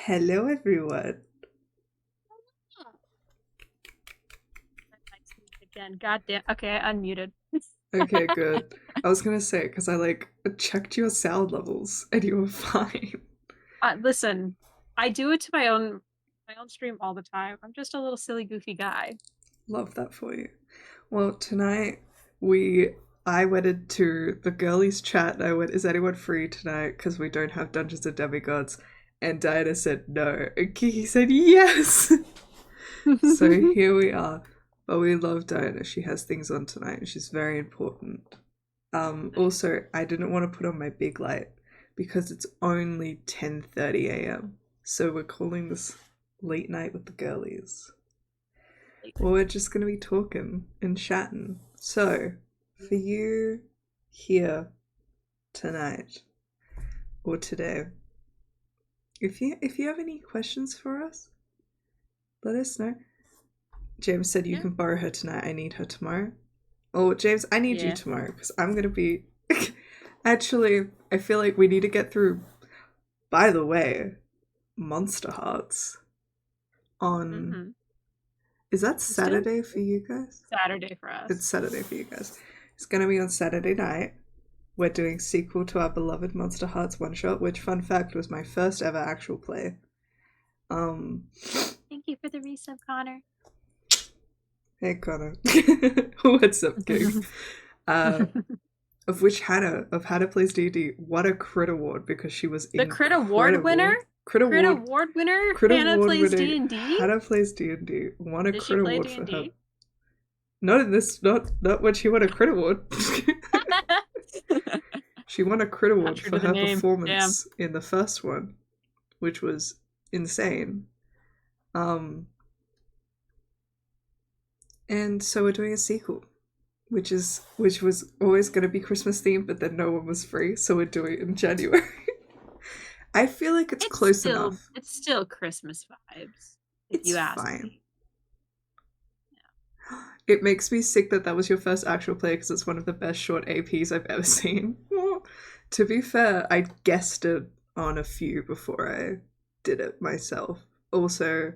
Hello, everyone. Again, goddamn. Okay, I unmuted. Okay, good. I was gonna say because I checked your sound levels and you were fine. Listen, I do it to my own stream all the time. I'm just a little silly, goofy guy. Love that for you. Well, tonight we I went into the girlies chat and I went, "Is anyone free tonight? Because we don't have Dungeons and Demigods." And Diana said no, and Kiki said yes. So here we are. But we love Diana. She has things on tonight and she's very important. Also, I didn't want to put on my big light because it's only 10:30 a.m. So we're calling this late night with the girlies. Well, we're just going to be talking and chatting. So, for you here tonight or today, if you have any questions for us, let us know. James said you Yeah. can borrow her tonight. I need her tomorrow. Oh, James, I need you tomorrow because I'm going to be. Actually, I feel like we need to get through. By the way, Monster Hearts on. hmm Is that It's still Saturday for you guys? Saturday for It's us. Saturday for you guys. It's going to be on Saturday night. We're doing sequel to our beloved Monster Hearts one shot, which, fun fact, was my first ever actual play. Um, Thank you for the resub, Connor. Hey Connor, what's up, gang? Uh, of which Hannah plays D&D, won a crit award because she was The Crit Award winner? incredible. Crit Crit award, Award winner? crit Hannah award plays winning. D&D? Hannah plays D&D. Won a Did she crit play award for her. D&D? Not in this. Not when she won a crit award. She won a crit Not award true for to the her name. Damn. performance in the first one, which was insane. And so we're doing a sequel, which was always going to be Christmas themed, but then no one was free, so we're doing it in January. I feel like it's close enough. It's still Christmas vibes, if It's you ask fine. me. It makes me sick that was your first actual play because it's one of the best short APs I've ever seen. To be fair, I guessed it on a few before I did it myself. Also,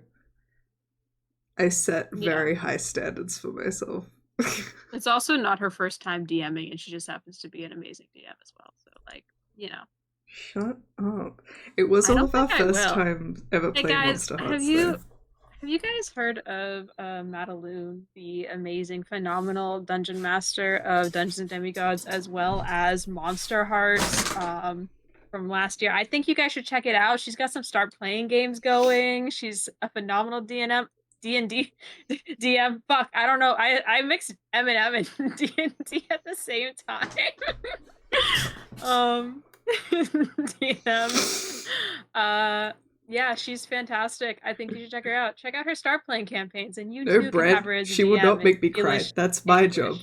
I set very high standards for myself. It's also not her first time DMing, and she just happens to be an amazing DM as well. So, Shut up. It was I all don't of our think I first will. time ever Hey playing guys, Monster have Hearts, though. you guys heard of Madaloon, the amazing, phenomenal dungeon master of Dungeons and Demigods, as well as Monster Hearts from last year? I think you guys should check it out. She's got some start playing games going. She's a phenomenal DNM. D&D DM. Fuck, I don't know. I mix M&M and D&D at the same time. DM. Yeah, she's fantastic. I think you should check her out. Check out her start playing campaigns, and you No, too can have Brent, her as a she will DM not in make me cry. English. That's my job.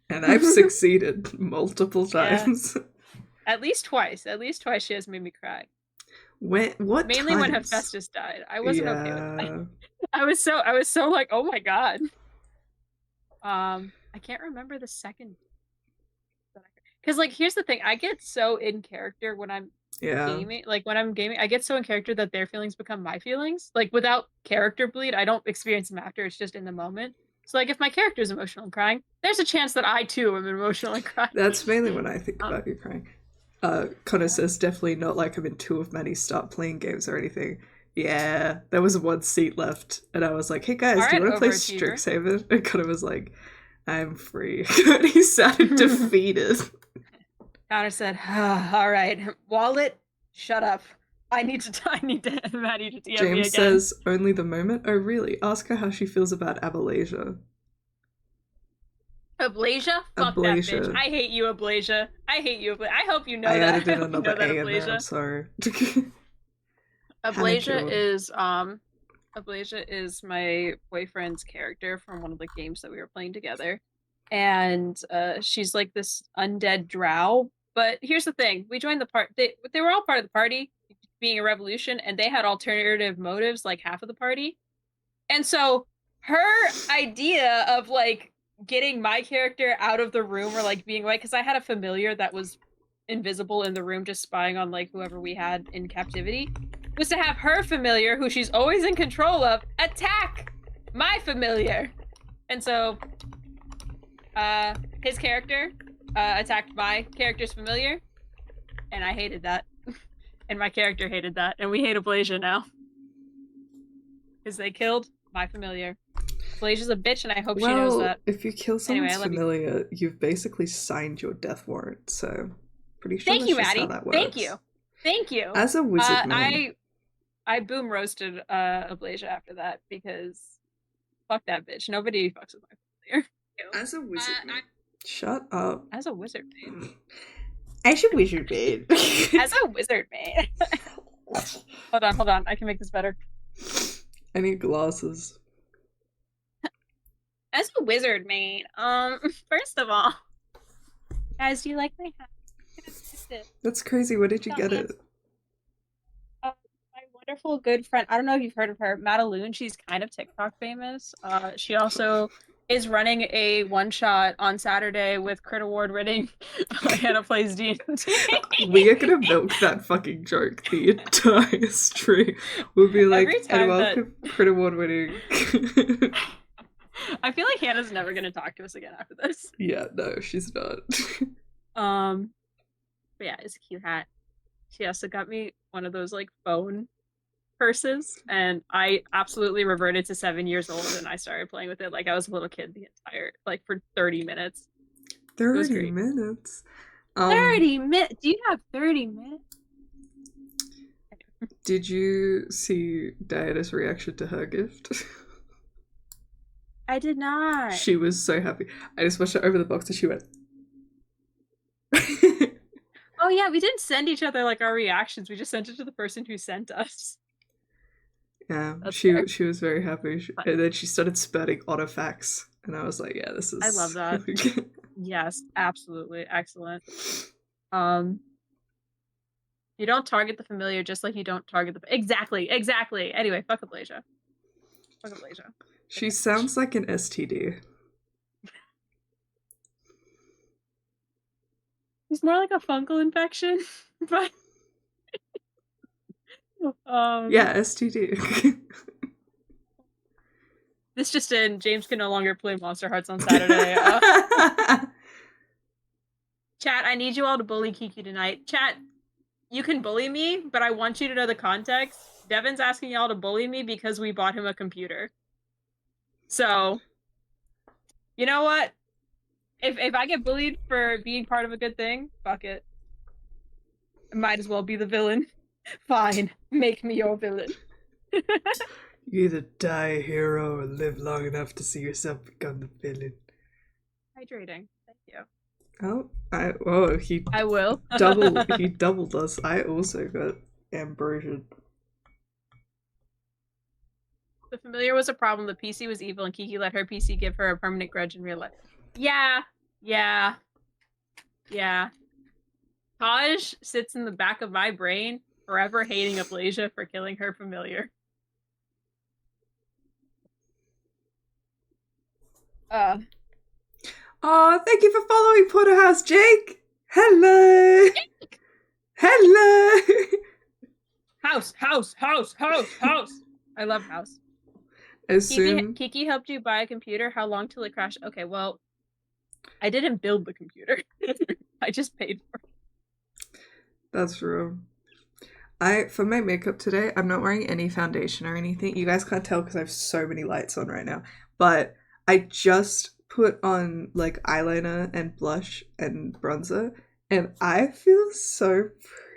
And I've succeeded multiple times. Yeah. At least twice. At least twice she has made me cry. What Mainly times? when Hephaestus died. I wasn't okay with that. I was so like, oh my god. I can't remember the second. Because like here's the thing, I get so in character when I'm gaming. Like when I'm gaming, I get so in character that their feelings become my feelings. Like without character bleed, I don't experience them after. It's just in the moment. So like if my character is emotional and crying, there's a chance that I too am emotional and crying. That's mainly when I think about you crying. Connor says definitely not like I'm in two of many start playing games or anything. Yeah, there was one seat left, and I was like, "Hey guys, do you want to play Strixhaven?" And Connor was like, "I'm free." And he sounded defeated. Connor said, "All right, Wallet, shut up. I need to Maddie to DM me again." James says, "Only the moment." Oh, really? Ask her how she feels about Ablasia. Ablasia? Fuck that bitch. I hate you, Ablasia. I hate you, Ablasia. I hope you know I that. added in another A in there, Ablasia. I'm sorry. Ablasia is my boyfriend's character from one of the games that we were playing together. And she's like this undead drow. But here's the thing. We joined the party. They were all part of the party, being a revolution, and they had alternative motives, like half of the party. And so her idea of like getting my character out of the room or like being like, because I had a familiar that was invisible in the room just spying on like whoever we had in captivity. was to have her familiar, who she's always in control of, attack my familiar. And so, his character attacked my character's familiar, and I hated that. And my character hated that, and we hate Ablasia now. Because they killed my familiar. Ablasia's a bitch, and I hope she knows that. If you kill someone's Anyway, familiar, you've basically signed your death warrant, so pretty sure Thank that's you, just Maddie. how that works. Thank you. Thank you. As a wizard man. I boom roasted Ablasia after that because fuck that bitch. Nobody fucks with my familiar. As a wizard man. Shut up. As a wizard man. As a wizard man. As a wizard man. Hold on. I can make this better. I need glasses. As a wizard man, first of all, guys, do you like my hat? That's crazy. Where did you get it? My wonderful good friend. I don't know if you've heard of her, Madaloon. She's kind of TikTok famous. She also is running a one-shot on Saturday with Crit Award winning Hannah Plays D&D. We are gonna milk that fucking joke the entire stream. We'll be like, and welcome Crit Award winning. I feel like Hannah's never gonna talk to us again after this. Yeah, no, she's not. But yeah, it's a cute hat. She also got me one of those like phone purses, and I absolutely reverted to 7 years old, and I started playing with it like I was a little kid the entire for 30 minutes. 30 minutes. 30 minutes. Do you have 30 minutes? Did you see Diana's reaction to her gift? I did not. She was so happy. I just watched her over the box and she went. Oh yeah, we didn't send each other like our reactions. We just sent it to the person who sent us. Yeah, she was very happy. And then she started spurting autofacts. And I was like, yeah, this is... I love that. Yes, absolutely. Excellent. You don't target the familiar just like you don't target the... Exactly. Anyway, fuck Ablasia. She sounds like an STD. It's more like a fungal infection, but... yeah, STD. This just in, James can no longer play Monster Hearts on Saturday. Chat, I need you all to bully Kiki tonight. Chat, you can bully me, but I want you to know the context. Devin's asking y'all to bully me because we bought him a computer. So, you know what? If I get bullied for being part of a good thing, fuck it. I might as well be the villain. Fine, make me your villain. You either die a hero or live long enough to see yourself become the villain. Hydrating. Thank you. He I will. He doubled us. I also got ambrosia. The familiar was a problem. The PC was evil, and Kiki let her PC give her a permanent grudge in real life. Yeah. Taj sits in the back of my brain, forever hating Ablasia for killing her familiar. Oh, thank you for following Porterhouse Jake. Hello. Hello. House. I love House. Kiki helped you buy a computer. How long till it crashed? Okay, well, I didn't build the computer. I just paid for it. That's true. For my makeup today, I'm not wearing any foundation or anything. You guys can't tell because I have so many lights on right now. But I just put on like eyeliner and blush and bronzer, and I feel so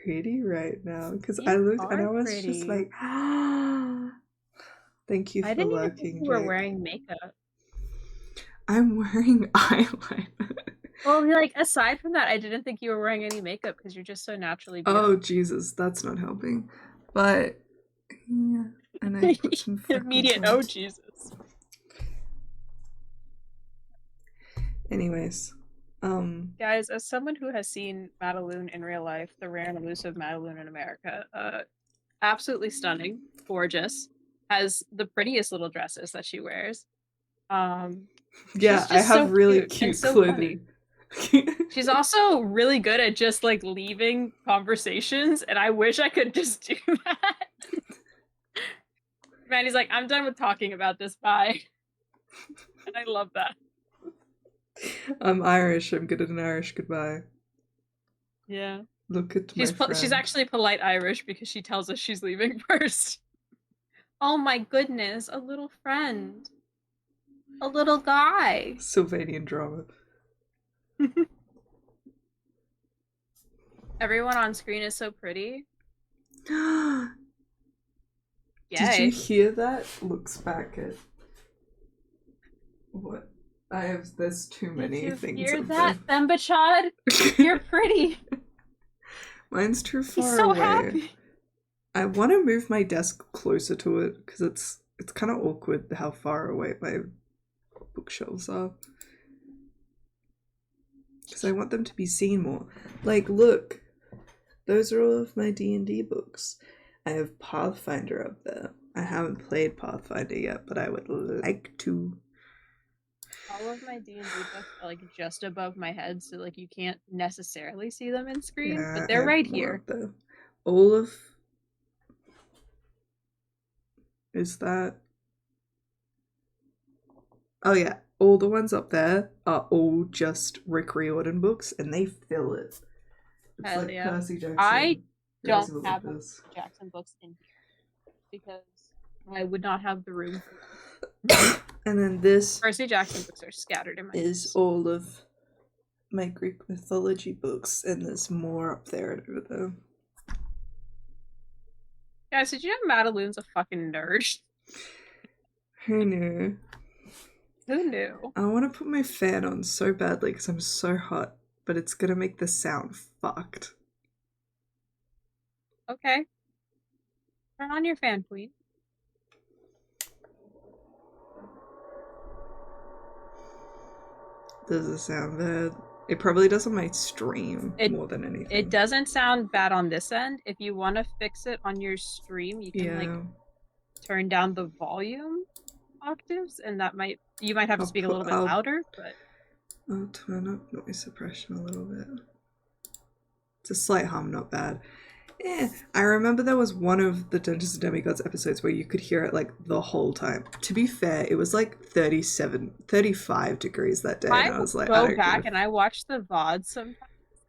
pretty right now because I looked and I was pretty. Just like, thank you for lurking. I didn't think you were wearing makeup. I'm wearing eyeliner. Well, like, aside from that, I didn't think you were wearing any makeup because you're just so naturally beautiful. Oh, Jesus, that's not helping. But, yeah, and I put some immediate, oh, Jesus. Anyways, guys, as someone who has seen Madaloon in real life, the rare and elusive Madaloon in America, absolutely stunning, gorgeous, has the prettiest little dresses that she wears. Yeah, I have so really cute so clothing. She's also really good at just like leaving conversations, and I wish I could just do that. Mandy's like, I'm done with talking about this. Bye. And I love that. I'm Irish. I'm good at an Irish goodbye. Yeah. Look at my She's friend. actually polite Irish because she tells us she's leaving first. Oh my goodness, a little friend. A little guy. Sylvanian drama. Everyone on screen is so pretty. Did you Yay. hear that? Looks back at what there's too many Did you things hear of that, them. Thembachad? You're pretty. Mine's too far He's so away. happy. I want to move my desk closer to it because it's kind of awkward how far away my bookshelves are. Because I want them to be seen more. Like, look, those are all of my D&D books. I have Pathfinder up there. I haven't played Pathfinder yet, but I would like to. All of my D&D books are like just above my head, so like you can't necessarily see them in screen, Yeah, but they're right here. All of is that? Oh yeah, all the ones up there are all just Rick Riordan books, and they fill it. It's Hell like yeah. Percy Jackson. I Guys don't will have like this. Jackson books in here because I would not have the room for them. And then this Percy Jackson books are scattered in my is house. all of my Greek mythology books, and there's more up there and over there. Guys, did you know Madeline's a fucking nerd? Who knew? Who knew? I want to put my fan on so badly because I'm so hot, but it's gonna make the sound fucked. Okay. Turn on your fan, queen. Does it sound bad? It probably does on my stream more than anything. It doesn't sound bad on this end. If you want to fix it on your stream, you can like turn down the volume octaves, and that you might have to speak a little bit louder, but I'll turn up noise suppression a little bit. It's a slight hum, not bad. Yeah, I remember there was one of the Dungeons and Demigods episodes where you could hear it like the whole time. To be fair, it was like 35 degrees that day, and I was like, go back and I watch the VOD sometimes,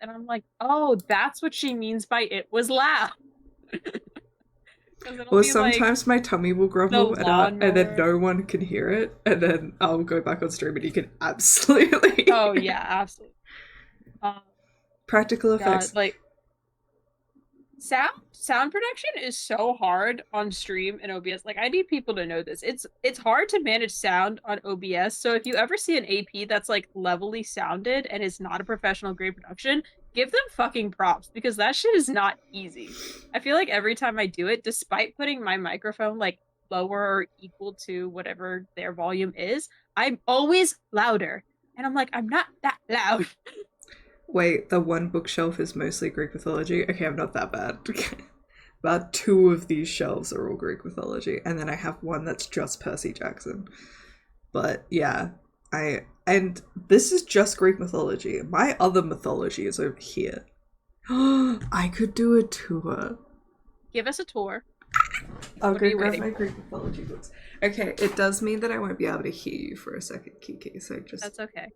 and I'm like, oh, that's what she means by it was loud. Or sometimes my tummy will grumble and then no one can hear it, and then I'll go back on stream and you can absolutely. Oh yeah, absolutely. Practical effects. Like sound production is so hard on stream and OBS. Like I need people to know this. It's hard to manage sound on OBS. So if you ever see an AP that's like levelly sounded and is not a professional grade production, give them fucking props because that shit is not easy. I feel like every time I do it, despite putting my microphone like lower or equal to whatever their volume is, I'm always louder. And I'm like, I'm not that loud. Wait, the one bookshelf is mostly Greek mythology? Okay, I'm not that bad. About 2 of these shelves are all Greek mythology, and then I have one that's just Percy Jackson. But yeah, and this is just Greek mythology. My other mythology is over here. I could do a tour. Give us a tour. I'll go grab my Greek mythology books. Okay, it does mean that I won't be able to hear you for a second, Kiki, so just... That's okay.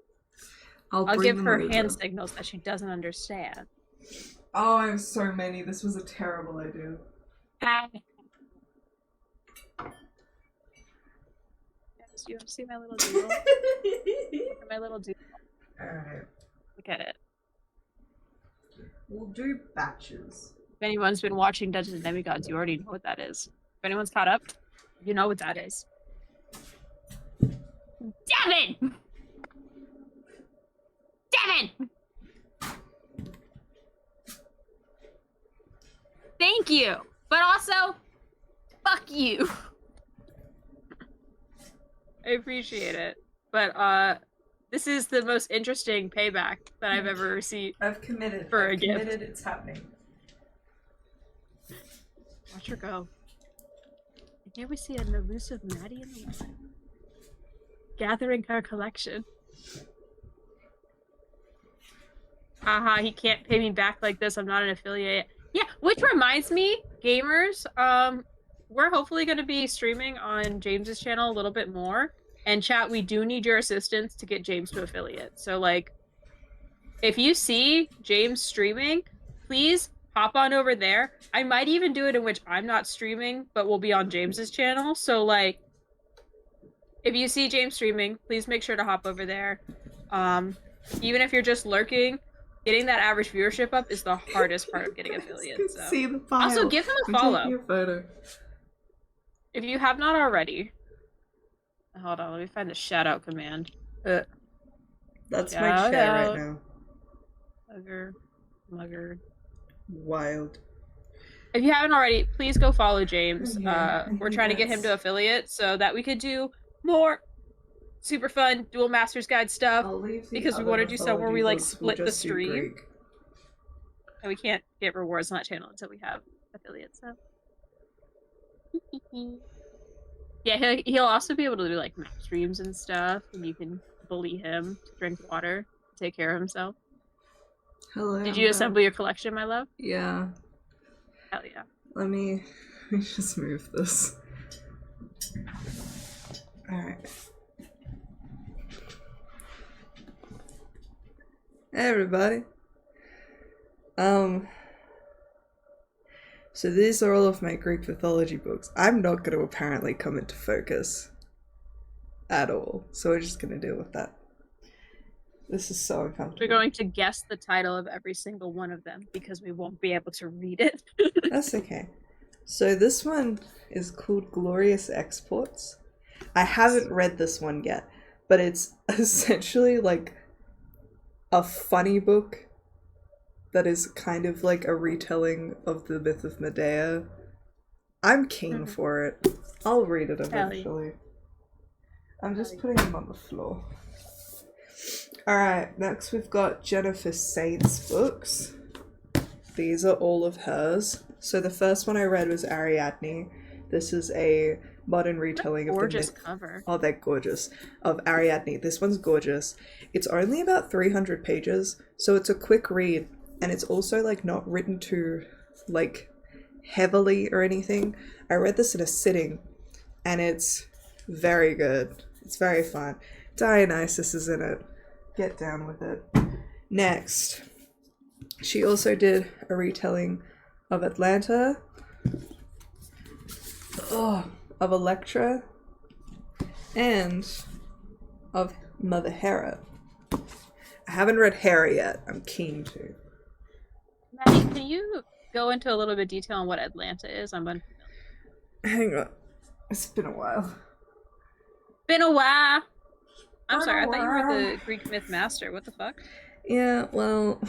I'll give her hand signals that she doesn't understand. Oh, I have so many. This was a terrible idea. Yes, you want to see my little doodle? My little doodle. Alright. Look at it. We'll do batches. If anyone's been watching Dungeons and Demigods, you already know what that is. If anyone's caught up, you know what that is. Devin! Devin! Thank you, but also, fuck you. I appreciate it, but this is the most interesting payback that I've ever received. I've committed. For a gift. It's happening. Watch her go. And here we see an elusive Maddie in the wild, gathering her collection. Haha, he can't pay me back like this. I'm not an affiliate. Yeah, which reminds me, gamers, we're hopefully going to be streaming on James's channel a little bit more. And chat, we do need your assistance to get James to affiliate. So like, if you see James streaming, please hop on over there. I might even do it in which I'm not streaming, but we'll be on James's channel. So like, if you see James streaming, please make sure to hop over there. Um, Even if you're just lurking, getting that average viewership up is the hardest part of getting You guys can affiliates. So see the also file. give him a I'm taking follow a photo. if you have not already. Hold on, let me find the shout out command. That's my Shout chair right out, now. mugger, mugger. Wild. If you haven't already, please go follow James. Okay, I We're think trying to get him to affiliate so that we could do more super fun dual masters guide stuff I'll leave the because we other want to do stuff where mythology we like books. We'll split the just do stream Greek. and we can't get rewards on that channel until we have affiliates. So yeah, he'll also be able to do like map streams and stuff, and you can bully him to drink water, take care of himself. Hello. Did you assemble your collection, my love? Yeah. Hell yeah. Let me just move this. Alright. Hey everybody. So these are all of my Greek mythology books. I'm not going to apparently come into focus at all, so we're just going to deal with that. This is so uncomfortable. We're going to guess the title of every single one of them because we won't be able to read it. That's okay. So this one is called Glorious Exports. I haven't read this one yet, but it's essentially like a funny book that is kind of like a retelling of the myth of Medea. I'm keen for it. I'll read it eventually. I'm just putting them on the floor. Alright, next we've got Jennifer Saint's books. These are all of hers. So the first one I read was Ariadne. This is a modern retelling of the Gorgeous myth. cover. Oh, they're gorgeous. Of Ariadne. This one's gorgeous. It's only about 300 pages, so it's a quick read, and it's also like not written too like heavily or anything. I read this in a sitting, and it's very good. It's very fun. Dionysus is in it. Get down with it. Next, she also did a retelling of Atlanta, of Electra, and of Mother Hera. I haven't read Hera yet. I'm keen to. Maddie, can you go into a little bit of detail on what Atlanta is? I'm unfamiliar. Hang on. It's been a while. Been a while. I'm sorry, I thought you were the Greek myth master. What the fuck? Yeah, well.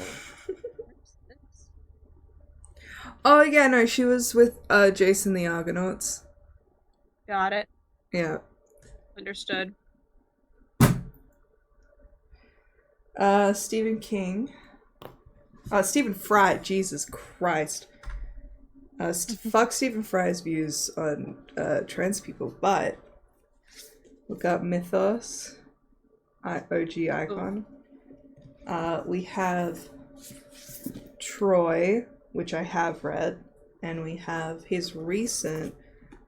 Oh, yeah, no, she was with Jason the Argonauts. Got it. Yeah. Understood. Stephen King. Stephen Fry, Jesus Christ. Fuck Stephen Fry's views on trans people, but look up Mythos, OG icon. We have Troy, which I have read, and we have his recent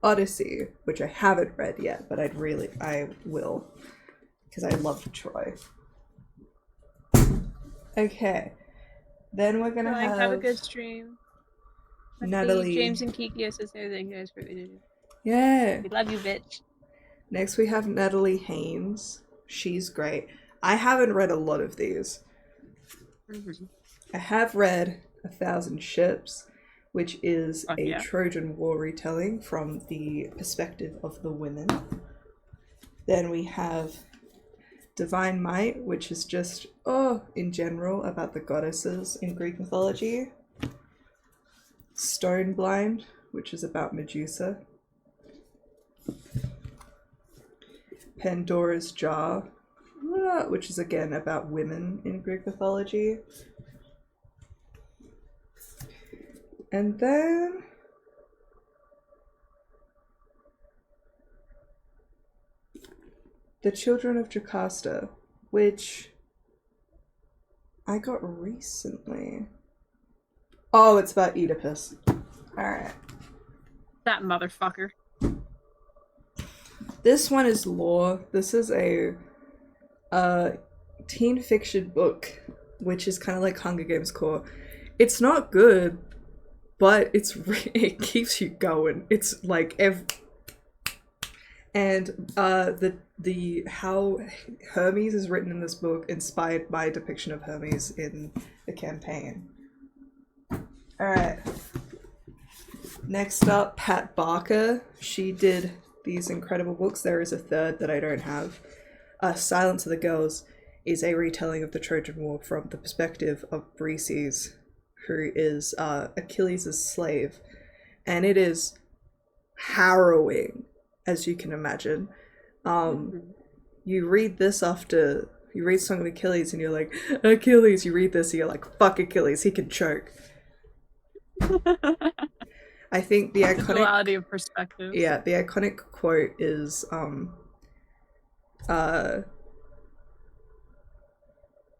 Odyssey, which I haven't read yet, but I will, because I love Troy. Okay, then we're gonna have a good stream. Natalie. James and Kiki says everything, guys. Yeah. We love you, bitch. Next we have Natalie Haynes. She's great. I haven't read a lot of these. I have read 1,000 Ships, which is a Trojan War retelling from the perspective of the women. Then we have Divine Might, which is just, in general, about the goddesses in Greek mythology. Stone Blind, which is about Medusa. Pandora's Jar, which is again about women in Greek mythology. And then The Children of Jocasta, which I got recently. Oh, it's about Oedipus. Alright. That motherfucker. This one is lore. This is a teen fiction book, which is kind of like Hunger Games core. It's not good, but it keeps you going. It's like and the how Hermes is written in this book inspired my depiction of Hermes in the campaign. All right. Next up, Pat Barker. She did these incredible books. There is a third that I don't have. Silence of the Girls is a retelling of the Trojan War from the perspective of Briseis, who is Achilles' slave. And it is harrowing, as you can imagine. You read this after you read Song of Achilles and you're like, Achilles, you read this and you're like, fuck Achilles, he can choke. I think the iconic Duality of perspectives. Yeah, the iconic quote is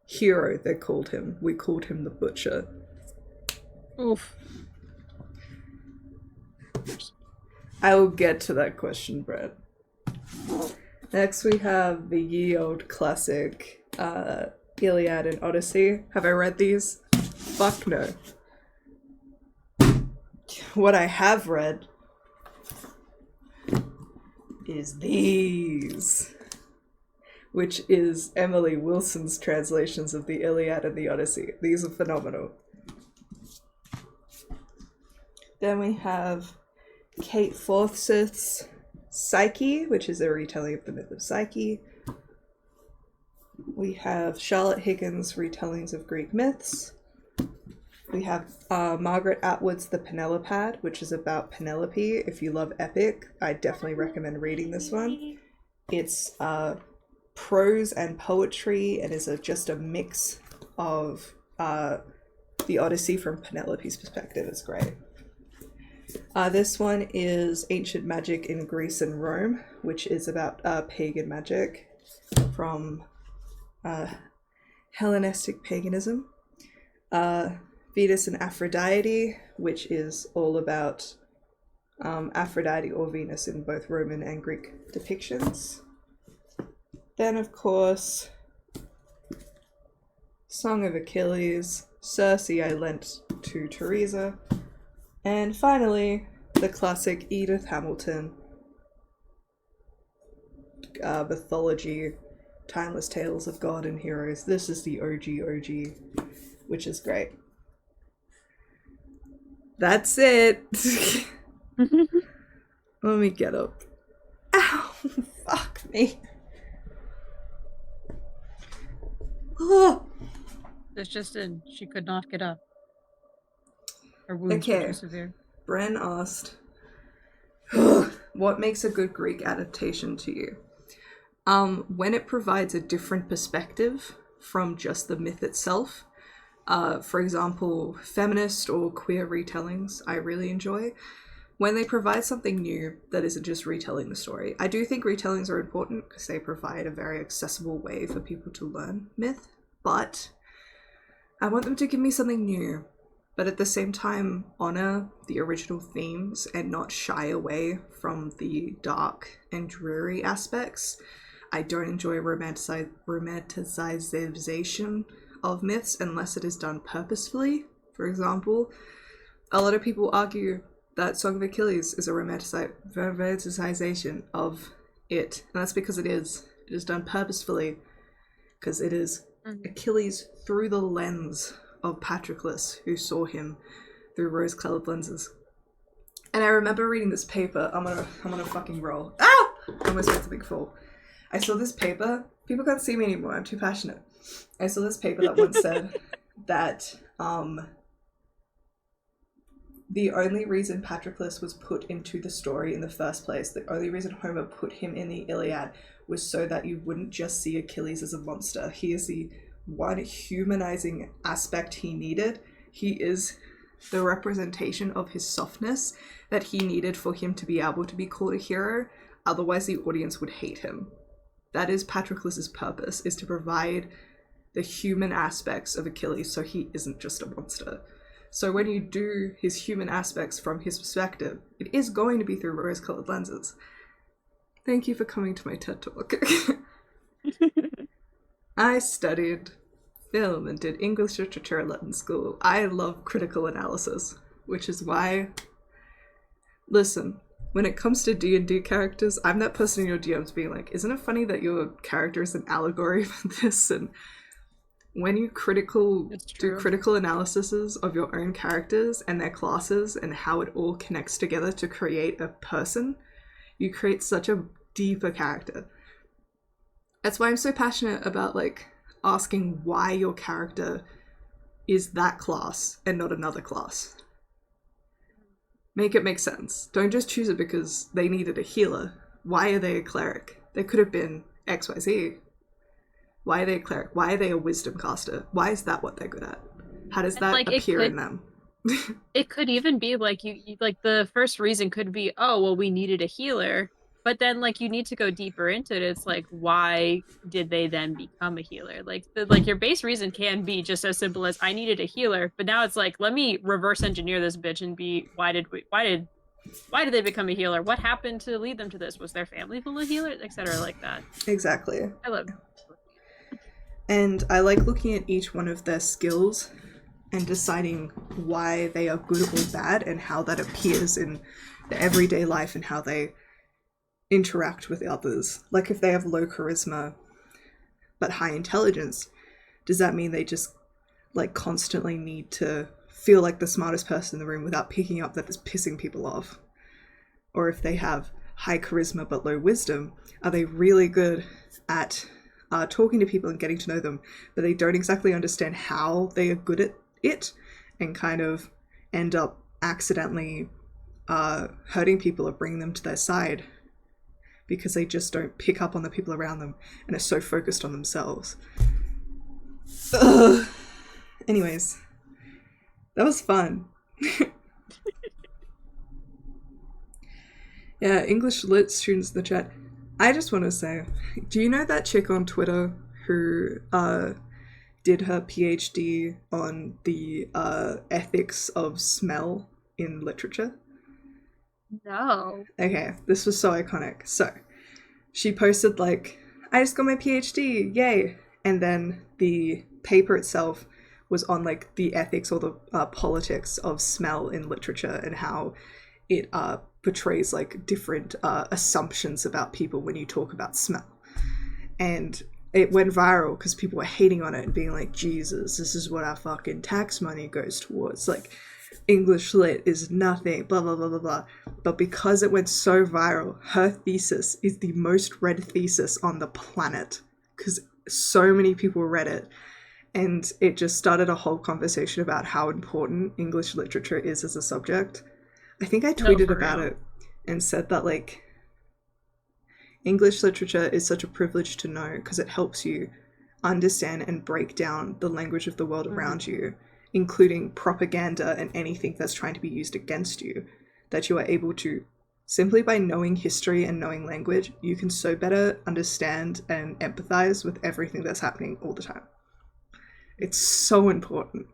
Hero, they called him. We called him the Butcher. Oof. I will get to that question, Brett. Next we have the ye old classic Iliad and Odyssey. Have I read these? Fuck no. What I have read is these, which is Emily Wilson's translations of the Iliad and the Odyssey. These are phenomenal. Then we have Kate Forsyth's Psyche, which is a retelling of the myth of Psyche. We have Charlotte Higgins' retellings of Greek myths. We have Margaret Atwood's The Penelopad, which is about Penelope. If you love epic, I definitely recommend reading this one. It's prose and poetry and is just a mix of the Odyssey from Penelope's perspective. It's great. This one is Ancient Magic in Greece and Rome, which is about pagan magic from Hellenistic paganism. Venus and Aphrodite, which is all about Aphrodite or Venus in both Roman and Greek depictions. Then, of course, Song of Achilles, Circe I lent to Teresa, and finally, the classic Edith Hamilton mythology, Timeless Tales of God and Heroes. This is the OG, which is great. That's it. Let me get up. Ow, fuck me. Oh. It's just in. She could not get up. Her wounds were too severe. Bren asked, what makes a good Greek adaptation to you? When it provides a different perspective from just the myth itself. For example, feminist or queer retellings I really enjoy. When they provide something new that isn't just retelling the story. I do think retellings are important because they provide a very accessible way for people to learn myth, but I want them to give me something new, but at the same time honor the original themes and not shy away from the dark and dreary aspects. I don't enjoy romanticization of myths unless it is done purposefully. For example, a lot of people argue that Song of Achilles is a romanticization of it, and that's because it is. It is done purposefully because it is Achilles through the lens of Patroclus, who saw him through rose-colored lenses. And I remember reading this paper. I'm gonna fucking roll. Ah! I almost made something fall. I saw this paper. People can't see me anymore. I'm too passionate. I saw this paper that once said that the only reason Patroclus was put into the story in the first place, the only reason Homer put him in the Iliad was so that you wouldn't just see Achilles as a monster. He is the one humanizing aspect he needed. He is the representation of his softness that he needed for him to be able to be called a hero. Otherwise, the audience would hate him. That is Patroclus's purpose, is to provide the human aspects of Achilles so he isn't just a monster. So when you do his human aspects from his perspective, it is going to be through rose-colored lenses. Thank you for coming to my TED Talk. I studied film and did English literature at Latin school. I love critical analysis, which is why... Listen, when it comes to D&D characters, I'm that person in your DMs being like, isn't it funny that your character is an allegory for this? And when you do critical analyses of your own characters and their classes and how it all connects together to create a person, you create such a deeper character. That's why I'm so passionate about like asking why your character is that class and not another class. Make it make sense. Don't just choose it because they needed a healer. Why are they a cleric? They could have been XYZ. Why are they a cleric? Why are they a wisdom caster? Why is that what they're good at? How does that like appear in them? it could even be like you like the first reason could be, oh well, we needed a healer, but then like you need to go deeper into it. It's like, why did they then become a healer? Like your base reason can be just as simple as I needed a healer, but now it's like, let me reverse engineer this bitch and be, why did they become a healer? What happened to lead them to this? Was their family full of healers, etc., like that? Exactly. I love. And I like looking at each one of their skills and deciding why they are good or bad and how that appears in their everyday life and how they interact with others. Like if they have low charisma but high intelligence, does that mean they just like constantly need to feel like the smartest person in the room without picking up that it's pissing people off? Or if they have high charisma but low wisdom, are they really good at talking to people and getting to know them, but they don't exactly understand how they are good at it and kind of end up accidentally hurting people or bringing them to their side because they just don't pick up on the people around them and are so focused on themselves. Ugh. Anyways, that was fun. Yeah, English lit students in the chat. I just want to say, do you know that chick on Twitter who did her PhD on the ethics of smell in literature? No. Okay, this was so iconic. So, she posted like, I just got my PhD, yay! And then the paper itself was on like the ethics or the politics of smell in literature and how it portrays like different assumptions about people when you talk about smell. And it went viral because people were hating on it and being like, Jesus, this is what our fucking tax money goes towards. Like, English lit is nothing, blah, blah, blah, blah, blah. But because it went so viral, her thesis is the most read thesis on the planet because so many people read it. And it just started a whole conversation about how important English literature is as a subject. I think I tweeted about it and said that, like, English literature is such a privilege to know because it helps you understand and break down the language of the world around you, including propaganda and anything that's trying to be used against you, that you are able to, simply by knowing history and knowing language, you can so better understand and empathize with everything that's happening all the time. It's so important.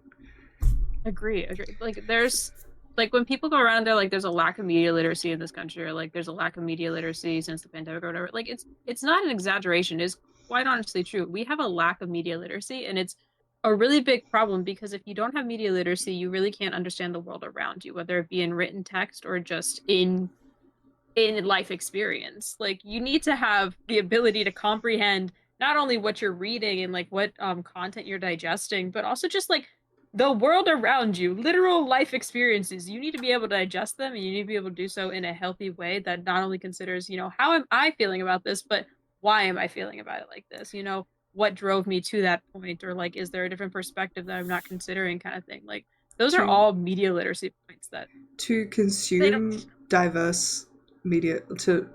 Agree. Like there's like when people go around and they're like there's a lack of media literacy in this country, or like there's a lack of media literacy since the pandemic or whatever, like it's not an exaggeration. It's quite honestly true. We have a lack of media literacy, and it's a really big problem because if you don't have media literacy, you really can't understand the world around you, whether it be in written text or just in life experience. Like you need to have the ability to comprehend not only what you're reading and like what content you're digesting, but also just like the world around you, literal life experiences. You need to be able to digest them, and you need to be able to do so in a healthy way that not only considers, how am I feeling about this, but why am I feeling about it like this? What drove me to that point, or like, is there a different perspective that I'm not considering, kind of thing. Like those are all media literacy points that to they don't. consume diverse media, to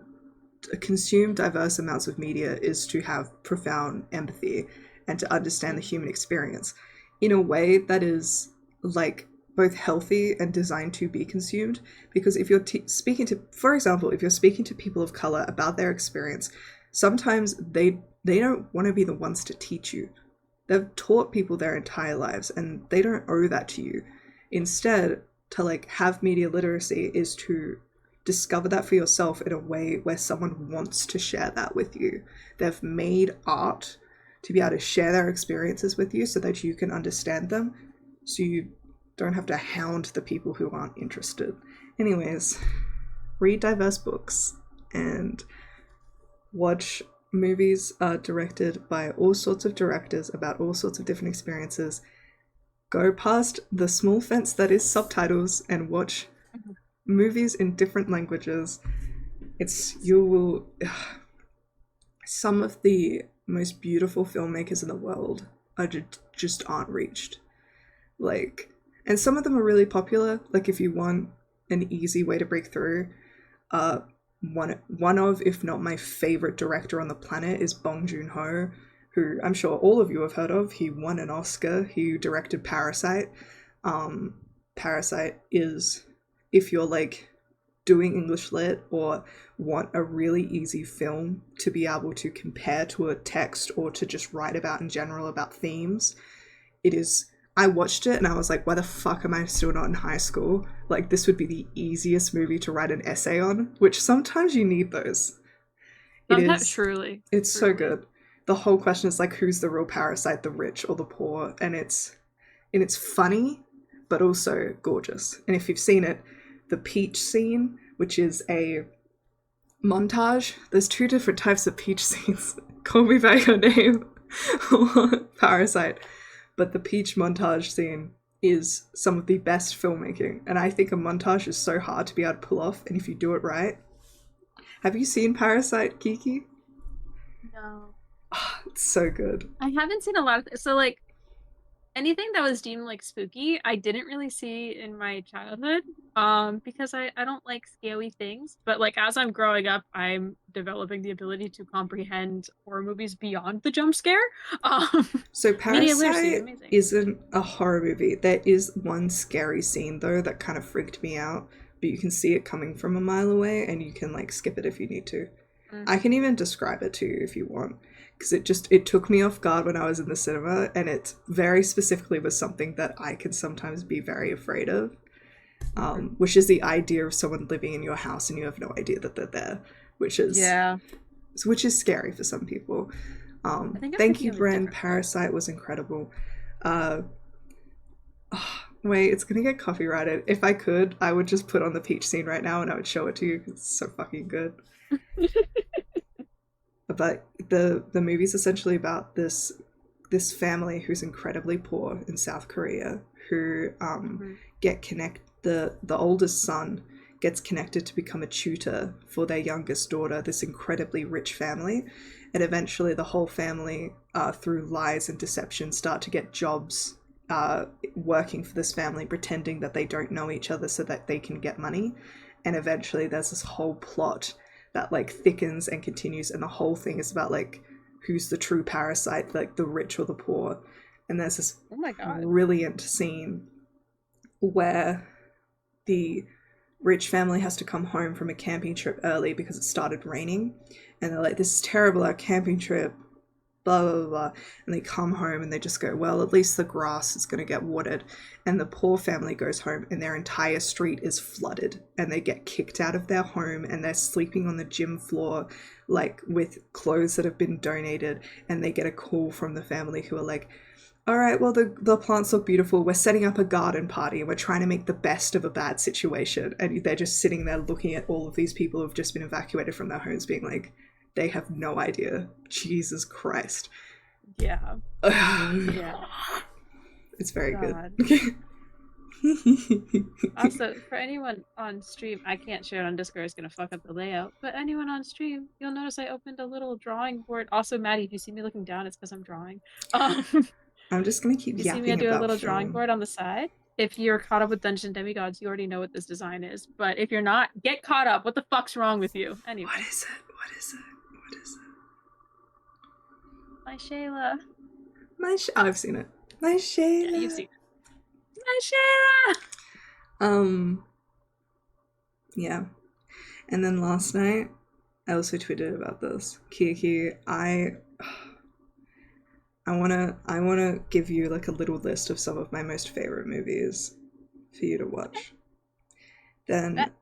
consume diverse amounts of media is to have profound empathy and to understand the human experience in a way that is like both healthy and designed to be consumed. Because if you're speaking to, for example, if you're speaking to people of color about their experience, sometimes they don't want to be the ones to teach you. They've taught people their entire lives, and they don't owe that to you. Instead, to like have media literacy is to discover that for yourself in a way where someone wants to share that with you. They've made art to be able to share their experiences with you so that you can understand them, so you don't have to hound the people who aren't interested. Anyways, read diverse books and watch movies directed by all sorts of directors about all sorts of different experiences. Go past the small fence that is subtitles and watch movies in different languages. You will. Some of the most beautiful filmmakers in the world are just aren't reached. Like, and some of them are really popular. Like, if you want an easy way to break through, one of, if not my favorite director on the planet is Bong Joon-ho, who I'm sure all of you have heard of. He won an Oscar. He directed Parasite. Parasite is, if you're like doing English lit or want a really easy film to be able to compare to a text or to just write about in general about themes, it is. I watched it and I was like, why the fuck am I still not in high school? Like, this would be the easiest movie to write an essay on, which sometimes you need those. It Sometimes, is. truly, It's so truly. good. The whole question is like, who's the real parasite, the rich or the poor? And it's funny, but also gorgeous. And if you've seen it, the peach scene, which is a montage. There's two different types of peach scenes. Call Me By Your Name or Parasite. But the peach montage scene is some of the best filmmaking. And I think a montage is so hard to be able to pull off. And if you do it right. Have you seen Parasite, Kiki? No. Oh, it's so good. I haven't seen a lot of so like anything that was deemed like spooky, I didn't really see in my childhood. Because I don't like scary things. But like as I'm growing up, I'm developing the ability to comprehend horror movies beyond the jump scare. Um, So Media literacy, Parasite amazing. isn't a horror movie. There is one scary scene though that kind of freaked me out, but you can see it coming from a mile away and you can like skip it if you need to. Mm. I can even describe it to you if you want, because it took me off guard when I was in the cinema, and it very specifically was something that I can sometimes be very afraid of, which is the idea of someone living in your house and you have no idea that they're there, which is Yeah. which is scary for some people. I think I'm Thank thinking you, of a Bren. different one. Parasite was incredible. Uh, oh, wait, it's gonna get copyrighted. If I could, I would just put on the peach scene right now and I would show it to you because it's so fucking good. But the movie's essentially about this family who's incredibly poor in South Korea who Mhm. get connect the oldest son gets connected to become a tutor for their youngest daughter, this incredibly rich family, and eventually the whole family, through lies and deception, start to get jobs working for this family, pretending that they don't know each other so that they can get money. And eventually there's this whole plot that like thickens and continues, and the whole thing is about like who's the true parasite, like the rich or the poor. And there's this Oh my God. brilliant scene where the rich family has to come home from a camping trip early because it started raining, and they're like, this is terrible, our camping trip, blah blah blah. And they come home and they just go, well, at least the grass is going to get watered. And the poor family goes home and their entire street is flooded, and they get kicked out of their home and they're sleeping on the gym floor, like with clothes that have been donated. And they get a call from the family who are like, all right, well, the plants look beautiful. We're setting up a garden party and we're trying to make the best of a bad situation. And they're just sitting there looking at all of these people who've just been evacuated from their homes, being like, they have no idea. Jesus Christ. Yeah. Yeah. It's very good. God. Also, for anyone on stream, I can't share it on Discord, it's gonna fuck up the layout. But anyone on stream, you'll notice I opened a little drawing board. Also, Maddie, if you see me looking down, it's because I'm drawing. If I'm just gonna keep you see me, I yapping do a about little drawing film. board on the side. If you're caught up with Dungeon Demigods, you already know what this design is. But if you're not, get caught up. What the fuck's wrong with you? What Anyway, is it? What is it? What is it? my Shayla. I've seen it. My Yeah, you've Shayla. seen it. My Shayla. Um, yeah. And then last night, I also tweeted about this. Kiki, I wanna give you like a little list of some of my most favorite movies for you to watch. Then That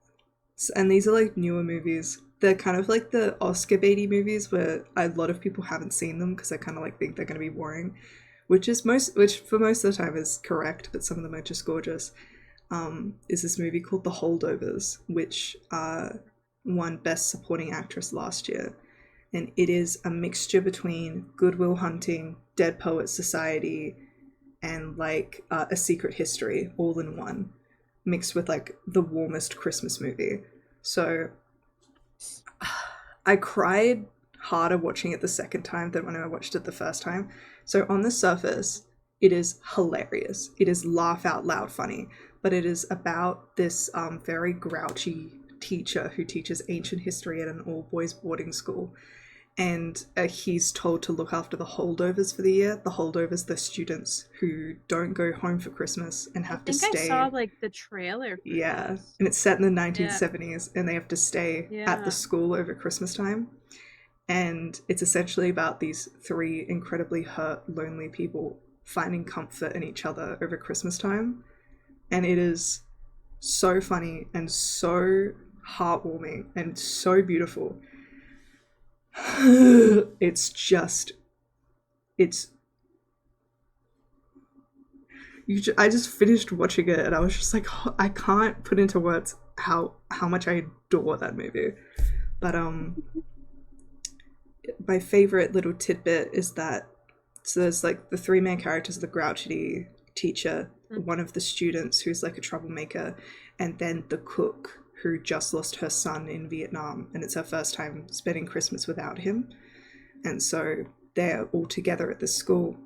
and these are like newer movies. They're kind of like the Oscar baity movies where a lot of people haven't seen them because they kind of like think they're going to be boring, which for most of the time is correct, but some of them are just gorgeous. Is this movie called The Holdovers, which won Best Supporting Actress last year, and it is a mixture between Good Will Hunting, Dead Poets Society, and like A Secret History all in one, mixed with like the warmest Christmas movie. So I cried harder watching it the second time than when I watched it the first time. So on the surface, it is hilarious. It is laugh out loud funny, but it is about this very grouchy teacher who teaches ancient history at an all boys boarding school, and he's told to look after the holdovers for the year. The holdovers, the students who don't go home for Christmas and I have to think I saw stay. like the trailer for Yeah, this. and it's set in the Yeah, 1970s, and they have to stay at the yeah. school over Christmas time. And it's essentially about these three incredibly hurt, lonely people finding comfort in each other over Christmas time. And it is so funny and so heartwarming and so beautiful. It's just, it's I just finished watching it and I was just like, oh, I can't put into words how much I adore that movie. But my favorite little tidbit is that so there's like the three main characters: the grouchy teacher, Mm. one of the students who's like a troublemaker, and then the cook who just lost her son in Vietnam, and it's her first time spending Christmas without him. And so they're all together at the school,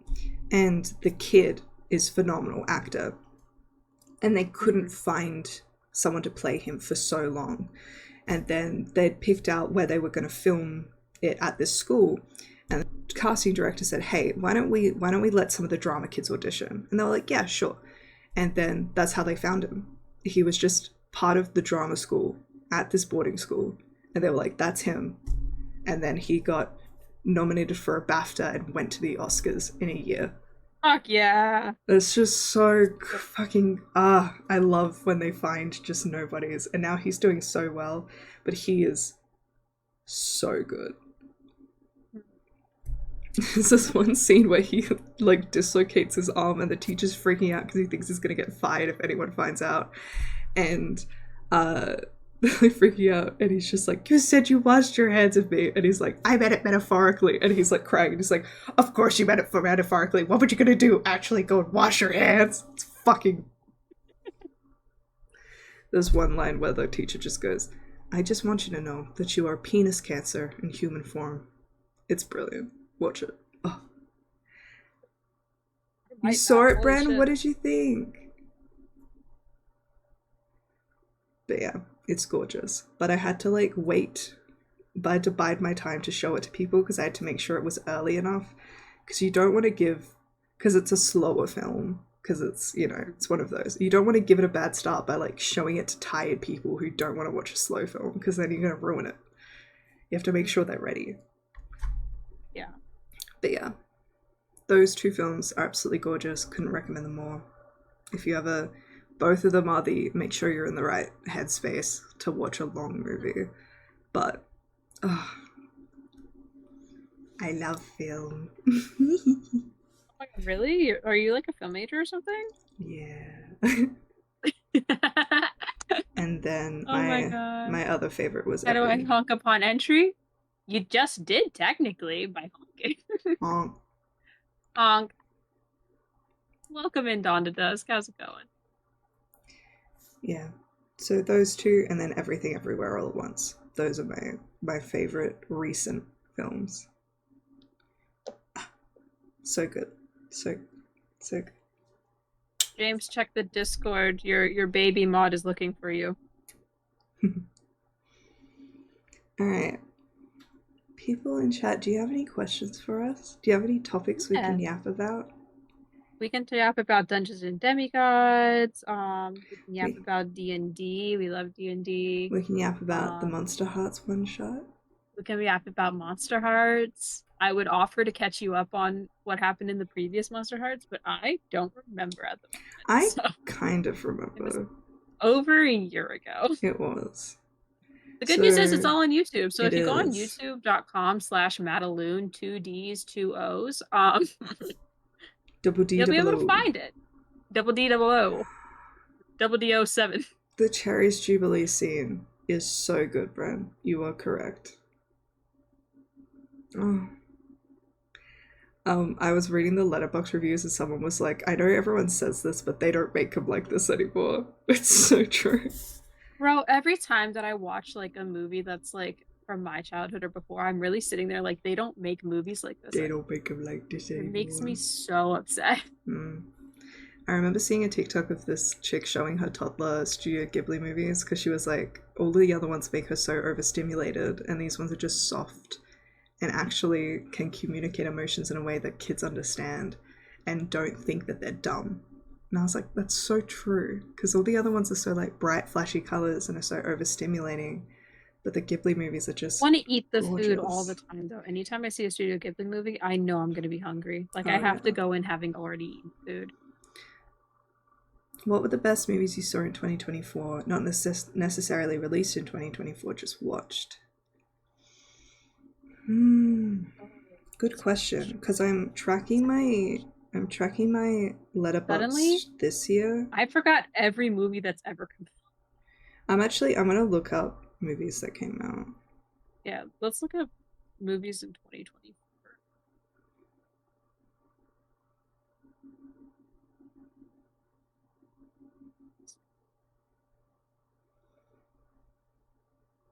and the kid is phenomenal actor, and they couldn't Mm. find someone to play him for so long, and then they'd picked out where they were going to film it at this school, and the casting director said, hey, why don't we let some of the drama kids audition, and they were like, yeah, sure. And then that's how they found him. He was just part of the drama school at this boarding school, and they were like, that's him. And then he got nominated for a BAFTA and went to the Oscars in a year. Fuck yeah. It's just so fucking I love when they find just nobodies, and now he's doing so well, but he is so good. There's this one scene where he like dislocates his arm, and the teacher's freaking out because he thinks he's gonna get fired if anyone finds out, and uh they're freaking out, and he's just like, you said you washed your hands of me, and he's like, I meant it metaphorically, and he's like crying, and he's like, of course you meant it for metaphorically, what were you gonna do, actually go and wash your hands? It's fucking. There's one line where the teacher just goes, I just want you to know that you are penis cancer in human form. It's brilliant. Watch it. Oh. You Might saw not. it, Holy Bren? shit. What did you think? But yeah, it's gorgeous. But I had to like wait. But I had to bide my time to show it to people because I had to make sure it was early enough. Because you don't want to give, because it's a slower film. Because it's, it's one of those. You don't want to give it a bad start by like showing it to tired people who don't want to watch a slow film because then you're going to ruin it. You have to make sure they're ready. Yeah. But yeah, those two films are absolutely gorgeous. Couldn't recommend them more. If you ever, both of them are the make sure you're in the right headspace to watch a long movie. But oh, I love film. Oh my God, really? Are you like a film major or something? Yeah. And then Oh my my God. other favorite was How do I every honk upon entry? You just did technically by honking. honk. Honk. Welcome in, Dawn to Dusk. How's it going? Yeah. So those two, and then Everything Everywhere All at Once. Those are my favorite recent films. So good. So good. James, check the Discord. Your baby mod is looking for you. All right. People in chat, do you have any questions for us? Do you have any topics we Yeah. can yap about? We can yap about Dungeons and Demigods. We can yap We about D&D. We love D&D. we can yap about the Um, Monster Hearts one shot. we can yap about Monster Hearts. I would offer to catch you up on what happened in the previous Monster Hearts, but I don't remember at the moment. I So kind of it was remember. over a year ago. It was. The good news is it's So all on YouTube. So it if you go on is. youtube.com/Madaloon, two D's, two O's, Double D you'll be double able to O. find it. Double D double O. Double D O 7. The Cherries Jubilee scene is so good, Bren. You are correct. Oh. I was reading the letterbox reviews and someone was like, I know everyone says this, but they don't make them like this anymore. It's so true. Bro, every time that I watch like a movie that's like from my childhood or before, I'm really sitting there like they don't make movies like this They anymore. don't make them like this It makes me anymore. so upset. Mm. I remember seeing a TikTok of this chick showing her toddler Studio Ghibli movies because she was like, all the other ones make her so overstimulated, and these ones are just soft and actually can communicate emotions in a way that kids understand and don't think that they're dumb. And I was like, that's so true because all the other ones are so like bright, flashy colors and are so overstimulating, but the Ghibli movies are just Want to eat the food all the gorgeous. time though. Anytime I see a Studio Ghibli movie, I know I'm gonna be hungry. Like I Oh have to yeah. go in having already eaten food. What were the best movies you saw in 2024? Not necessarily released in 2024, just watched. Hmm. Oh, Good that's a good question. question. Because I'm tracking my Suddenly, letterbox this year. I forgot every movie that's ever come. I'm gonna look up movies that came out. Yeah, let's look up movies in 2024.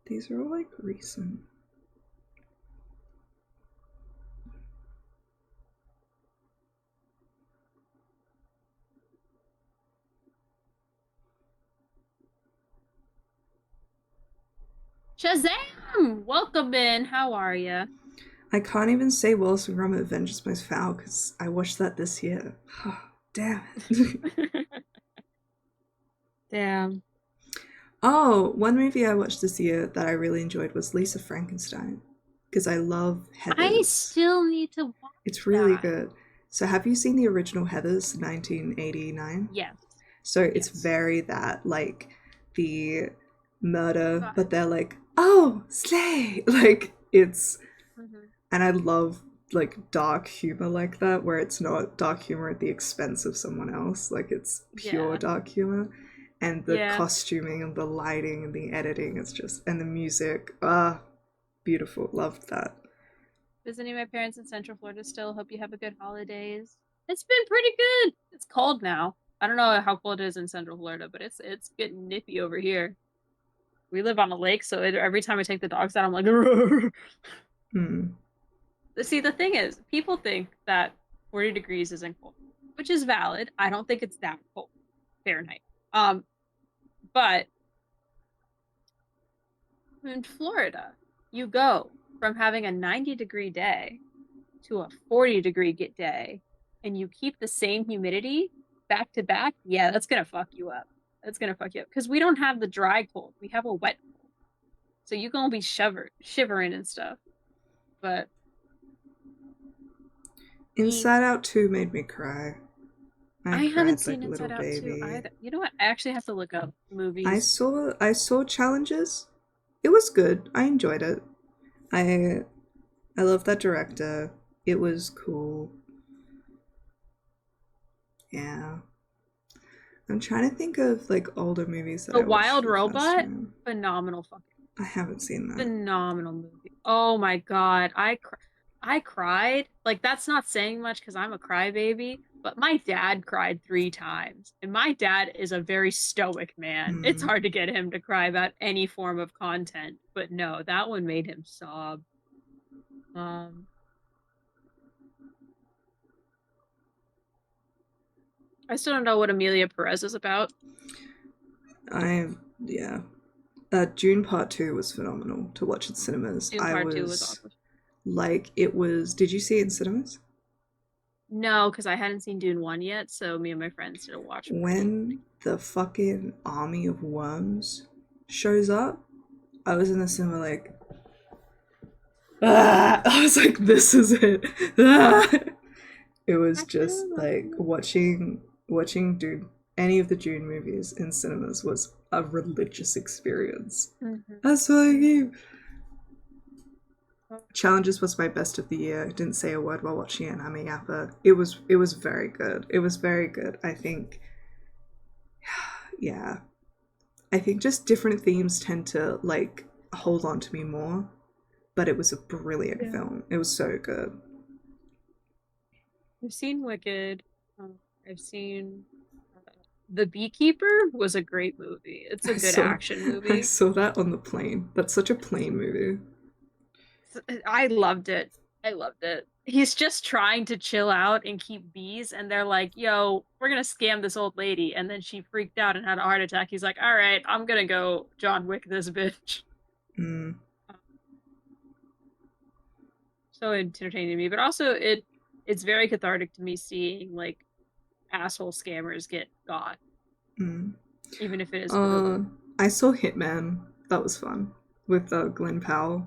These are all like recent. Shazam! Welcome in. How are you? I can't even say Wallace and Gromit: Vengeance Most Foul because I watched that this year. Damn it. Damn. Oh, one movie I watched this year that I really enjoyed was Lisa Frankenstein because I love I Heathers. still need to watch It's really that. good. So, have you seen the original Heathers, 1989? Yes. So, it's Yes. very that, like the murder, But but they're like, oh, slay! Like, it's, mhm. and I love like dark humor like that, where it's not dark humor at the expense of someone else. Like, it's pure Yeah. dark humor. And the Yeah. costuming and the lighting and the editing, it's just, and the music, beautiful. Loved that. Visiting my parents in Central Florida still. Hope you have a good holidays. It's been pretty good. It's cold now. I don't know how cold it is in Central Florida, but it's getting nippy over here. We live on a lake, so every time I take the dogs out, I'm like, Hmm. see, the thing is, people think that 40 degrees isn't cold, which is valid. I don't think it's that cold Fahrenheit. But in Florida, you go from having a 90-degree day to a 40-degree get day, and you keep the same humidity back to back. Yeah, that's gonna fuck you up. That's gonna fuck you up because we don't have the dry cold. We have a wet cold. So you're gonna be shivering and stuff. But Inside Out 2 made me cry. I I haven't cried like seen a little Inside Out 2 baby. either. You know what? I actually have to look up I movies. saw I saw Challenges. It was good. I enjoyed it. I I love that director. It was cool. Yeah. I'm trying to think of like older movies that The I watched Wild for the first Robot, time. phenomenal fucking I haven't seen that. phenomenal movie. Oh my God. I cried. Like that's not saying much because I'm a crybaby, but my dad cried 3 times. And my dad is a very stoic man. It's Hmm. hard to get him to cry about any form of content. But no, that one made him sob. Um I still don't know what Amelia Perez is about. I yeah. June Part 2 was phenomenal to watch in cinemas. Doom I Part 2 was was awesome. like it was did you see it in cinemas? No, because I hadn't seen Dune 1 yet, so me and my friends did a watch party. When the fucking army of worms shows up, I was in the cinema like I was like, this is it. Ah. It was I just do love like you. watching Dune, any of the Dune movies in cinemas was a religious experience. Mm-hmm. That's all I Mm-hmm. gave. Challenges was my best of the year. Didn't say a word while watching it. Anime Yappa. It was very good. It was very good. I think, yeah. I think just different themes tend to like hold on to me more. But it was a brilliant Yeah. film. It was so good. I've seen Wicked. I've seen The Beekeeper was a great movie. It's a I good saw action I movie. saw that on the plane. That's such a plane movie. I loved it. I loved it. He's just trying to chill out and keep bees, and they're like, "Yo, we're gonna scam this old lady," and then she freaked out and had a heart attack. He's like, "All right, I'm gonna go John Wick this bitch." Mm, So entertaining to me, but also it's very cathartic to me seeing like asshole scammers get got, mm. even if it is Uh, brutal. I saw Hitman. That was fun with Glenn Powell.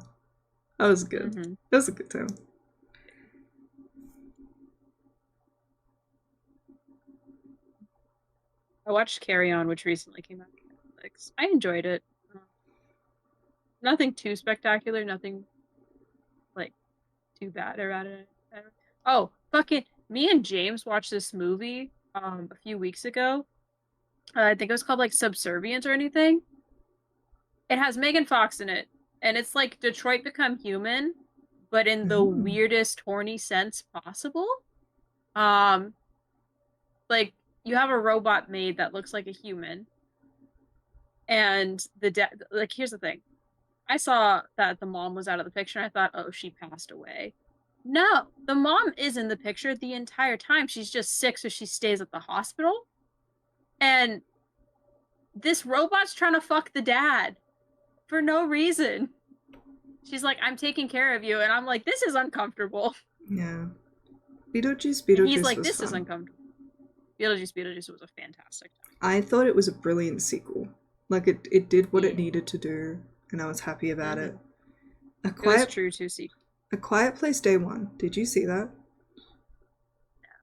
That was good. Hmm. That was a good time. I watched Carry On, which recently came out on Netflix. I enjoyed it. Uh, Nothing too spectacular, nothing like too bad about it. Oh, fucking me and James watched this movie a few weeks ago. I think it was called like Subservient or anything. It has Megan Fox in it, and it's like Detroit Become Human, but in the Ooh. weirdest horny sense possible. Um, like you have a robot maid that looks like a human, and like here's the thing. I saw that the mom was out of the picture and I thought, oh, she passed away. No, the mom is in the picture the entire time. She's just sick, so she stays at the hospital. And this robot's trying to fuck the dad for no reason. She's like, I'm taking care of you. And I'm like, this is uncomfortable. Yeah. Beetlejuice. And he's Beetlejuice like, was this is fun. uncomfortable. Beetlejuice was a fantastic time. I thought it was a brilliant sequel. Like it did what it Yeah. needed to do, and I was happy about it. Mm-hmm. A It was quiet true to sequel. A Quiet Place Day One. Did you see that?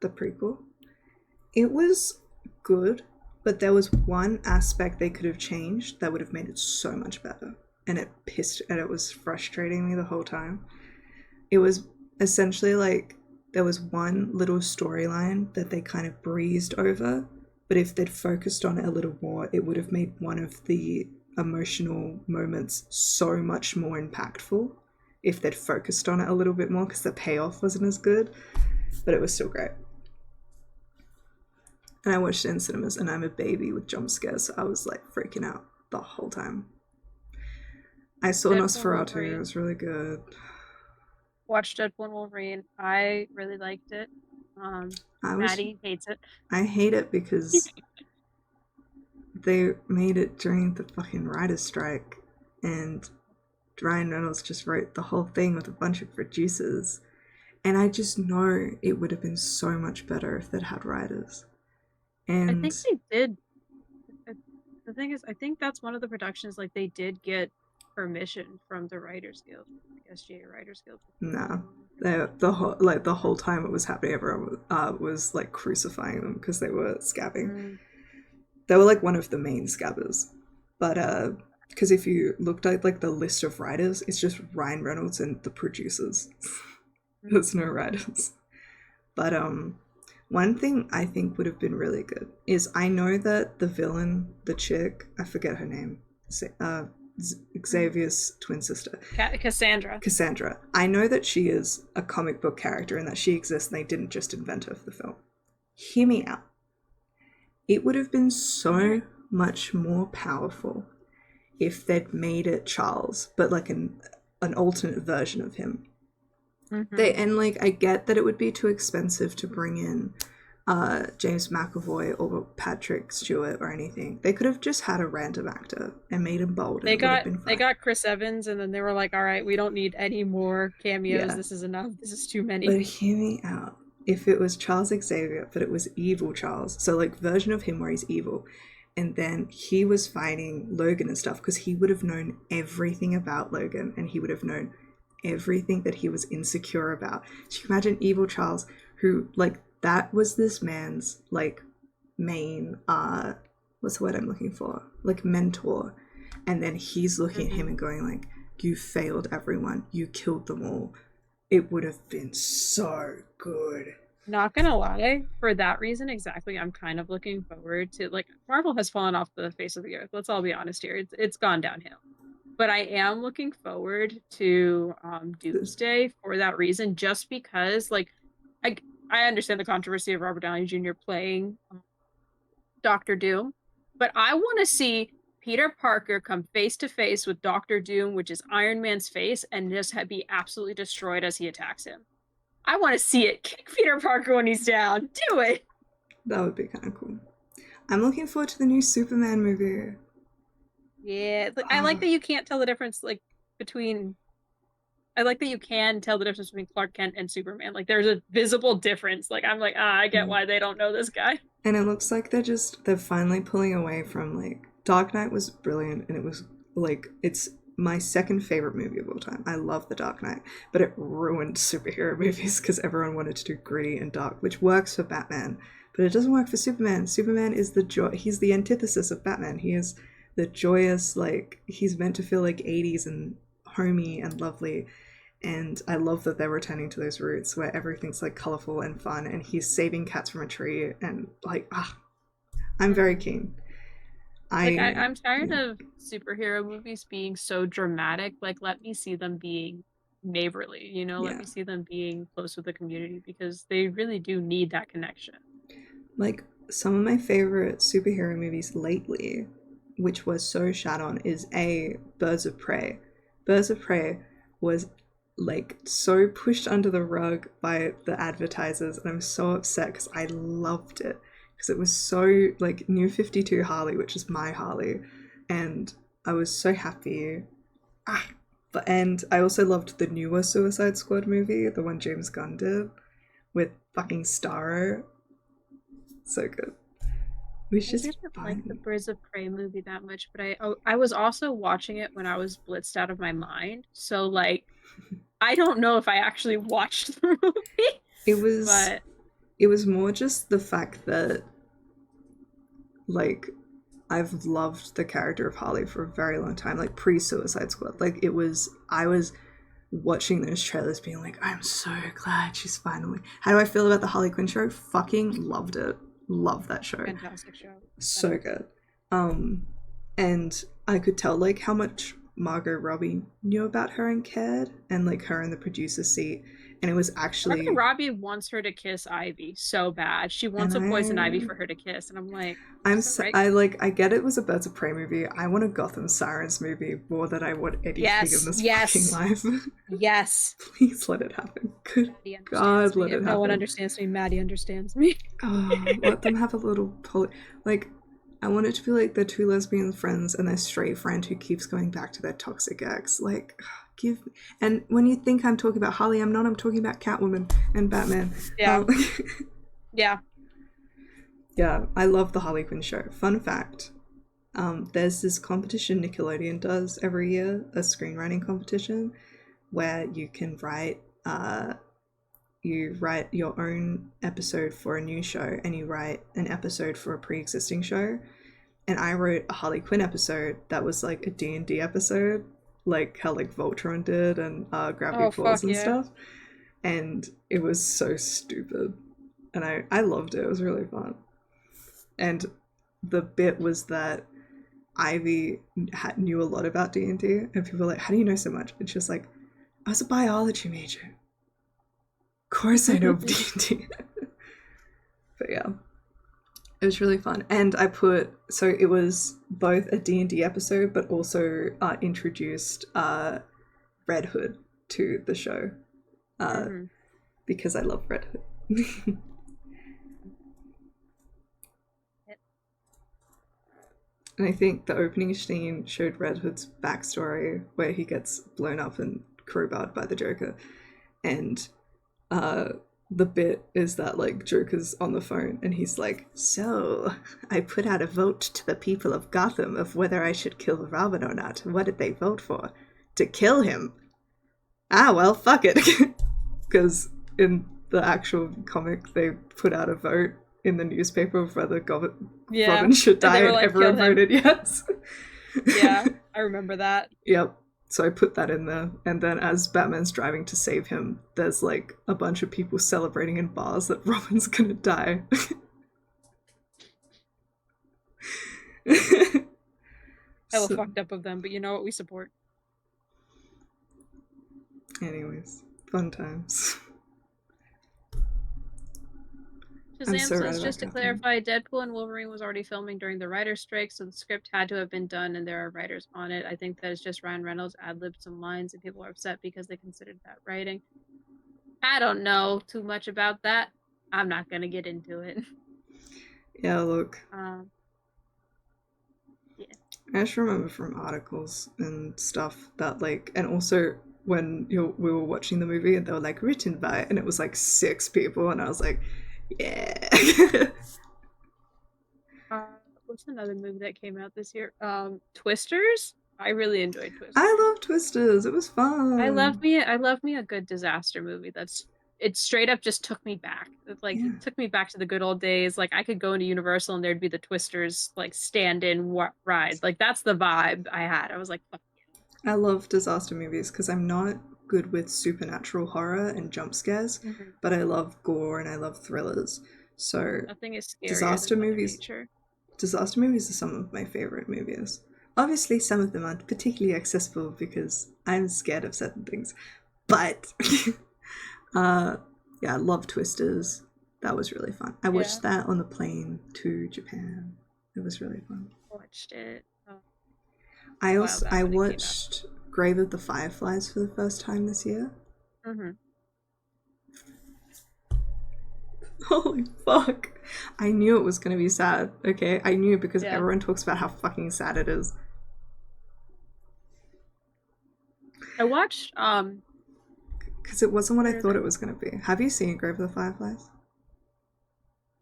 The prequel. It was good, but there was one aspect they could have changed that would have made it so much better, and it was frustrating me the whole time. It was essentially like there was one little storyline that they kind of breezed over, but if they'd focused on it a little more, it would have made one of the emotional moments so much more impactful if they'd focused on it a little bit more because the payoff wasn't as good, but it was still great. And I watched it in cinemas, and I'm a baby with jump scares, so I was like freaking out the whole time. I saw Deadpool and Nosferatu, it Wolverine. was really good. Watched Deadpool and Wolverine. I really liked it. I was Maddie hates it. I hate it because they made it during the fucking writer's strike, and Ryan Reynolds just wrote the whole thing with a bunch of producers. And I just know it would have been so much better if they'd had writers. I And think they did. The thing is, I think that's one of the productions. Like they did get permission from the Writers Guild, like SGA Writers Guild, before nah, filming. the whole time it was happening, everyone was like crucifying them because they were scabbing. Mm. They were like one of the main scabbers, but because if you looked at like the list of writers, it's just Ryan Reynolds and the producers. There's no writers. But one thing I think would have been really good is I know that the villain, the chick, I forget her name, uh, Mm. Xavier's twin sister, Cassandra. Cassandra. I know that she is a comic book character and that she exists and they didn't just invent her for the film. Hear me out. It would have been so much more powerful if they'd made it Charles, but like an alternate version of him. Mm-hmm. And like I get that it would be too expensive to bring in James McAvoy or Patrick Stewart or anything. They could have just had a random actor and made him bold, and They it would have got been they fine. got Chris Evans, and then they were like, "All right, we don't need any more cameos. Yeah, This is enough. This is too many." but hear me out. If it was Charles Xavier, but it was evil Charles, so like version of him where he's evil, and then he was fighting Logan and stuff because he would have known everything about Logan and he would have known everything that he was insecure about. So you can imagine evil Charles, who, like, that was this man's, like, main, what's the word I'm looking for? Like, mentor. And then he's looking at him and going, like, you failed everyone. You killed them all. It would have been so good. Not gonna lie, for that reason exactly, I'm kind of looking forward to, like, Marvel has fallen off the face of the earth. Let's all be honest here. It's gone downhill. But I am looking forward to Doomsday for that reason, just because, like, I I understand the controversy of Robert Downey Jr. playing Doctor Doom, but I want to see Peter Parker come face to face with Doctor Doom, which is Iron Man's face, and just be absolutely destroyed as he attacks him. I want to see it. Kick Peter Parker when he's down. Do it. That would be kind of cool. I'm looking forward to the new Superman movie. Yeah, I like that you can't tell the difference, like, between. I like that you can tell the difference between Clark Kent and Superman. Like, there's a visible difference. Like, I'm like, I get why they don't know this guy. And it looks like they're finally pulling away from, like, Dark Knight was brilliant, and it was, like, it's my second favorite movie of all time. I love The Dark Knight, but it ruined superhero movies because everyone wanted to do gritty and dark, which works for Batman, but it doesn't work for Superman. Superman is he's the antithesis of Batman. He is the joyous, like, he's meant to feel like 80s and homey and lovely. And I love that they're returning to those roots where everything's, like, colorful and fun, and he's saving cats from a tree, and, like, I'm very keen. I'm tired of superhero movies being so dramatic. Like, let me see them being neighborly, let me see them being close with the community, because they really do need that connection. Like, some of my favorite superhero movies lately, which was so shat on, is Birds of Prey. Birds of Prey was, like, so pushed under the rug by the advertisers, and I'm so upset because I loved it, because it was so, like, New 52 Harley, which is my Harley, and I was so happy. And I also loved the newer Suicide Squad movie, the one James Gunn did with fucking Starro. So good. We should I didn't like the Birds of Prey movie that much, but I was also watching it when I was blitzed out of my mind. So, like, I don't know if I actually watched the movie. It was more just the fact that, like, I've loved the character of Harley for a very long time, like pre-Suicide Squad. Like, I was watching those trailers being like, I'm so glad she's finally. How do I feel about the Harley Quinn show? Fucking loved it. Love that show. Fantastic show. So good. And I could tell, like, how much Margot Robbie knew about her and cared, and, like, her in the producer's seat. And it was actually Margot Robbie wants her to kiss Ivy so bad. She wants a poison ivy for her to kiss, and I'm like, I get it was a Birds of Prey movie. I want a Gotham Sirens movie more than I want anything in this fucking life. Yes. Please let it happen. Good God, let it happen. No one understands me. Maddie understands me. Let them have a little like, I want it to be like the two lesbian friends and their straight friend who keeps going back to their toxic ex. Like, and when you think I'm talking about Harley, I'm not. I'm talking about Catwoman and Batman. Yeah. Yeah. Yeah, I love the Harley Quinn show. Fun fact, there's this competition Nickelodeon does every year, a screenwriting competition, where you can write your own episode for a new show, and you write an episode for a pre-existing show. And I wrote a Harley Quinn episode that was like a D&D episode, like how, like, Voltron did, and Gravity Falls and stuff. And it was so stupid. And I loved it. It was really fun. And the bit was that Ivy knew a lot about D&D, and people were like, how do you know so much? And she was like, I was a biology major. Of course I know D&D. But yeah, it was really fun. And so it was both a D&D episode, but also introduced Red Hood to the show, because I love Red Hood. And I think the opening scene showed Red Hood's backstory, where he gets blown up and crowbarred by the Joker. And the bit is that, like, Joker's on the phone and he's like, so I put out a vote to the people of Gotham of whether I should kill Robin or not. What did they vote for? To kill him. ah, well, fuck it. Because in the actual comic, they put out a vote in the newspaper of whether Yeah. Robin should And die, they were and like, kill everyone him. voted yes. Yeah, I remember that. Yep. So I put that in there. And then as Batman's driving to save him, there's like a bunch of people celebrating in bars that Robin's gonna die. Hella So, fucked up of them, but you know what? We support. anyways, fun times. I'm Shazam so right says, about just to Gotham. clarify, Deadpool and Wolverine was already filming during the writer's strike, so the script had to have been done and there are writers on it. I think that is just Ryan Reynolds ad-libbed some lines and people are upset because they considered that writing. I don't know too much about that. I'm not gonna get into it. Yeah, look. Um, yeah. I just remember from articles and stuff that, like, and also when we were watching the movie and they were like, written by, and it was like 6 people, and I was like, yeah. What's another movie that came out this year? Twisters. I really enjoyed I Twisters. love Twisters. It was fun. I love me a good disaster movie that's it straight up just took me back. Like Yeah. it took me back to the good old days. Like I could go into Universal and there'd be the Twisters like stand-in ride. Like that's the vibe I had. I was like, fuck I love disaster movies because I'm not good with supernatural horror and jump scares, yeah. Mhm. but I love gore and I love thrillers. So Nothing is scarier disaster than Mother movies Nature. disaster movies are some of my favorite movies. Obviously some of them aren't particularly accessible because I'm scared of certain things. But uh yeah, I love Twisters. That was really fun. I Yeah, watched that on the plane to Japan. It was really fun. watched it I a while also I back when it came out. watched Grave of the Fireflies for the first time this year. Hmm. Holy fuck. I knew it was gonna be sad, okay? I knew because Yeah. everyone talks about how fucking sad it is. I watched Because it wasn't what I where is thought it? it was gonna be. Have you seen Grave of the Fireflies?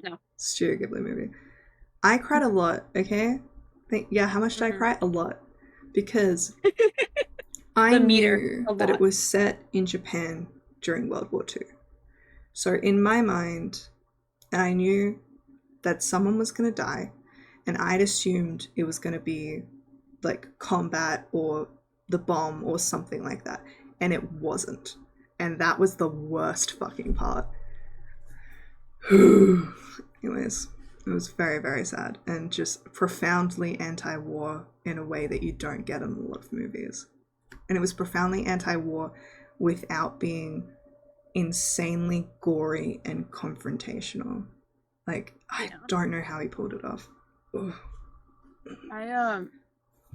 No. Studio Ghibli movie. I cried a lot, okay? Yeah, how much did I Hmm. cry? A lot. Because I The meter knew a that it lot. was set in Japan during World War II. So in my mind, and I knew that someone was going to die, and I'd assumed it was going to be like combat or the bomb or something like that, and it wasn't. And that was the worst fucking part. Anyways, it was very, very sad and just profoundly anti war in a way that you don't get in a lot of movies. And it was profoundly anti war without being insanely gory and confrontational. Like, I Yeah. don't know how he pulled it off. Ugh. I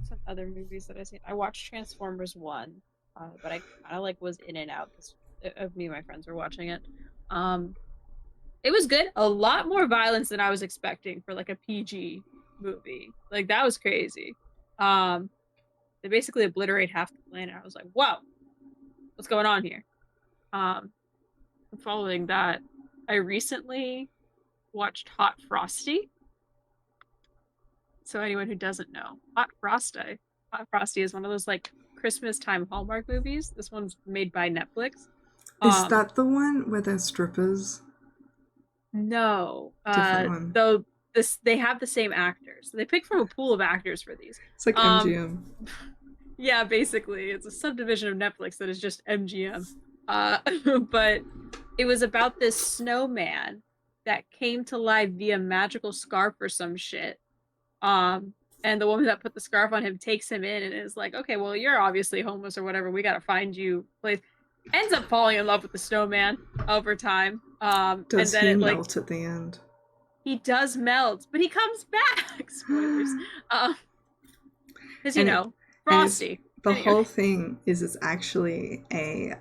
some other movies that I seen. I watched Transformers 1, but I kind of like was in and out because of me and my friends were watching it. Um, it was good. A lot more violence than I was expecting for like a PG movie. Like that was crazy. Um, they basically obliterate half the planet. I was like, "Whoa, what's going on here?" Um, following that, I recently watched Hot Frosty. So anyone who doesn't know, Hot Frosty is one of those like Christmas time Hallmark movies. This one's made by Netflix. Is Um, that the one where they're strippers? no, Different one. though this they have the same actors. They pick from a pool of actors for these. It's like Um, MGM. yeah, basically, it's a subdivision of Netflix that is just MGM. Uh, but it was about this snowman that came to life via magical scarf or some shit. Um, and the woman that put the scarf on him takes him in and is like, okay, well, you're obviously homeless or whatever. We gotta find you a place. Ends up falling in love with the snowman over time. And Does then he it like melt at the end? he does melt, but he comes back. Spoilers. Um, because you and it know, and it's Frosty. the Anyway. whole thing is it's actually a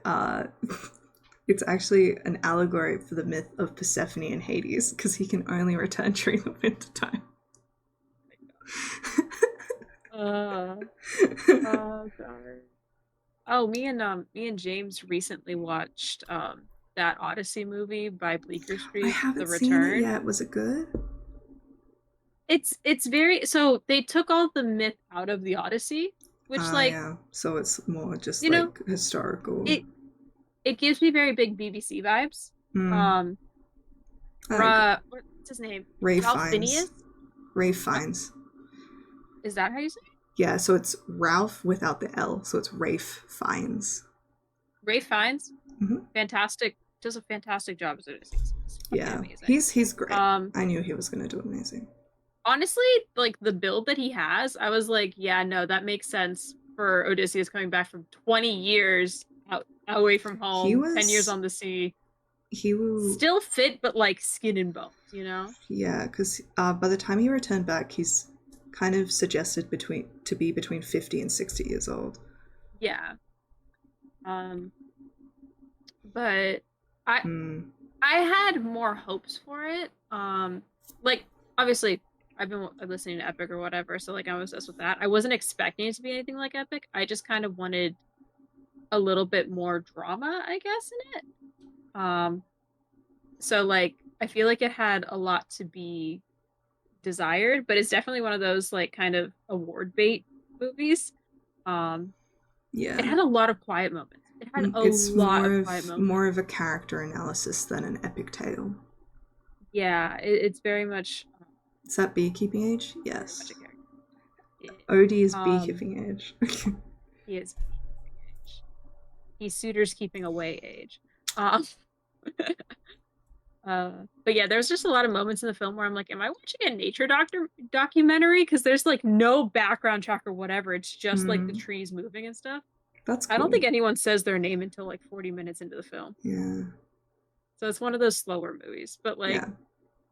it's actually an allegory for the myth of Persephone and Hades because he can only return during the winter time. Uh, oh god. Oh, me and James recently watched that Odyssey movie by Bleecker I Street, The haven't seen it Return. yet. Was it good? It's very so they took all the myth out of the Odyssey, which Ah, like, yeah. So it's more just you know, like historical it it gives me very big BBC vibes. Mm, Um, I agree. What's his name? Ray Ralph Fiennes. Phineas? Ray Oh, Fiennes. is that how you say it? Yeah, so it's Ralph without the L, so it's Rafe Fiennes. Ray Fiennes? Hmm. Fantastic, does a fantastic job as Odysseus. It's fucking Yeah, amazing. he's great. Um, I knew he was gonna do amazing. Honestly, like the build that he has, I was like, yeah, no, that makes sense for Odysseus coming back from 20 years out away from He home, 10 years was on the sea. he w- Still fit, but like skin and bones, you know? yeah, because by the time he returned back, he's kind of suggested between to be between 50 and 60 years old. Yeah. Um, but I Mm, I had more hopes for it. Like obviously I've been listening to Epic or whatever, so like I'm obsessed with that. I wasn't expecting it to be anything like Epic. I just kind of wanted a little bit more drama, I guess, in it. So like I feel like it had a lot to be desired, but it's definitely one of those like kind of award bait movies. Um, it yeah. had a lot of quiet moments. It had a It's lot of quiet more moments. of a character analysis than an epic tale. Yeah, it's very much Is that beekeeping age? very much Yes. a character. It, Odie is um, beekeeping age. he is age. He's suitors keeping away age. Um, but yeah, there's just a lot of moments in the film where I'm like, am I watching a nature doctor documentary? Because there's like no background track or whatever. It's just like the Hmm, trees moving and stuff. that's I don't cool. think anyone says their name until like 40 minutes into the film. Yeah. So it's one of those slower movies, but like Yeah.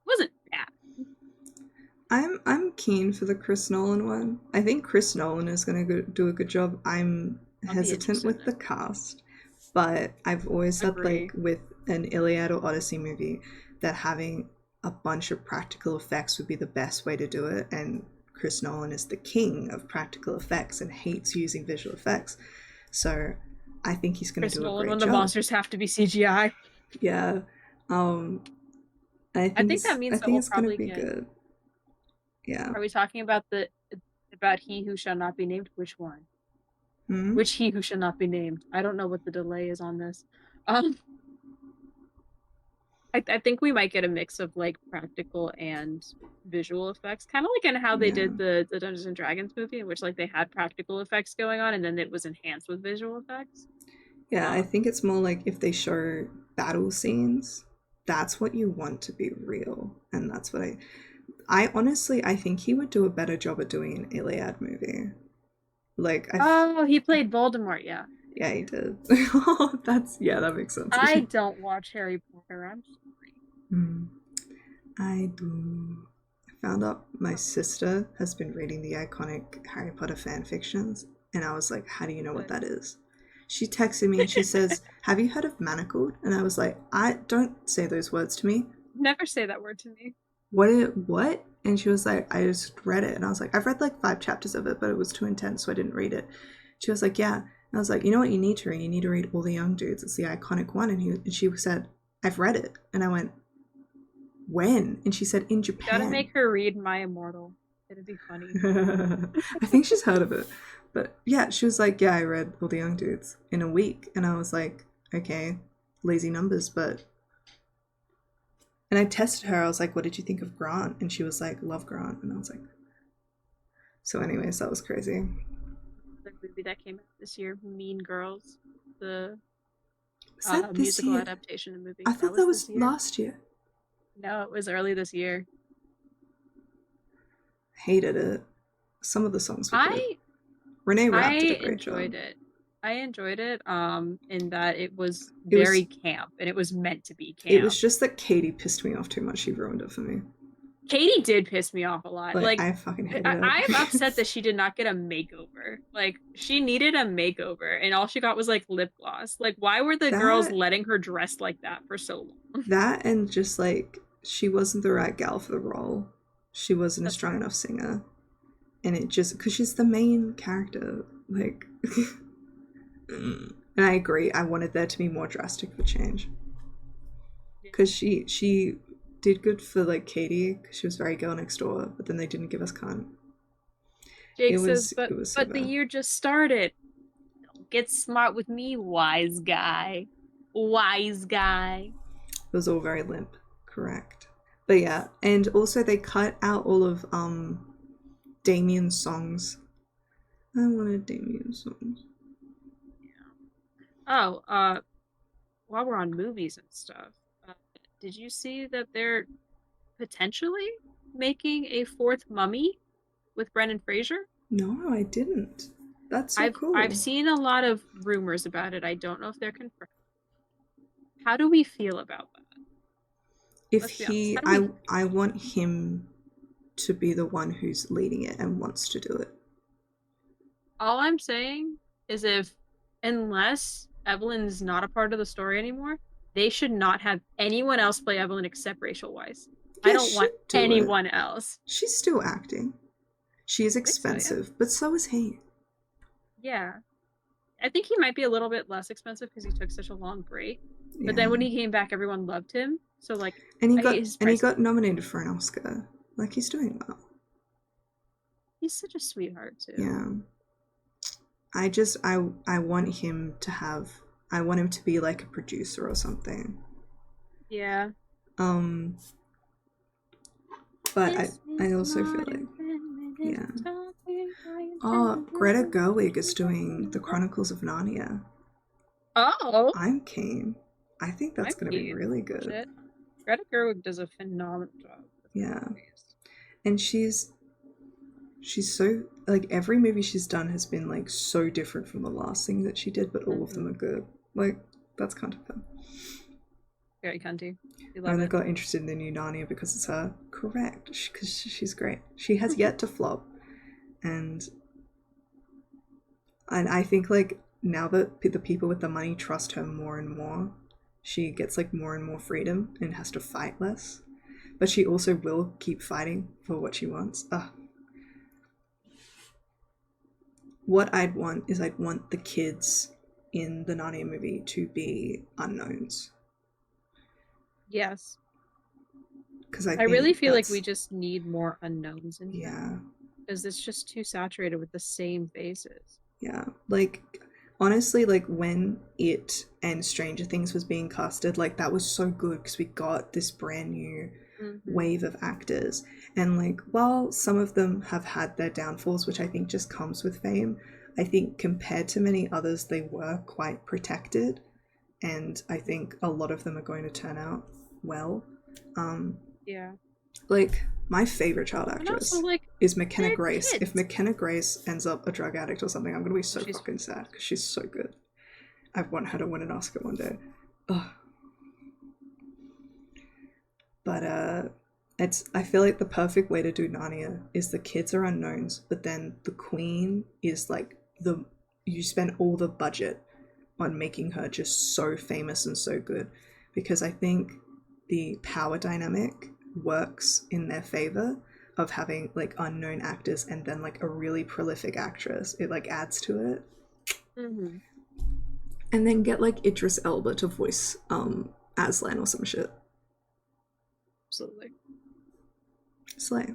wasn't bad. I'm keen for the Chris Nolan one. I think Chris Nolan is going to do a good job. I'm I'll be hesitant interested with in the it. cast, but I've always said like Agree. with an Iliad or Odyssey movie that having a bunch of practical effects would be the best way to do it, and Chris Nolan is the king of practical effects and hates using visual effects. So I think he's going to Chris do a Nolan great when the job. monsters have to be CGI. Yeah. Um I think that I means that think we'll it's going to probably be get. good. Yeah. Are we talking about the about he who shall not be named? Which one? Hmm? Which he who shall not be named? I don't know what the delay is on this. Um, I think we might get a mix of like practical and visual effects, kind of like in how they Yeah. did the Dungeons and Dragons movie, in which like they had practical effects going on and then it was enhanced with visual effects. Yeah, I Um, think it's more like if they show battle scenes, that's what you want to be real. And that's what I honestly I think he would do a better job at doing an Iliad movie. Like oh, he played Voldemort. Yeah, yeah, he did. That's yeah, that makes sense. I don't watch Harry Potter. I'm sorry. Hmm, I do. I found out my sister has been reading the iconic Harry Potter fan fictions, and I was like, "How do you know what Good. that is?" She texted me and she says, "Have you heard of manacled?" And I was like, "I don't say those words to me. Never say that word to me. What?" And she was like, "I just read it." And I was like, "I've read like 5 chapters of it, but it was too intense, so I didn't read it." She was like, "Yeah." And I was like, "You know what you need to read? You need to read All the Young Dudes. It's the iconic one." And she said, "I've read it." And I went, "When?" And she said, "In Gotta Japan." make her read My Immortal. It'd be funny. I think she's heard of it. But yeah, she was like, "Yeah, I read All the Young Dudes in a week." And I was like, "Okay, lazy numbers, but." And I tested her. I was like, "What did you think of Grant?" And she was like, "Love Grant." And I was like, so, anyways, that was crazy. The movie that came out this year, Mean Girls, the Was that this musical year? adaptation of movie. I That thought that was this was year. last year. No, it was early this year. Hated it. Some of the songs were good. I Renee I Rapp did a great job. enjoyed it. I enjoyed it in that it was It was very camp and it was meant to be it was camp. just that Katie pissed me off too much. She ruined it for me. Katie did piss me off a lot. Like Like I fucking hated I am it. upset that she did not get a makeover. Like she needed a makeover and all she got was like lip gloss. Like why were the girls that letting her dress like that for so long? that and just like she wasn't the right gal for the role. She wasn't a That's strong fair. enough singer. And it just because she's the main character, like and I agree, I wanted there to be more drastic of a change. Yeah. Because she did good for like Katie because she was very girl next door, but then they didn't give us Khan. Jake says, It was so but the bad. year just started. Get smart with me, wise guy. Wise guy. It was all very limp, correct. But yeah, and also they cut out all of Damien's songs. I wanted Damien's songs. Oh, while we're on movies and stuff, uh, did you see that they're potentially making a fourth Mummy with Brendan Fraser? No, I didn't. That's so I've cool. seen a lot of rumors about it. I don't know if they're confirmed. How do we feel about that? If Let's be honest. he, How do we? I want him to be the one who's leading it and wants to do it. All I'm saying is if, unless Evelyn's not a part of the story anymore, they should not have anyone else play Evelyn except Rachel Weisz. I Yeah, don't want she'd do it. anyone else. She's still acting. She is I think so, yeah. expensive, but so is he. Yeah. I think he might be a little bit less expensive because he took such a long break. But then Yeah. when he came back, everyone loved him. So like, And he got his and he price. got nominated for an Oscar. Like he's doing well. He's such a sweetheart too. Yeah. I want him to have I want him to be like a producer or something. Yeah. Um but This I is also feel not like infinite yeah. talking, Oh, Greta Gerwig is doing the Chronicles of Narnia. Oh, I'm keen. I think I'm that's gonna be keen. really good. Shit. Greta Gerwig does a phenomenal job with her Yeah. movies. And she's so like every movie she's done has been like so different from the last thing that she did, but all of them Mm-hmm. are good. Like that's kind of fun. Very cunty. You I love only it. got interested in the new Narnia because it's her. Correct, because she's great. She has yet to flop, and I think like now that the people with the money trust her more and more, she gets like more and more freedom and has to fight less. But she also will keep fighting for what she wants. What I'd want is I'd want the kids in the Narnia movie to be unknowns Yes. because I I really think feel like we that's just need more unknowns in yeah, general because it's just too saturated with the same faces. yeah. Like honestly, like when It and Stranger Things was being casted, like that was so good because we got this brand new Mm-hmm. wave of actors. And like while some of them have had their downfalls, which I think just comes with fame, I think compared to many others, they were quite protected. And I think a lot of them are going to turn out well. Um, Yeah. like my favorite child And also, actress like, is McKenna they're Grace. If kids. McKenna Grace ends up a drug addict or something, I'm gonna be Oh, so she's fucking sad because she's so good. I want her to win an Oscar one day. Ugh. But it's I feel like the perfect way to do Narnia is the kids are unknowns, but then the queen is like the you spend all the budget on making her just so famous and so good because I think the power dynamic works in their favor of having like unknown actors and then like a really prolific actress. It like adds to it. Mm-hmm. And then get like Idris Elba to voice Aslan or some shit. Absolutely. Slay.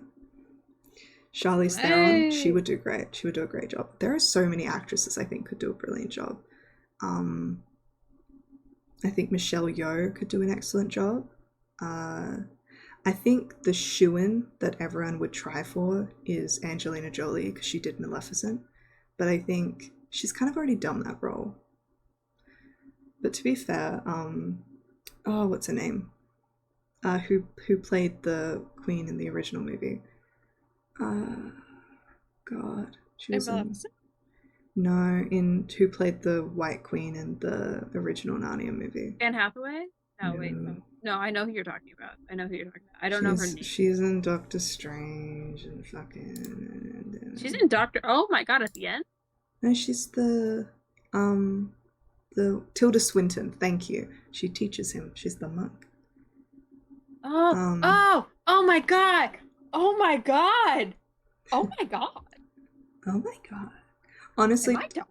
Charlize Theron, she Hey. would do great. She would do a great job. There are so many actresses I think could do a brilliant job. Um, I think Michelle Yeoh could do an excellent job. Uh, I think the shoe-in that everyone would try for is Angelina Jolie because she did Maleficent, but I think she's kind of already done that role. But to be fair, oh, what's her name? Who played the queen in the original movie? Uh, God, she And was in Maleficent. no in who played the White Queen in the original Narnia movie. Anne Hathaway? No, wait. No, No, I know who you're talking about. I know who you're talking about. I don't know her name. she's in Doctor Strange and She's fucking. in Doctor. Oh my God! At the end. No, she's um the Tilda Swinton. Thank you. She teaches him. She's the monk. Oh, Um. oh, oh my God! Oh my God! Oh my God! Oh my god. Am Honestly, I dumb?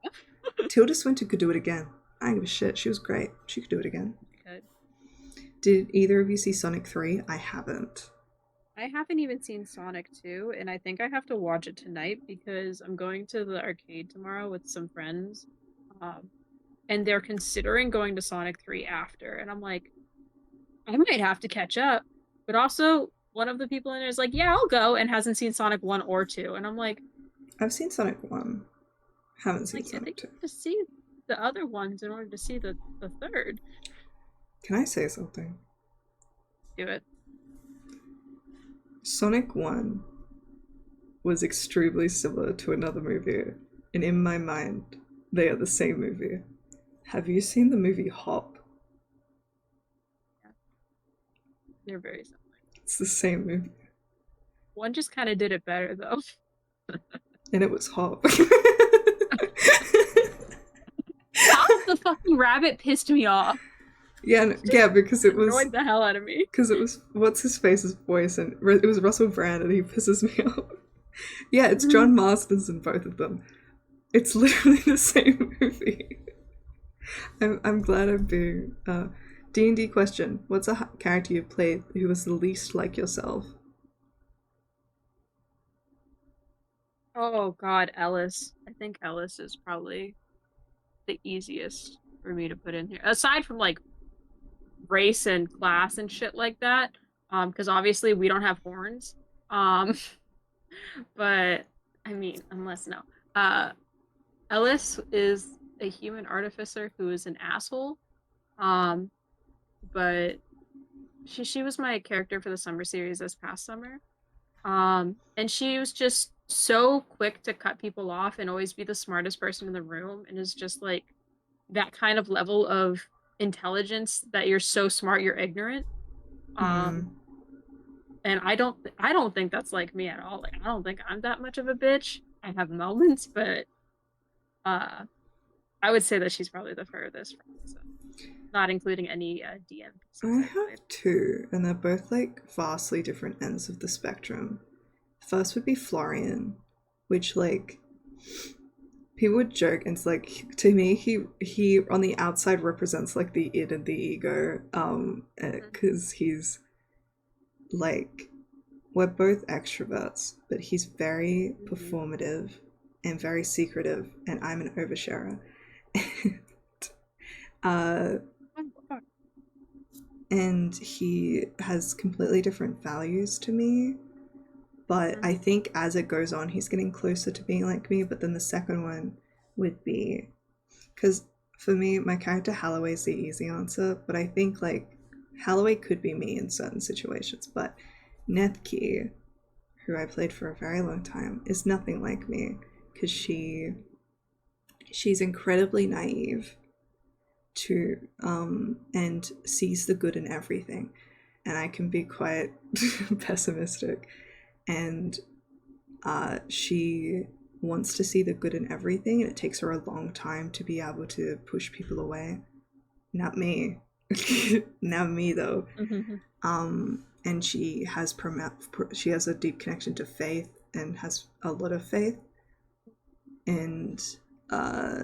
Tilda Swinton could do it again. I don't give a shit. She was great. She could do it again. Good. Did either of you see Sonic 3? I haven't. I haven't even seen Sonic 2, and I think I have to watch it tonight because I'm going to the arcade tomorrow with some friends. Um, and they're considering going to Sonic 3 after. And I'm like, I might have to catch up. But also, one of the people in it is like, yeah, I'll go, and hasn't seen Sonic 1 or 2. And I'm I've seen Sonic 1. Haven't seen like, I Sonic think 2. you have to see the other ones in order to see the third. Can I say something? Do it. Sonic 1 was extremely similar to another movie, and in my mind, they are the same movie. Have you seen the movie Hop? Yeah, they're very similar. It's the same movie. One just kind of did it better, though. And it was Hop. Hop the fucking rabbit pissed me off. Yeah, yeah, because it was Annoyed the hell out of me. what's his face's voice, and it was Russell Brand, and he pisses me off. Yeah, it's Mm-hmm. John Marston's in both of them. It's literally the same movie. I'm glad I'm being D&D question. What's a character you've played who was the least like yourself? Oh God, Ellis. I think Ellis is probably the easiest for me to put in here. Aside from like race and class and shit like that. Because obviously we don't have horns. Um, but I mean, unless no. Uh, Ellis is a human artificer who is an asshole. Um, but she was my character for the summer series this past summer. And she was just so quick to cut people off and always be the smartest person in the room, and is just like that kind of level of intelligence that you're so smart you're ignorant. Hmm. Um, and I don't think that's like me at all. Like I don't think I'm that much of a bitch. I have moments, but uh I would say that she's probably the furthest from me, so not including any DMPCs I I've have played. two, and they're both like vastly different ends of the spectrum. First would be Florian, which like people would joke, and it's like to me he on the outside represents like the id and the ego, Mhm. because he's like we're both extroverts, but he's very performative and very secretive, and I'm an oversharer. uh, and he has completely different values to me. But Mhm. I think as it goes on, he's getting closer to being like me. But then the second one would be because for me, my character Halloway is the easy answer. But I think like Halloway could be me in certain situations. But Nethki, who I played for a very long time, is nothing like me because she's incredibly naive to and sees the good in everything, and I can be quite pessimistic, and she wants to see the good in everything, and it takes her a long time to be able to push people away. Not me. Not me though. Mhm. And she has a deep connection to faith and has a lot of faith, and uh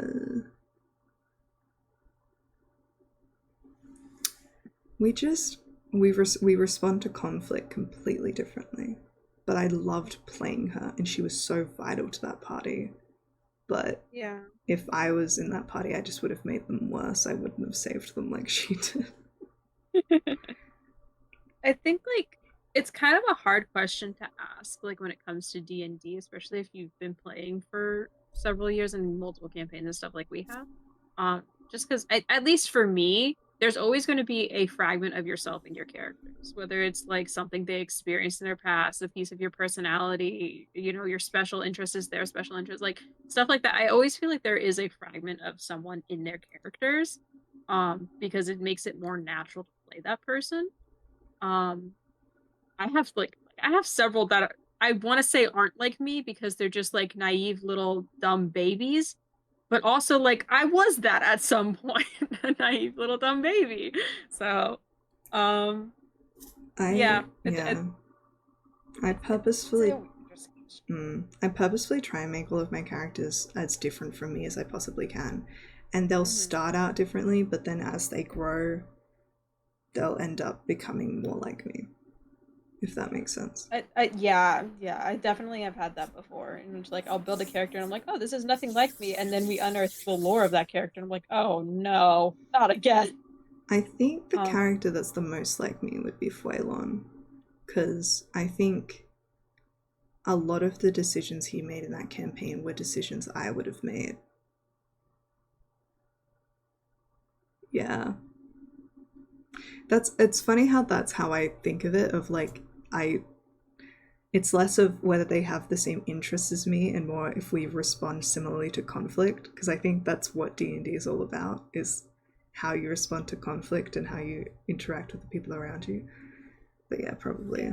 we just we respond to conflict completely differently. But I loved playing her, and she was so vital to that party. But Yeah. if I was in that party, I just would have made them worse. I wouldn't have saved them like she did. I think like it's kind of a hard question to ask, like when it comes to D&D, especially if you've been playing for several years and multiple campaigns and stuff like we have. Just because at least for me, there's always going to be a fragment of yourself in your characters, whether it's like something they experienced in their past, a piece of your personality, your special interest is their special interest, like stuff like that. I always feel like there is a fragment of someone in their characters, because it makes it more natural to play that person. Um, I have several that I want to say aren't like me because they're just like naive little dumb babies, but also like I was that at some point, a naive little dumb baby. So, um, yeah, Yeah, I it's a purposefully interesting question. I purposefully try and make all of my characters as different from me as I possibly can. And they'll Mhm. start out differently, but then as they grow, they'll end up becoming more like me. if that makes sense. Yeah, I definitely have had that before. And it's like I'll build a character and I'm like, oh, this is nothing like me, and then we unearth the lore of that character, and I'm like, oh no, not again. I think the Um, character that's the most like me would be Fuelon, because I think a lot of the decisions he made in that campaign were decisions I would have made. Yeah. It's funny how that's how I think of it, of like I it's less of whether they have the same interests as me and more if we respond similarly to conflict, because I think that's what D&D is all about, is how you respond to conflict and how you interact with the people around you. But yeah, probably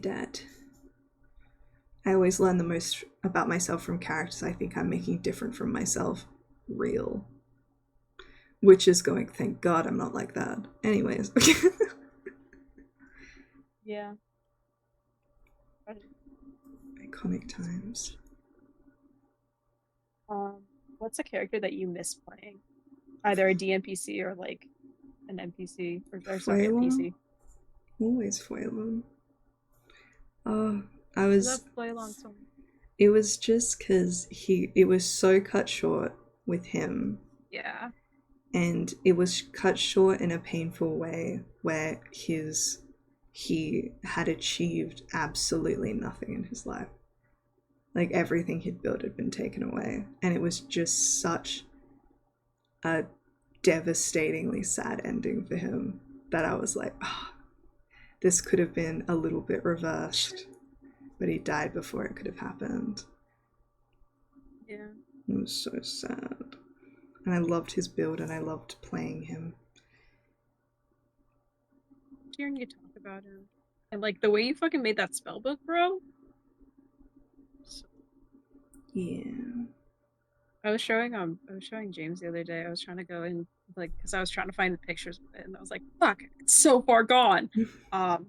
that. I always learn the most about myself from characters I think I'm making different from myself real. Which is going, thank God I'm not like that. Anyways. yeah. Iconic times. What's a character that you miss playing? Either a DNPC or like an NPC, or sorry, a Fuelon? PC. Always Fuelon. Oh, I I love was. Flaylon so much. It was just because it was so cut short with him, Yeah. and it was cut short in a painful way where he had achieved absolutely nothing in his life. Like everything he'd built had been taken away, and it was just such a devastatingly sad ending for him that I was like, oh, this could have been a little bit reversed, but he died before it could have happened. Yeah. It was so sad. And I loved his build and I loved playing him. Hearing you talk about him. And like the way you fucking made that spell book, bro. So, Yeah. I was showing James the other day. I was trying to go in like because I was trying to find the pictures of it and I was like, fuck, it's so far gone. Um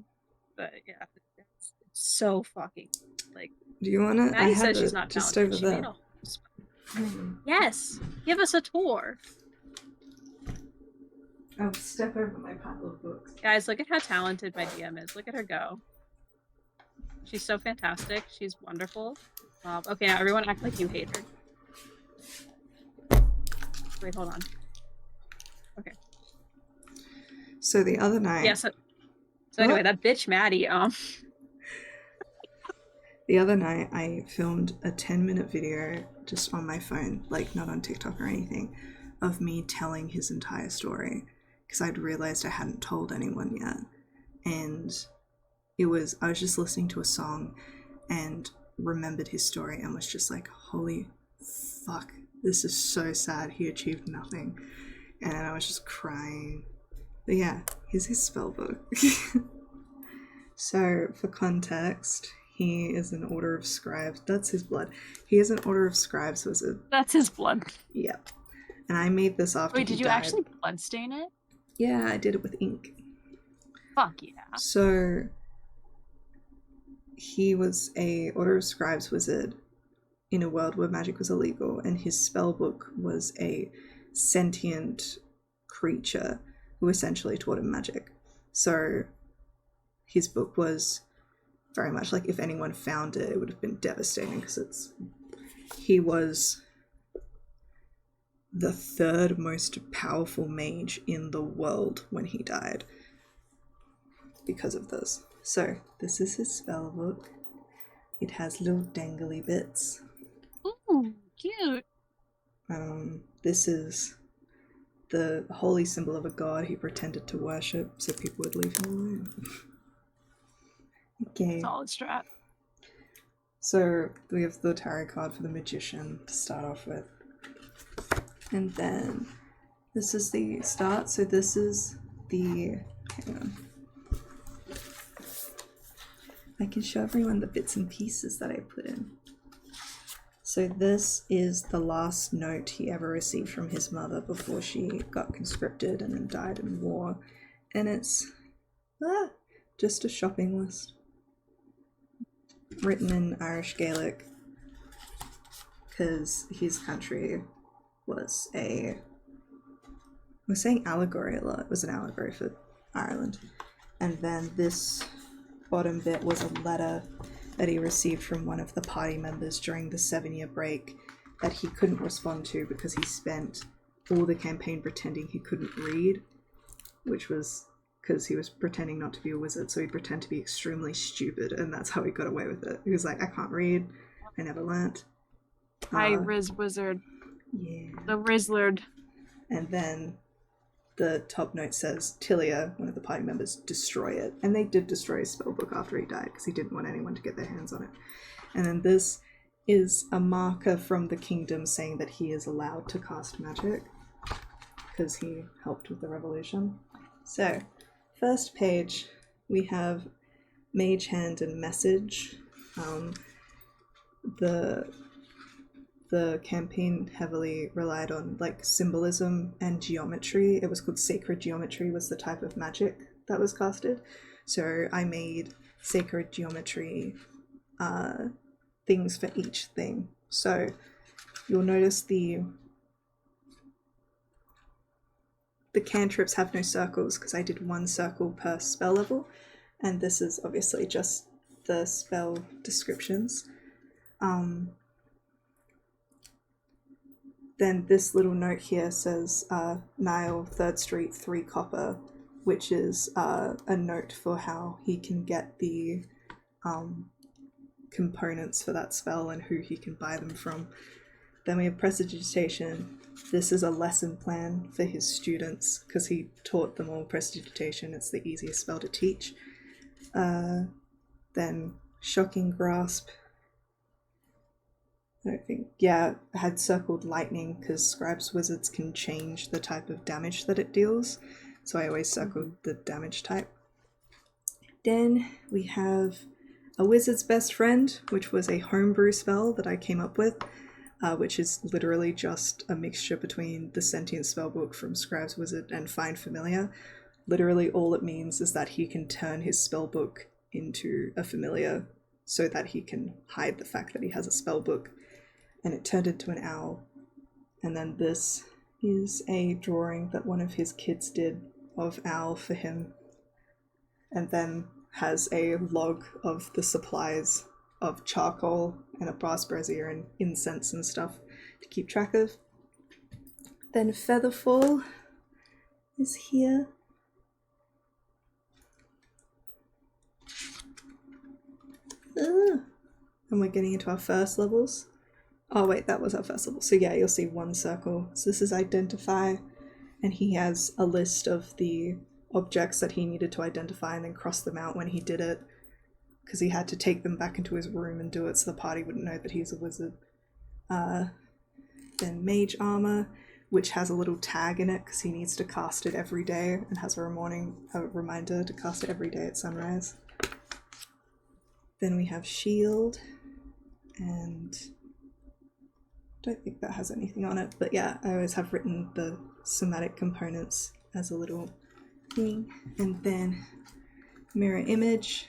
but yeah, it's so fucking like Do you want to? I Maddie have says she's it not just talented. over She made there. a whole spell. Yes. Give us a tour. I'll step over my pile of books. Guys, look at how talented my DM is. Look at her go. She's so fantastic. She's wonderful. Okay, now everyone act like you hate her. Wait, hold on. Okay. So the other night. Yeah, so anyway, that bitch Maddie, The other night, I filmed a 10-minute video just on my phone, like not on TikTok or anything, of me telling his entire story because I'd realized I hadn't told anyone yet. And I was just listening to a song and remembered his story and was just like, holy fuck, this is so sad. He achieved nothing. And I was just crying. But yeah, here's his spellbook. So, for context, he is an Order of Scribes. That's his blood. He is an Order of Scribes wizard. that's his blood. Yep. And I made this after Wait, he did you died. actually bloodstain it? Yeah, I did it with ink. Fuck yeah. So, he was a Order of Scribes wizard in a world where magic was illegal, and his spellbook was a sentient creature who essentially taught him magic. So, his book was very much like if anyone found it, it would have been devastating because he was the third most powerful mage in the world when he died because of this. So this is his spell book. It has little dangly bits. Ooh, cute. This is the holy symbol of a god he pretended to worship so people would leave him alone. Okay. Solid strat. So we have the tarot card for the magician to start off with. And then this is the start. So this is the, hang on. I can show everyone the bits and pieces that I put in. So this is the last note he ever received from his mother before she got conscripted and then died in war. And it's just a shopping list. Written in Irish Gaelic because his country was we're saying allegory a lot. It was an allegory for Ireland. And then this bottom bit was a letter that he received from one of the party members during the 7-year break that he couldn't respond to because he spent all the campaign pretending he couldn't read, which was because he was pretending not to be a wizard, so he'd pretend to be extremely stupid, and that's how he got away with it. He was like, I can't read, I never learnt. High Riz Wizard. Yeah. The Rizzlard. And then the top note says, Tilia, one of the party members, destroy it. And they did destroy his spellbook after he died because he didn't want anyone to get their hands on it. And then this is a marker from the kingdom saying that he is allowed to cast magic because he helped with the revolution. So, first page, we have Mage Hand and Message. The campaign heavily relied on like symbolism and geometry. It was called sacred geometry, was the type of magic that was casted. So I made sacred geometry things for each thing. So you'll notice the cantrips have no circles because I did 1 circle per spell level, and this is obviously just the spell descriptions. Then this little note here says Niall, 3rd Street, 3 copper, which is a note for how he can get the components for that spell and who he can buy them from. Then we have Prestidigitation. This is a lesson plan for his students because he taught them all Prestidigitation. It's the easiest spell to teach. Then Shocking Grasp. I don't think, yeah, I had circled lightning because Scribe's Wizards can change the type of damage that it deals, so I always circled the damage type. Then we have a Wizard's Best Friend, which was a homebrew spell that I came up with, which is literally just a mixture between the Sentient Spellbook from Scribe's Wizard and Find Familiar. Literally all it means is that he can turn his spellbook into a familiar so that he can hide the fact that he has a spellbook. And it turned into an owl. And then this is a drawing that one of his kids did of Owl for him, and then has a log of the supplies of charcoal and a brass brazier and incense and stuff to keep track of. Then Featherfall is here. And we're getting into our first levels. Oh wait, that was our first level. So yeah, you'll see 1 circle. So this is Identify, and he has a list of the objects that he needed to identify and then cross them out when he did it, because he had to take them back into his room and do it so the party wouldn't know that he's a wizard. Then Mage Armor, which has a little tag in it because he needs to cast it every day and has a reminder to cast it every day at sunrise. Then we have Shield, and don't think that has anything on it, but yeah, I always have written the somatic components as a little thing. And then Mirror Image.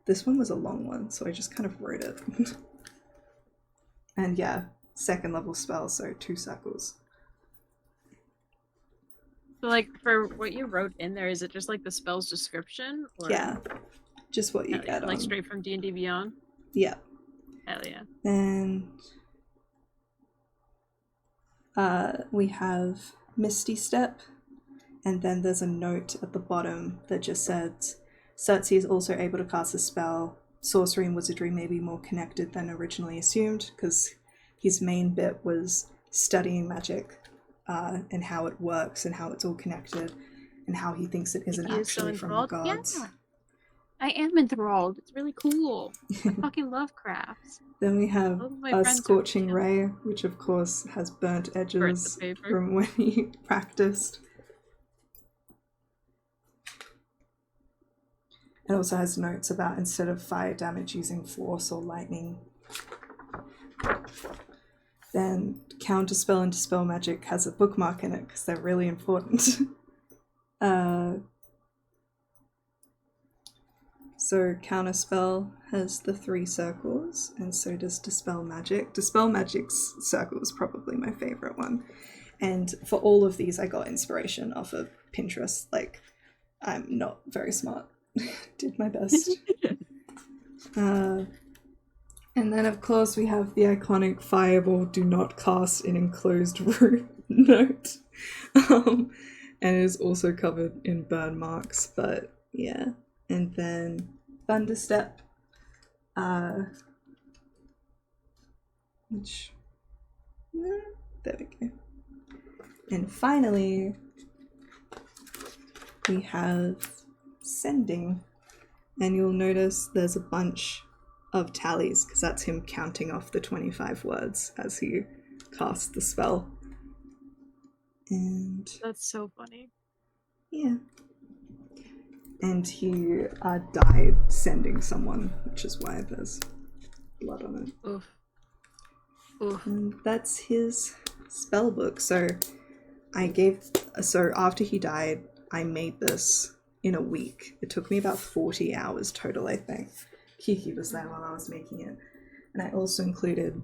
This one was a long one, so I just kind of wrote it. And yeah, 2nd level spell, so 2 circles. So, like, for what you wrote in there, is it just like the spell's description? Or yeah, just what you get like on. straight from D&D Beyond? Yeah. Hell yeah. And we have Misty Step, and then there's a note at the bottom that just says, Cersei is also able to cast a spell. Sorcery and wizardry may be more connected than originally assumed, because his main bit was studying magic and how it works and how it's all connected and how he thinks it isn't actually from the gods. Yeah. I am enthralled. It's really cool. I fucking love crafts. Then we have a Scorching Ray, which of course has burnt edges from when he practiced. It also has notes about instead of fire damage using force or lightning. Then Counterspell and Dispel Magic has a bookmark in it because they're really important. So Counterspell has the 3 circles, and so does Dispel Magic. Dispel Magic's circle is probably my favourite one. And for all of these, I got inspiration off of Pinterest. Like, I'm not very smart. Did my best. And then, of course, we have the iconic fireball do not cast in enclosed room note. And it is also covered in burn marks, but yeah. And then Thunderstep, which, there we go. And finally, we have Sending. And you'll notice there's a bunch of tallies because that's him counting off the 25 words as he casts the spell. And that's so funny. Yeah. And he died sending someone, which is why there's blood on it. Oof. Oof. And that's his spell book. So after he died, I made this in a week. It took me about 40 hours total, I think. Kiki was there while I was making it. And I also included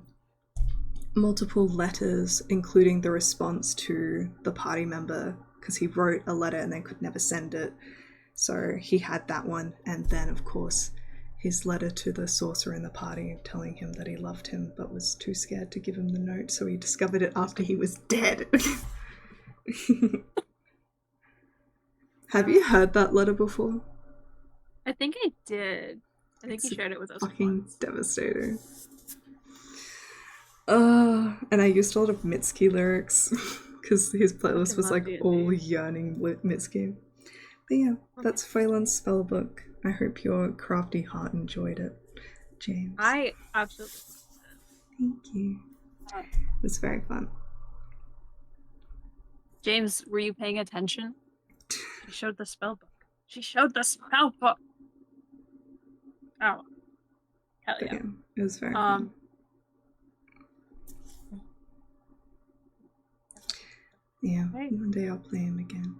multiple letters, including the response to the party member, because he wrote a letter and then could never send it. So he had that one. And then, of course, his letter to the sorcerer in the party telling him that he loved him but was too scared to give him the note, so he discovered it after he was dead. Have you heard that letter before? I think I did. I think he shared it with us. Fucking once. Devastating. And I used a lot of Mitski lyrics because his playlist was like D&D. All yearning Mitski. But yeah, that's Phelan's spellbook. I hope your crafty heart enjoyed it, James. I absolutely loved it. Thank you. It was very fun. James, were you paying attention? She showed the spellbook. She showed the spellbook. Oh. Hell yeah. Yeah, it was very fun. Yeah, one day I'll play him again.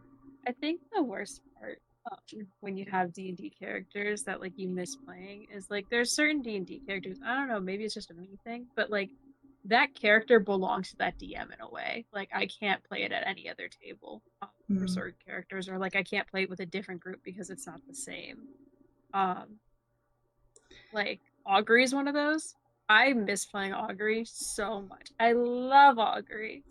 I think the worst part when you have D&D characters that like you miss playing is like there's certain D&D characters, I don't know, maybe it's just a me thing, but like that character belongs to that DM in a way. Like I can't play it at any other table for certain characters, or like I can't play it with a different group because it's not the same. Like Augury is one of those. I miss playing Augury so much. I love Augury.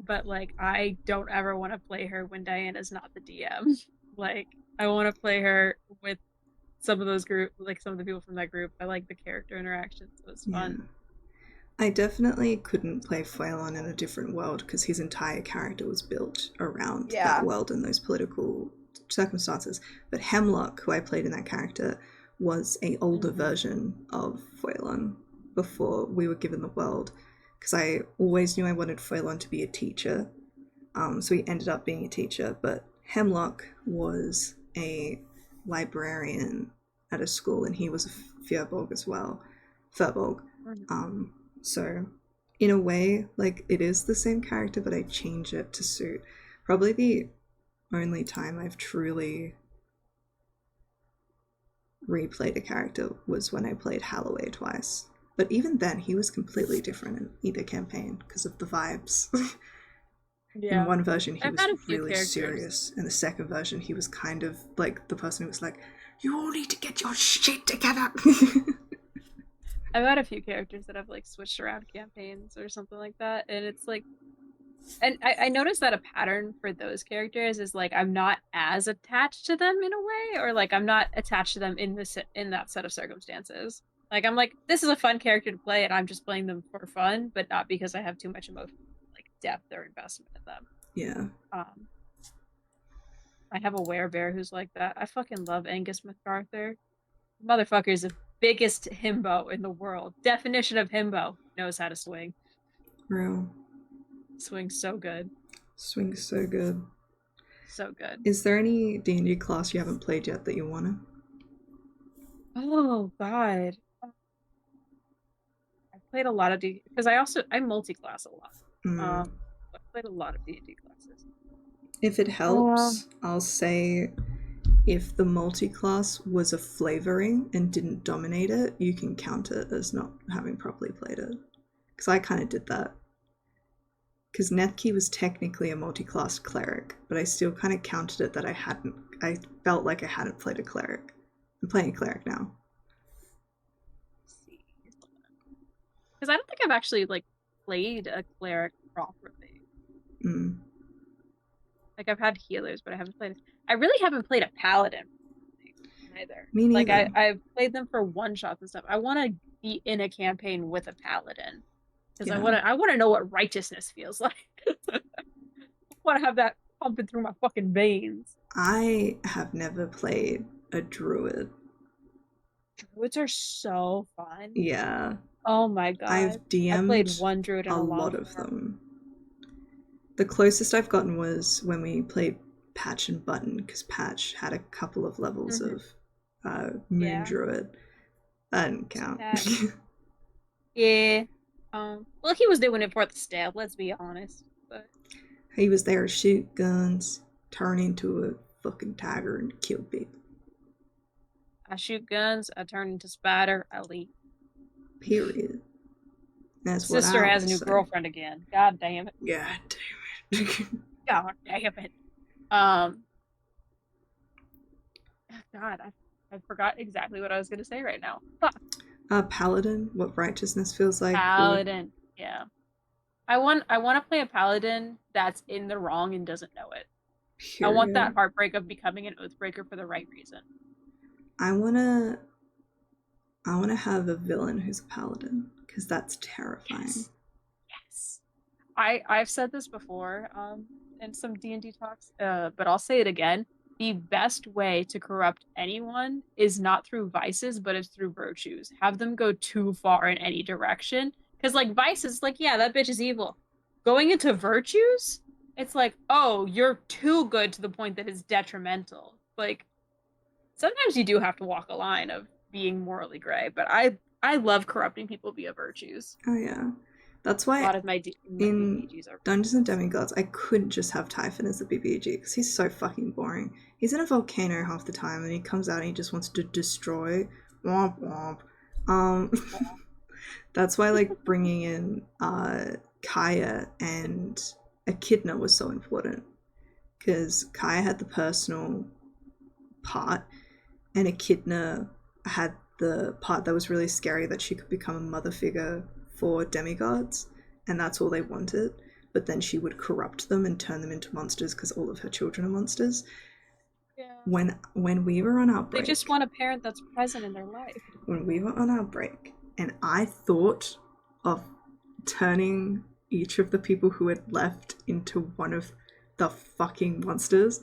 But like I don't ever want to play her when Diana's not the DM. Like I want to play her with some of those group, like some of the people from that group. I like the character interactions. So it's fun. I definitely couldn't play Phelan in a different world because his entire character was built around that world and those political circumstances. But Hemlock, who I played in that character, was an older version of Phelan before we were given the world. Because I always knew I wanted Phelan to be a teacher. So he ended up being a teacher. But Hemlock was a librarian at a school, and he was a Furbolg as well. Furbolg. So in a way, like, it is the same character, but I change it to suit. Probably the only time I've truly replayed a character was when I played Holloway twice. But even then, he was completely different in either campaign because of the vibes. In one version, he was really serious. In the second version, he was kind of like the person who was like, "You all need to get your shit together." I've had a few characters that have like switched around campaigns or something like that, and it's like, and I noticed that a pattern for those characters is like I'm not as attached to them in a way, or like I'm not attached to them in that set of circumstances. Like I'm like, this is a fun character to play, and I'm just playing them for fun, but not because I have too much emotion, like depth or investment in them. Yeah. I have a werebear who's like that. I fucking love Angus MacArthur. Motherfucker is the biggest himbo in the world. Definition of himbo. Knows how to swing. Real. Swings so good. Swings so good. So good. Is there any D&D class you haven't played yet that you want to? Oh, God. I've played a lot of D&D, because I multi-class a lot. I've played a lot of D&D classes. If it helps, I'll say if the multi-class was a flavoring and didn't dominate it, you can count it as not having properly played it. Because I kind of did that. because Nethki was technically a multi-classed cleric, but I still kind of counted it that I felt like I hadn't played a cleric. I'm playing a cleric now. Because I don't think I've actually like played a cleric properly. Mm. Like I've had healers, but I haven't played. I really haven't played a paladin either. Me Like neither. I've played them for one shots and stuff. I want to be in a campaign with a paladin because Yeah. I want to know what righteousness feels like. I want to have that pumping through my fucking veins. I have never played a druid. Druids are so fun. Yeah. Oh my god. I've I played DM'd one druid in a a lot long of form. them. The closest I've gotten was when we played Patch and Button, because Patch had a couple of levels of Moon Druid. That didn't count. Yeah. Well, he was doing it for the stab, let's be honest. But He was there to shoot guns, turn into a fucking tiger, and kill people. I shoot guns, I turn into spider, I leave. Period. That's what Sister I has a would new say. girlfriend again. God damn it. God damn it. God damn it. God, I forgot exactly what I was gonna say right now. Fuck. Paladin, what righteousness feels like. Paladin. Yeah. I want to play a paladin that's in the wrong and doesn't know it. Period. I want that heartbreak of becoming an oathbreaker for the right reason. I wanna have a villain who's a paladin, because that's terrifying. Yes. I've said this before in some D&D talks, but I'll say it again. The best way to corrupt anyone is not through vices, but it's through virtues. Have them go too far in any direction. Because, like, vices, like, yeah, that bitch is evil. Going into virtues, it's like, oh, you're too good to the point that it's detrimental. Like, sometimes you do have to walk a line of being morally gray, but I love corrupting people via virtues. Oh yeah. That's why A lot of my in BBGs are Dungeons and Demigods, I couldn't just have Typhon as the BBG because he's so fucking boring. He's in a volcano half the time and he comes out and he just wants to destroy. Womp womp. That's why like bringing in Kaya and Echidna was so important, because Kaya had the personal part and Echidna had the part that was really scary, that she could become a mother figure for demigods, and that's all they wanted. But then she would corrupt them and turn them into monsters because all of her children are monsters. Yeah. When we were on our break, They just want a parent that's present in their life. When we were on our break, and I thought of turning each of the people who had left into one of the fucking monsters.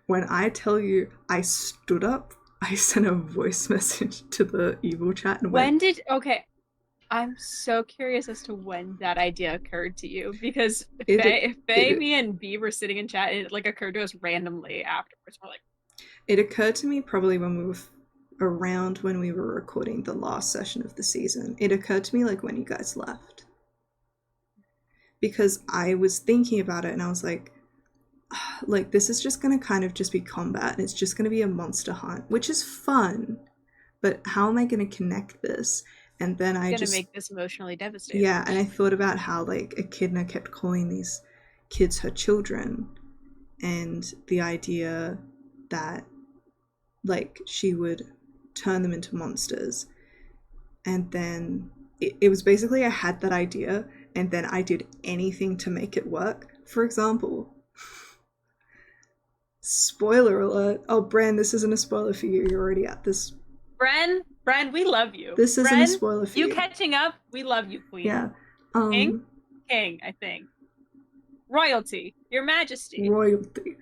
When I tell you, I stood up, I sent a voice message to the evil chat and went, okay, I'm so curious as to when that idea occurred to you, because me, and B were sitting in chat and it like occurred to us randomly afterwards. We're like, it occurred to me probably when we were around when we were recording the last session of the season. It occurred to me like when you guys left, because I was thinking about it and I was like this is just gonna kind of just be combat and it's just gonna be a monster hunt, which is fun, but how am I gonna connect this? And then I just make this emotionally devastating. Yeah, and I thought about how like Echidna kept calling these kids her children, and the idea that like she would turn them into monsters. And then it was basically I had that idea and then I did anything to make it work. For example, spoiler alert. Oh, Bran, this isn't a spoiler for you. You're already at this. Bran, we love you. This isn't a spoiler for you. You catching up? We love you, Queen. Yeah. King, I think. Royalty, Your Majesty. Royalty.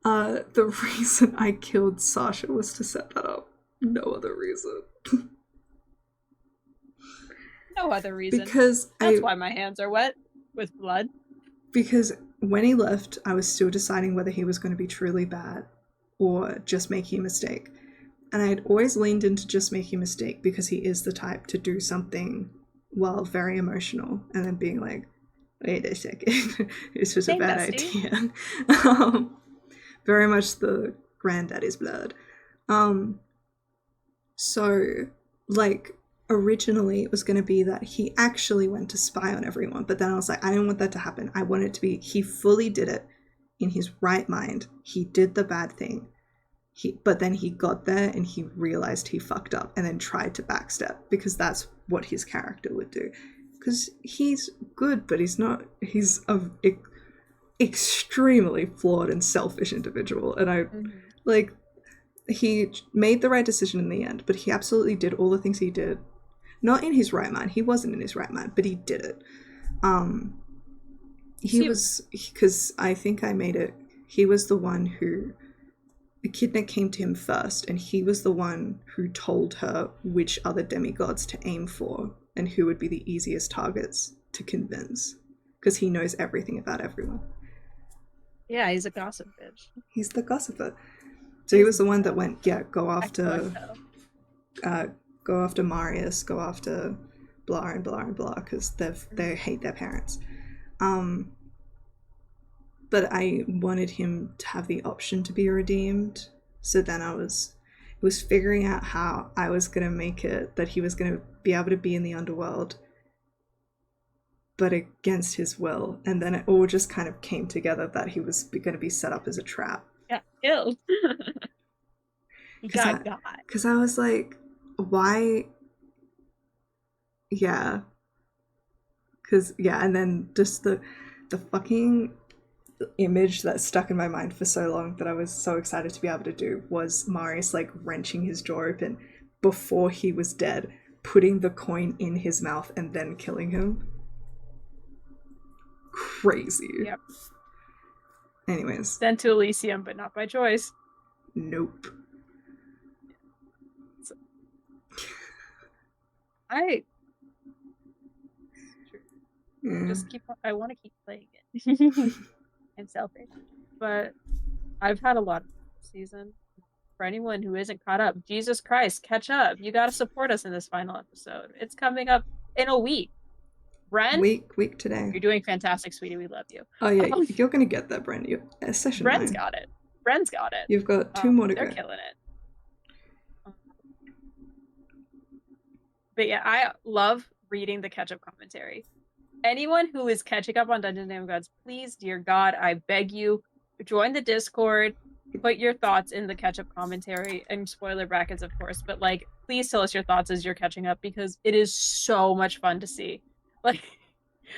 The reason I killed Sasha was to set that up. No other reason. No other reason. Because that's why my hands are wet with blood. Because when he left, I was still deciding whether he was going to be truly bad or just making a mistake. And I had always leaned into just making a mistake because he is the type to do something while very emotional and then being like, wait a second, this was a bad idea. Very much the granddaddy's blood. So, like, originally it was going to be that he actually went to spy on everyone, but then I was like, I didn't want that to happen. I want it to be he fully did it in his right mind. He did the bad thing. But then he got there and he realized he fucked up and then tried to backstep, because that's what his character would do. Because he's good, but he's not. He's a extremely flawed and selfish individual, and I like. He made the right decision in the end, but he absolutely did all the things he did not in his right mind. He wasn't in his right mind, but he did it. He was, because I think I made it, he was the one who, Echidna came to him first, and he was the one who told her which other demigods to aim for and who would be the easiest targets to convince, because he knows everything about everyone. Yeah, he's a gossip bitch. He's the gossiper. So he was the one that went, yeah, go after Marius, go after blah and blah and blah, because they hate their parents. But I wanted him to have the option to be redeemed. So then it was figuring out how I was going to make it that he was going to be able to be in the underworld, but against his will. And then it all just kind of came together that he was going to be set up as a trap. Got killed. He got. Because I was like, why? Yeah. Because, yeah, and then just the fucking image that stuck in my mind for so long that I was so excited to be able to do was Marius, like, wrenching his jaw open before he was dead, putting the coin in his mouth and then killing him. Crazy. Yep. Anyways. Sent to Elysium, but not by choice. Nope. So, I want to keep playing it. I'm selfish. But I've had a lot of season. For anyone who isn't caught up, Jesus Christ, catch up. You gotta support us in this final episode. It's coming up in a week. Bren? Week today. You're doing fantastic, sweetie. We love you. Oh yeah, you're gonna get that, Bren. Bren's got it. Bren's got it. You've got 2 more to go. They're killing it. But yeah, I love reading the catch-up commentary. Anyone who is catching up on Dungeons & Demigods, please, dear God, I beg you, join the Discord, put your thoughts in the catch-up commentary, and spoiler brackets, of course, but, like, please tell us your thoughts as you're catching up, because it is so much fun to see. Like,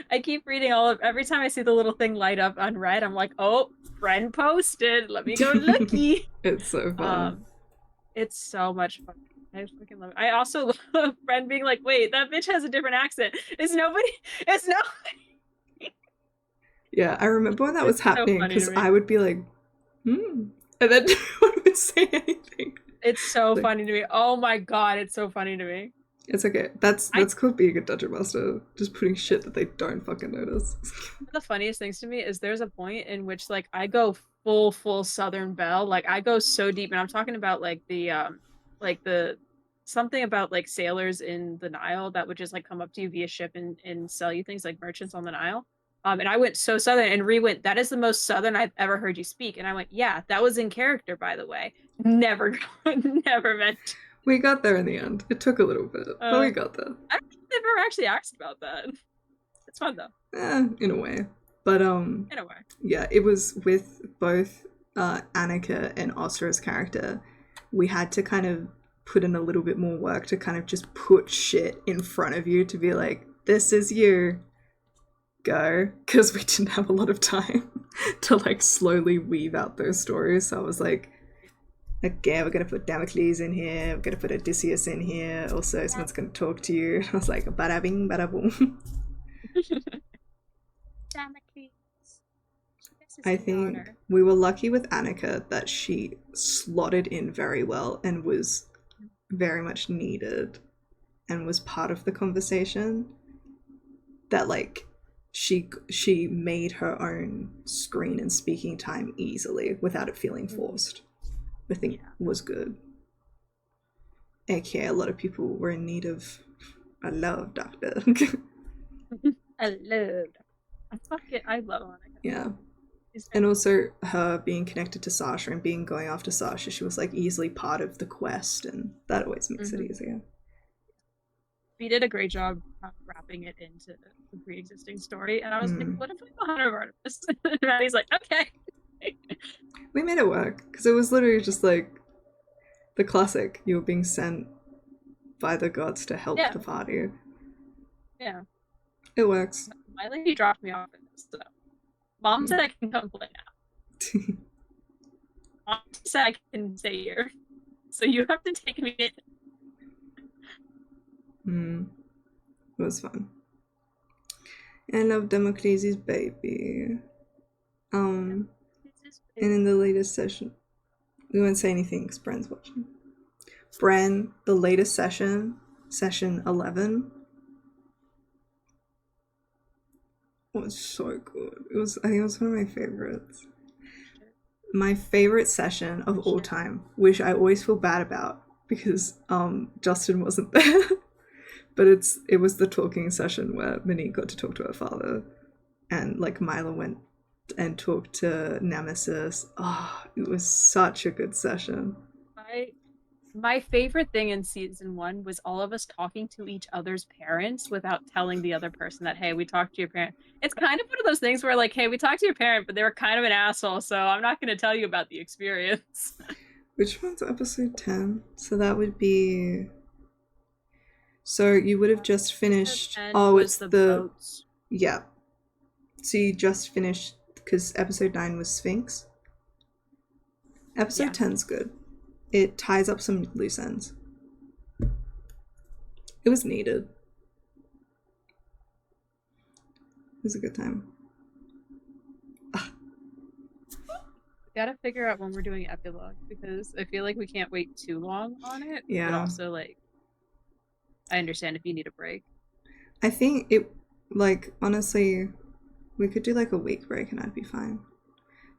I keep reading every time I see the little thing light up on Red, I'm like, oh, friend posted, let me go looky. It's so fun. It's so much fun. I fucking love it. I also love Friend being like, wait, that bitch has a different accent. It's nobody. Yeah, I remember when that was happening, because I would be like, and then no one would say anything. It's so funny to me. Oh my God, it's so funny to me. It's okay. That's called being a dungeon master. Just putting shit that they don't fucking notice. The funniest things to me is there's a point in which, like, I go full Southern Belle. Like, I go so deep, and I'm talking about, like, the something about, like, sailors in the Nile that would just, like, come up to you via ship and sell you things, like merchants on the Nile. And I went so Southern, and Ree went, that is the most Southern I've ever heard you speak. And I went, yeah, that was in character, by the way. Never meant. We got there in the end. It took a little bit, but we got there. I don't think they've ever actually asked about that. It's fun though. In a way. But in a way. Yeah, it was with both Annika and Ostra's character. We had to kind of put in a little bit more work to kind of just put shit in front of you to be like, this is you. Go. Because we didn't have a lot of time to, like, slowly weave out those stories. So I was like, okay, we're going to put Damocles in here. We're going to put Odysseus in here. Also, someone's going to talk to you. I was like, bada bing, bada boom. Damocles. I think we were lucky with Annika that she slotted in very well and was very much needed and was part of the conversation. That, like, she made her own screen and speaking time easily without it feeling forced. I think was good. AKA a lot of people were in need of a love doctor. I love Annika. Yeah. And also her being connected to Sasha and going after Sasha, she was, like, easily part of the quest, and that always makes it easier. we did a great job wrapping it into the pre-existing story. And I was like, Mm. what if we go Hunter of Artemis? And Maddie's like, okay. We made it work because it was literally just like the classic. You were being sent by the gods to help Yeah, the party. yeah. It works. My lady dropped me off at this. So mom said I can come play now. Mom said I can stay here. So you have to take me in. Mm. It was fun. I love Democracy's baby. And in the latest session, we won't say anything because Bren's watching. Bren, the latest session, session 11, was so good. I think it was one of my favorites. My favorite session of all time, which I always feel bad about because Justin wasn't there. But it was the talking session where Minnie got to talk to her father, and like Mila went and talked to Nemesis. Oh, it was such a good session. My favorite thing in season one was all of us talking to each other's parents without telling the other person that, hey, we talked to your parent. It's kind of one of those things where, like, hey, we talked to your parent, but they were kind of an asshole, so I'm not going to tell you about the experience. Which one's episode 10? So that would be. So you would have just finished. Oh, it's the boats. Yeah. So you just finished because episode 9 was Sphinx. Episode 10's good. It ties up some loose ends. It was needed. It was a good time. Gotta figure out when we're doing epilogue because I feel like we can't wait too long on it. Yeah. But also, like, I understand if you need a break. I think it, like, honestly, we could do like a week break and I'd be fine.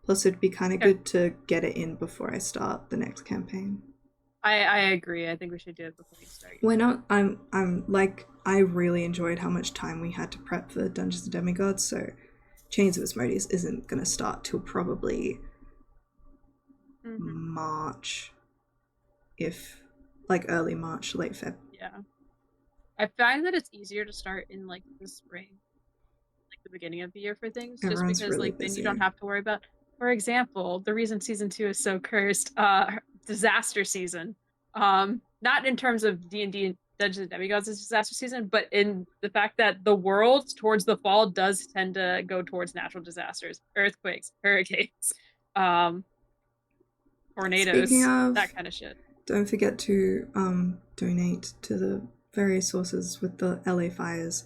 Plus, it'd be kind of good to get it in before I start the next campaign. I agree. I think we should do it before we start. Why not? I'm like, I really enjoyed how much time we had to prep for Dungeons and Demigods, so Chains of Asmodeus isn't gonna start till probably March, if like early March, late Feb. Yeah, I find that it's easier to start in like the spring, like the beginning of the year for things, Everyone's just because really like busy. then you don't have to worry about. For example, the reason season 2 is so cursed, disaster season. Not in terms of D&D and Dungeons and Demigods is disaster season, but in the fact that the world towards the fall does tend to go towards natural disasters, earthquakes, hurricanes, tornadoes, that kind of shit. Don't forget to donate to the various sources with the LA fires.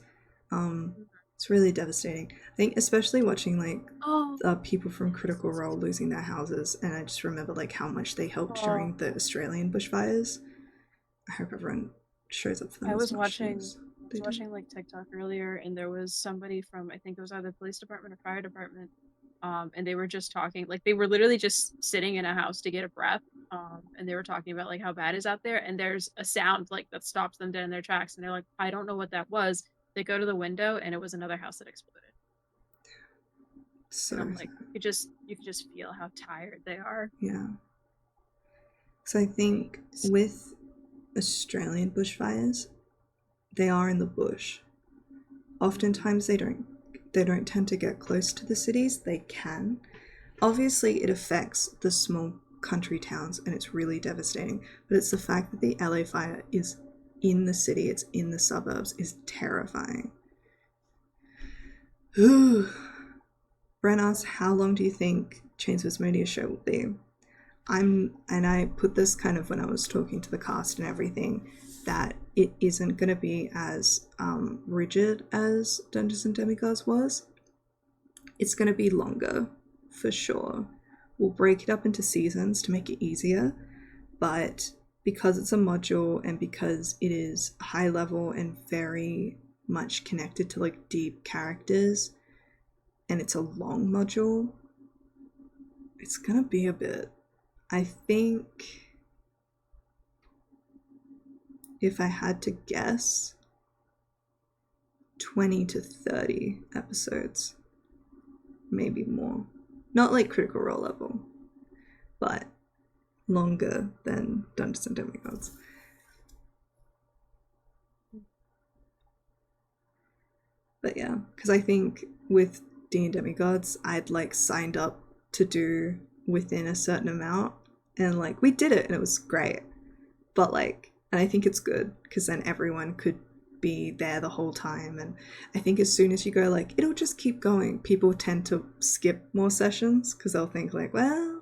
It's really devastating. I think especially watching like people from Critical Role losing their houses, and I just remember like how much they helped during the Australian bushfires. I hope everyone shows up for them. I was watching like TikTok earlier, and there was somebody from, I think it was either police department or fire department, and they were just talking, like they were literally just sitting in a house to get a breath, and they were talking about like how bad it is out there, and there's a sound like that stops them dead in their tracks, and they're like, I don't know what that was. They go to the window, and it was another house that exploded. So and I'm like, you could just feel how tired they are. Yeah. So I think with Australian bushfires, they are in the bush. Oftentimes they don't tend to get close to the cities. They can. Obviously it affects the small country towns and it's really devastating, but it's the fact that the LA fire is in the city, it's in the suburbs, is terrifying. Bren asks, how long do you think Chains of Asmodeus show will be? And I put this kind of when I was talking to the cast and everything, that it isn't going to be as rigid as Dungeons and Demigods was. It's going to be longer, for sure. We'll break it up into seasons to make it easier, but because it's a module and because it is high level and very much connected to like deep characters, and it's a long module, it's going to be a bit. I think if I had to guess, 20 to 30 episodes, maybe more. Not like Critical Role level, but longer than Dungeons and Demigods. But yeah, because I think with D and Demigods, I'd like signed up to do within a certain amount, and like we did it, and it was great. But like, and I think it's good because then everyone could be there the whole time. And I think as soon as you go like it'll just keep going, people tend to skip more sessions because they'll think like, well,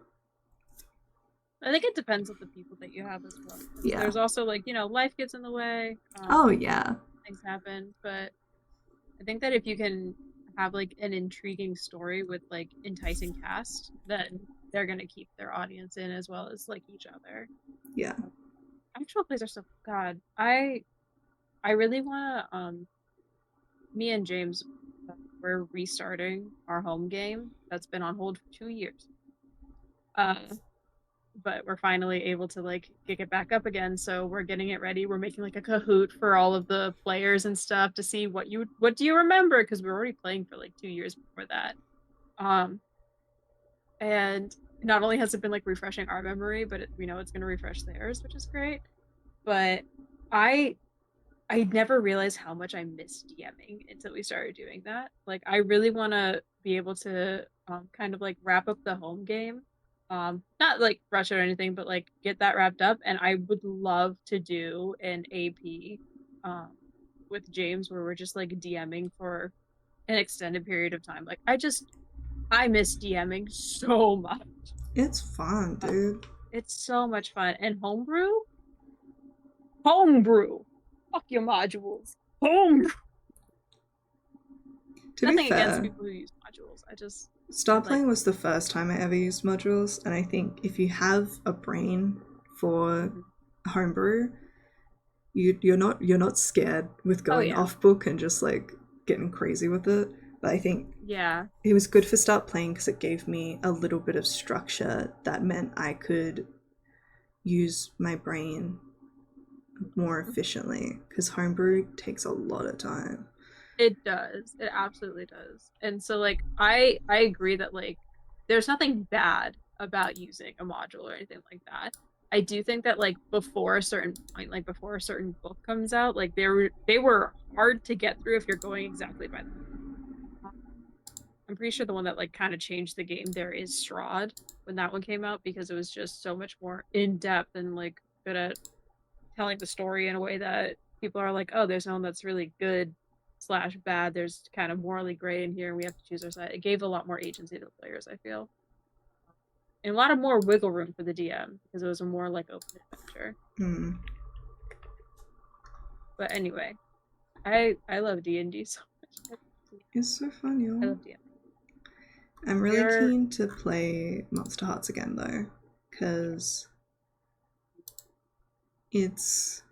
I think it depends on the people that you have as well. yeah, There's also like, life gets in the way, oh yeah, things happen, but I think that if you can have like an intriguing story with like enticing cast, then they're gonna keep their audience in as well as like each other. yeah. Actual plays are so God. I really wanna me and James we're restarting our home game that's been on hold for 2 years. Uh but we're finally able to like kick it back up again. So we're getting it ready. We're making like a Kahoot for all of the players and stuff to see what do you remember, because we were already playing for like 2 years before that. Um, and not only has it been like refreshing our memory, but we know it's going to refresh theirs, which is great. But I I never realized how much I miss DMing until we started doing that. Like, I really want to be able to kind of like wrap up the home game. Not like rush it or anything, but like get that wrapped up. And I would love to do an AP um, with James where we're just like DMing for an extended period of time. Like, I miss DMing so much. It's fun, Uh, dude. it's so much fun. And homebrew. Fuck your modules. Homebrew. To be Nothing against fair, people who use modules. I Star like playing was the first time I ever used modules, and I think if you have a brain for Mhm. homebrew, you're not scared with Oh going yeah. off book and just like getting crazy with it. But I think Yeah. it was good for start playing because it gave me a little bit of structure that meant I could use my brain more efficiently because homebrew takes a lot of time. It does. It absolutely does. And so like I agree that like there's nothing bad about using a module or anything like that. I do think that like before a certain point, like before a certain book comes out, like they were hard to get through if you're going exactly by the. I'm pretty sure the one that like kind of changed the game there is Strahd when that one came out, because it was just so much more in depth and like good at telling the story in a way that people are like, oh, there's no one that's really good slash bad. There's kind of morally gray in here, and we have to choose our side. It gave a lot more agency to the players, I feel, and a lot of more wiggle room for the DM because it was a more like open adventure. Hmm. But anyway, I love D&D so much. It's so fun, I y'all. love DM. I'm really You're keen to play Monster Hearts again though, because it's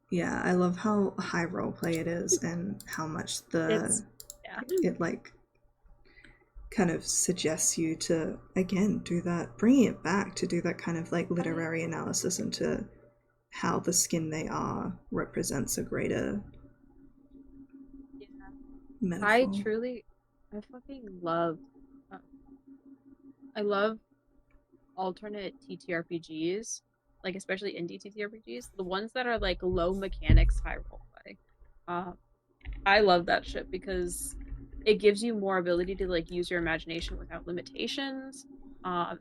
yeah, I love how high roleplay it is and how much it's yeah. it like kind of suggests you to again do that, bringing it back to do that kind of like literary analysis into how the skin they are represents a greater Yeah. I metaphor. truly I fucking love uh, I love alternate TTRPGs, like especially indie TTRPGs, the ones that are like low mechanics, high roleplay. Um, I love that shit because it gives you more ability to like use your imagination without limitations.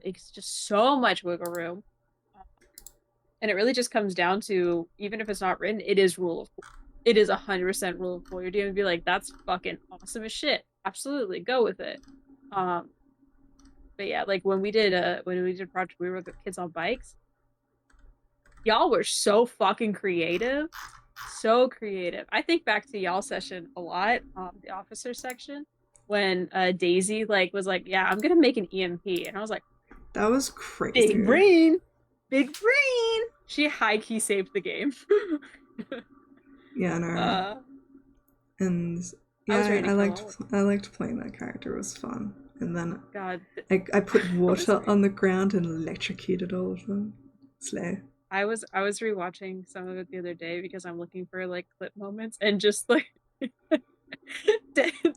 It's just so much wiggle room, and it really just comes down to, even if it's not written, it is rule of cool. It is 100% rule of cool. You're going to be like, that's fucking awesome as shit. Absolutely, go with it. Um, but yeah, like when we did Project We Were the Kids on Bikes, y'all were so fucking creative. So creative. I think back to y'all session a lot, the officer section, when Daisy like was like, yeah, I'm gonna make an EMP. And I was like, That was big crazy. brain, big brain. She high key saved the game. Yeah, no. uh And I was yeah, ready I to kill liked all of them. I liked playing that character. It was fun. And then God, I put I was water re- on the ground and electrocuted all of them. Slay. I was rewatching some of it the other day because I'm looking for like clip moments, and just like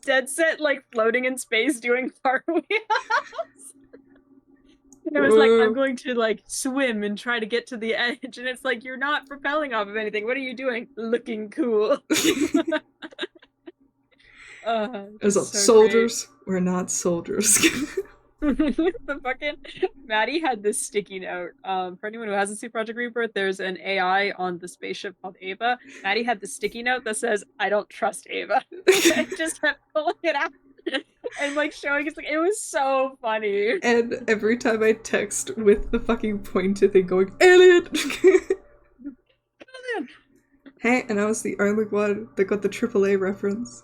dead set like floating in space doing cartwheels. It was like, I'm Whoa. going to like swim and try to get to the edge. And it's like, you're not propelling off of anything. What are you doing? Looking cool. As Just of so great. soldiers, we're not soldiers. The fucking Maddie had this sticky note. For anyone who hasn't seen Project Rebirth, there's an AI on the spaceship called Ava. Maddie had the sticky note that says, "I don't trust Ava." I just kept pulling it out and like showing us. Like it was so funny. And every time I text with the fucking pointer thing going, alien! Hey, and I was the only one that got the AAA reference.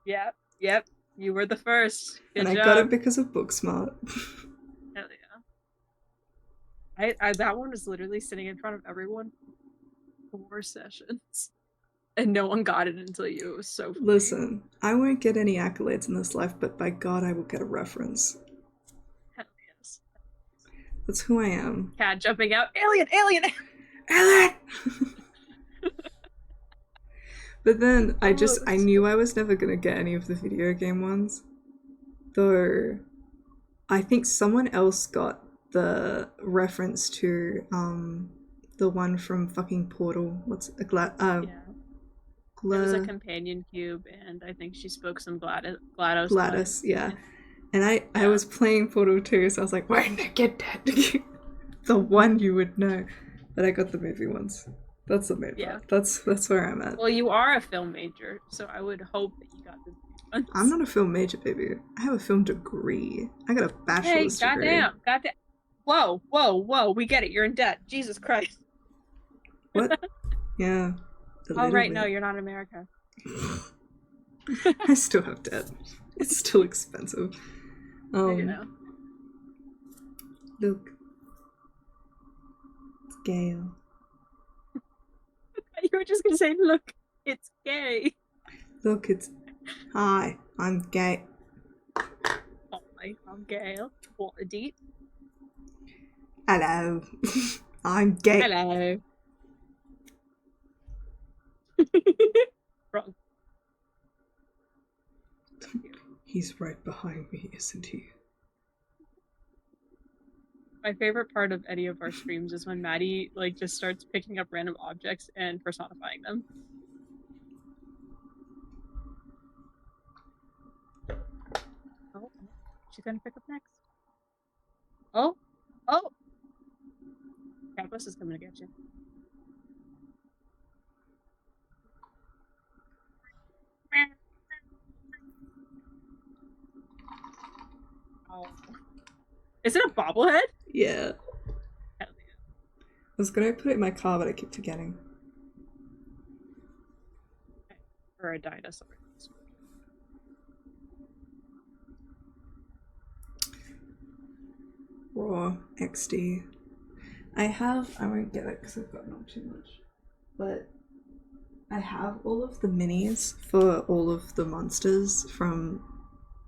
Yep, yep. You were the first. And Good I got it job. because of Booksmart. Hell yeah. I that one was literally sitting in front of everyone 4 sessions, and no one got it until you. It was so funny. Listen, I won't get any accolades in this life, but by God, I will get a reference. Hell yes. That's who I am. Cat jumping out. Alien, alien. Alien! But then Oh, I that's knew so I was never gonna get any of the video game ones. Though I think someone else got the reference to the one from fucking Portal. What's a yeah. There was a Gla- companion cube, and I think she spoke some GLaDOS Gladys, lines. yeah. And I Yeah, was playing Portal 2, so I was like, why didn't I get that? The one you would know. But I got the movie ones. That's the main yeah. part. That's where I'm at. Well, you are a film major, so I would hope that you got the I'm ones. not a film major, baby. I have a film degree. I got a Hey, bachelor's degree. goddamn, goddamn. Whoa, whoa, whoa. We get it. You're in debt. Jesus Christ. What? Yeah, a Oh, little right. No, bit. you're not America. I still have debt. It's still expensive. You Um, know. look, it's Gail. You were just gonna say, look, it's gay. Look, it's hi. I'm gay. Oh my, I'm gay. What a deep. Hello. I'm gay. Hello. Wrong. He's right behind me, isn't he? My favorite part of any of our streams is when Maddie like just starts picking up random objects and personifying them. Oh, she's gonna pick up next. Oh, oh, Campus is coming to get you. Oh, is it a bobblehead? Yeah. Hell I was gonna put it in my car, but I keep forgetting. yeah. Or a dinosaur. Raw XD. I won't get it because I've got not too much. But I have all of the minis for all of the monsters from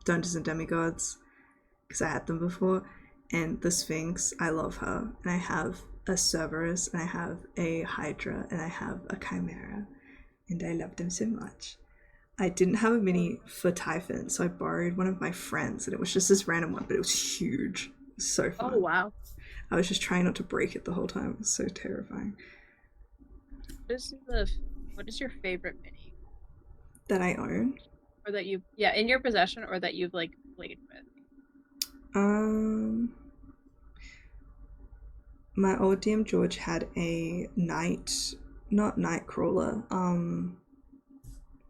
Dungeons and Demigods because I had them before. And the Sphinx, I love her. And I have a Cerberus, and I have a Hydra, and I have a Chimera. And I love them so much. I didn't have a mini for Typhon, so I borrowed one of my friends, and it was just this random one, but it was huge. It was so Oh fun. wow. I was just trying not to break it the whole time. It was so terrifying. This is the what is your favorite mini? That I own. Or that you yeah, in your possession or that you've like played with? Um, my old DM George had a night, not nightcrawler.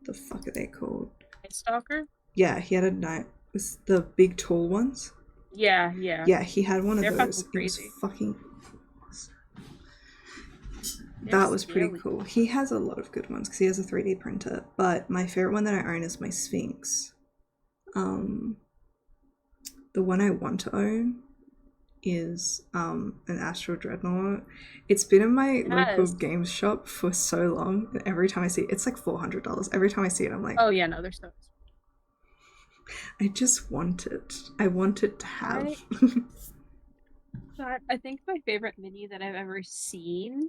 The fuck are they called? Night Stalker? Yeah, he had a night. Was the big tall ones? Yeah, yeah. Yeah, he had one of They're those. fucking It was crazy. fucking. They're That was pretty scary. cool. He has a lot of good ones because he has a 3D printer. But my favorite one that I own is my Sphinx. Um, the one I want to own is an Astral Dreadnought. It's been in my local Yes. games shop for so long, and every time I see it, it's like $400. Every time I see it, I'm like, Oh yeah, no, they're so I just want it. I want it to have. I think my favorite mini that I've ever seen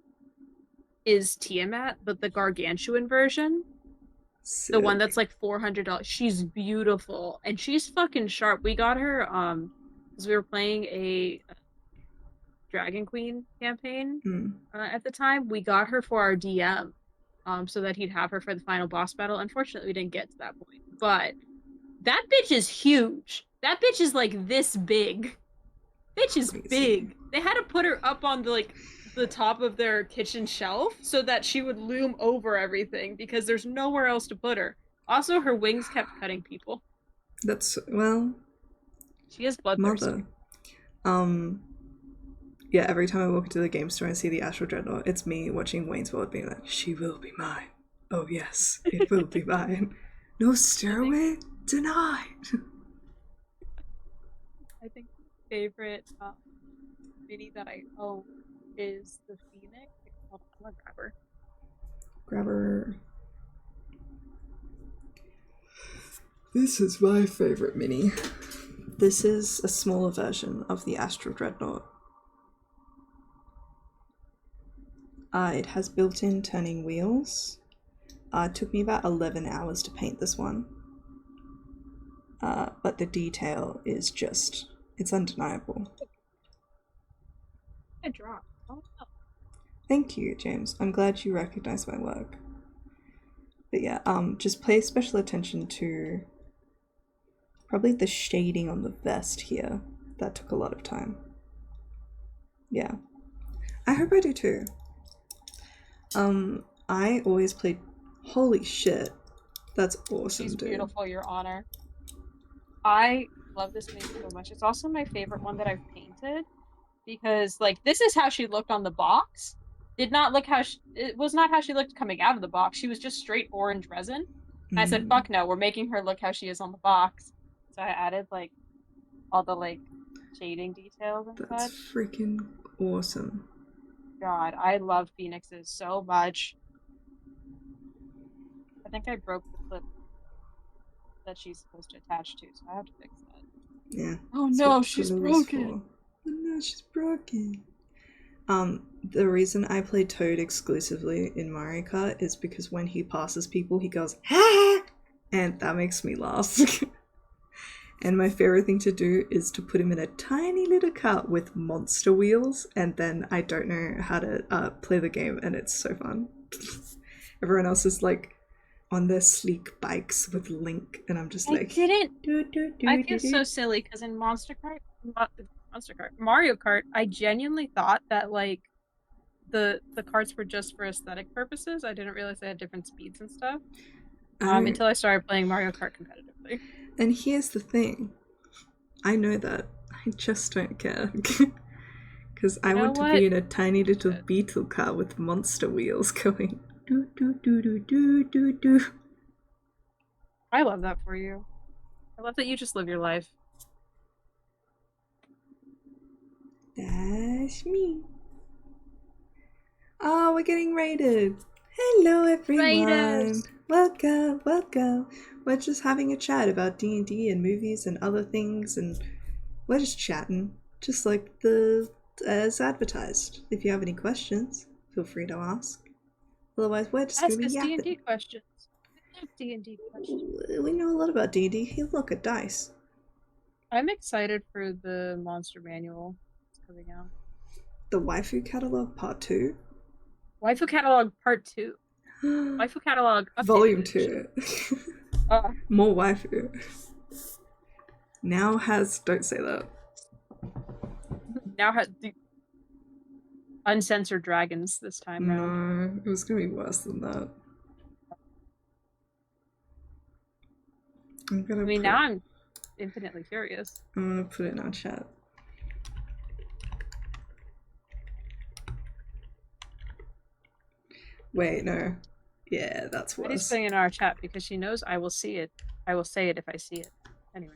is Tiamat, but the gargantuan version. The one that's Sick. like $400. She's beautiful and she's fucking sharp. We got her because we were playing a Dragon Queen campaign Mm, at the time. We got her for our DM, so that he'd have her for the final boss battle. Unfortunately, we didn't get to that point, but that bitch is huge. That bitch is like this big. Bitch is crazy. big. They had to put her up on the top of their kitchen shelf so that she would loom over everything because there's nowhere else to put her. Also, her wings kept cutting people. That's, well, She is bloodthirsty. mother. Um, yeah, every time I walk into the game store and see the Astral Dreadnought, it's me watching Wayne's World being like, she will be mine. Oh yes, it will be mine. No I think stairway? Denied. I think my favorite mini that I own is the Phoenix. Hold on, I'm gonna grab her. Grab her. This is my favorite mini. This is a smaller version of the Astral Dreadnought. It has built-in turning wheels. It took me about 11 hours to paint this one. But the detail is just, it's undeniable. I dropped. Oh no. Thank you, James. I'm glad you recognize my work. But yeah, just pay special attention to probably the shading on the vest here. That took a lot of time. Yeah. I hope I do too. I always played. Holy shit. That's awesome, She's dude. beautiful, Your Honor. I love this mini so much. It's also my favorite one that I've painted because, like, this is how she looked on the box. Did not look how it was not how she looked coming out of the box. She was just straight orange resin. And I said, Mm, fuck no, we're making her look how she is on the box. So I added, like, all the, like, shading details and that's such. freaking awesome. God, I love Phoenixes so much. I think I broke the clip that she's supposed to attach to, so I have to fix that. Yeah. Oh That's no, what she's glue is for. broken. Oh no, she's broken. The reason I play Toad exclusively in Mario Kart is because when he passes people, he goes, ha! And that makes me laugh. And my favorite thing to do is to put him in a tiny little cart with monster wheels, and then I don't know how to play the game, and it's so fun. Everyone else is like on their sleek bikes with Link, and I'm just I like, didn't. do do I do feel do so do. silly because in Mario Kart, I genuinely thought that like the carts were just for aesthetic purposes. I didn't realize they had different speeds and stuff. Oh, Until I started playing Mario Kart competitively. and here's the thing. I know that. I just don't care. Because I You know want to be what? in a tiny little beetle car with monster wheels going do do do do do do do. I love that for you. I love that you just live your life. That's me. Oh, we're getting raided. Hello, everyone. Raiders. Welcome, welcome. We're just having a chat about D&D and movies and other things, and we're just chatting, just like the as advertised. If you have any questions, feel free to ask. Otherwise, we're just gonna Ask be us D&D yapping. questions. I love D&D questions. We know a lot about D&D. Hey, look at dice. I'm excited for the Monster Manual that's coming out. The Waifu Catalog Part 2. Waifu Catalog Part 2. Waifu Catalog Updated Volume Edition. 2. Uh, More waifu. Now has. Don't say that. now has the uncensored dragons this time round. No, it was gonna be worse than that. I'm I gonna mean, now put. I'm infinitely curious. I'm gonna put it in our chat. Wait, no. Yeah, that's Eddie's worse. putting it in our chat because she knows I will see it. I will say it if I see it. Anyway.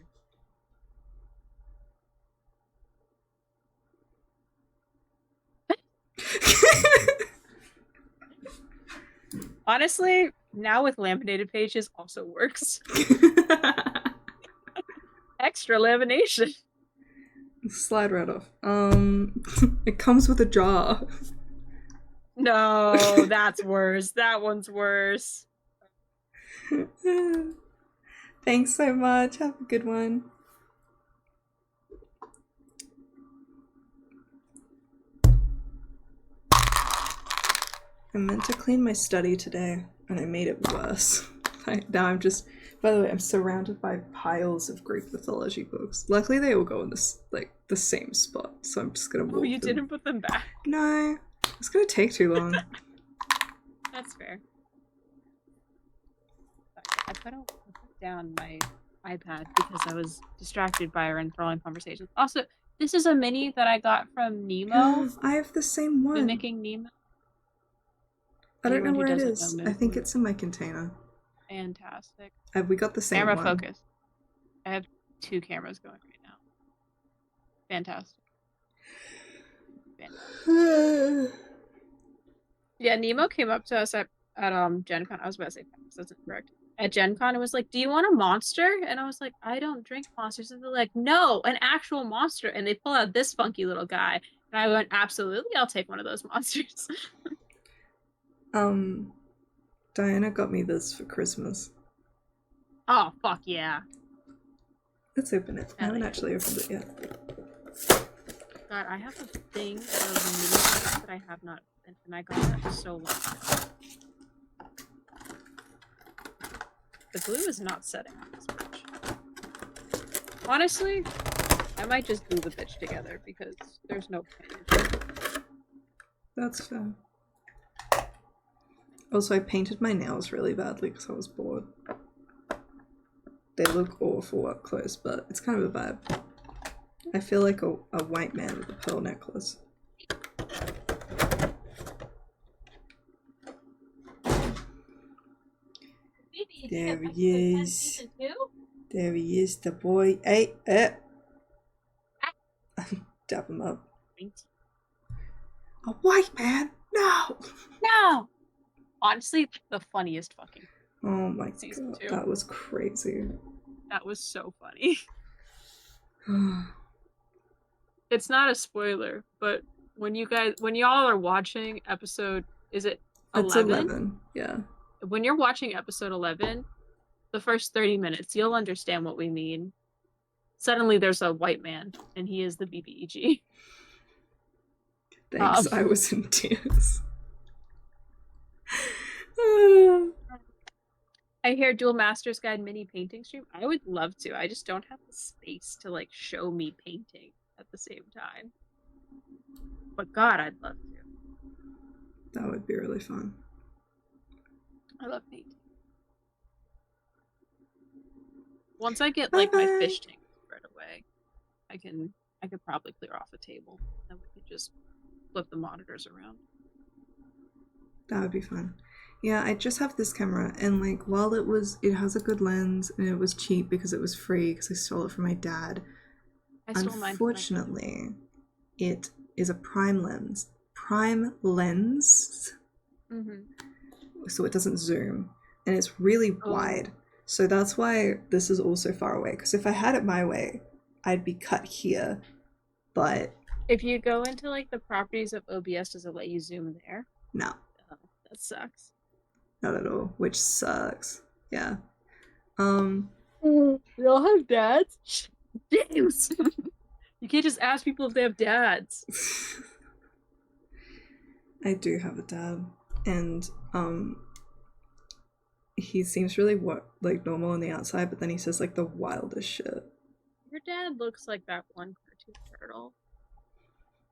Honestly, now with laminated pages also works. Extra lamination. Slide right off. It comes with a jar. No, that's worse. That one's worse. Thanks so much. Have a good one. I meant to clean my study today, and I made it worse. Now I'm just... By the way, I'm surrounded by piles of Greek mythology books. Luckily, they all go in this, like, the same spot, so I'm just gonna walk Oh, you them. didn't put them back? No. It's gonna take too long. That's fair. I put down my iPad because I was distracted by our enthralling conversations. Also, this is a mini that I got from Nemo. I have the same one. Mimicking Nemo. I don't know where it is. I think it's in my container. Fantastic. We got the same Camera one. focus. I have 2 cameras going right now. Fantastic. Yeah, Nemo came up to us at Gen Con. I was about to say that's incorrect. At Gen Con, it was like, "Do you want a monster?" And I was like, "I don't drink monsters." And they're like, "No, an actual monster." And they pull out this funky little guy. And I went, "Absolutely, I'll take one of those monsters." Diana got me this for Christmas. Oh, fuck yeah. Let's open it. I haven't actually opened it yet. God, I have a thing of mini that I have not opened, and I got that so long ago. The glue is not setting on this bitch. Honestly, I might just glue the bitch together because there's no point. That's fair. Also, I painted my nails really badly because I was bored. They look awful up close, but it's kind of a vibe. I feel like a white man with a pearl necklace. There he is. There he is, the boy. Hey, dab him up. A white man? No! No! Honestly, the funniest fucking. Oh my god, that was crazy. That was so funny. It's not a spoiler, but when y'all are watching episode, is it 11? It's 11, yeah. When you're watching episode 11, the first 30 minutes, you'll understand what we mean. Suddenly there's a white man, and he is the BBEG. Thanks, I was in tears. I hear Dual Masters Guide mini painting stream. I would love to. I just don't have the space to like show me painting at the same time. But God, I'd love to. That would be really fun. I love painting. Once I get like my fish tank spread away, I could probably clear off a table and we could just flip the monitors around. That would be fun. Yeah, I just have this camera, and like while it has a good lens and it was cheap because it was free because I stole it from my dad. Unfortunately, it is a prime lens. Prime lens. Mm-hmm. So it doesn't zoom, and it's really wide. So that's why this is also far away. Because if I had it my way, I'd be cut here. But if you go into like the properties of OBS, does it let you zoom there? No. Oh, that sucks. Not at all, which sucks. Yeah. We all have dads? James! You can't just ask people if they have dads. I do have a dad, and he seems really normal on the outside, but then he says like the wildest shit. Your dad looks like that one cartoon turtle.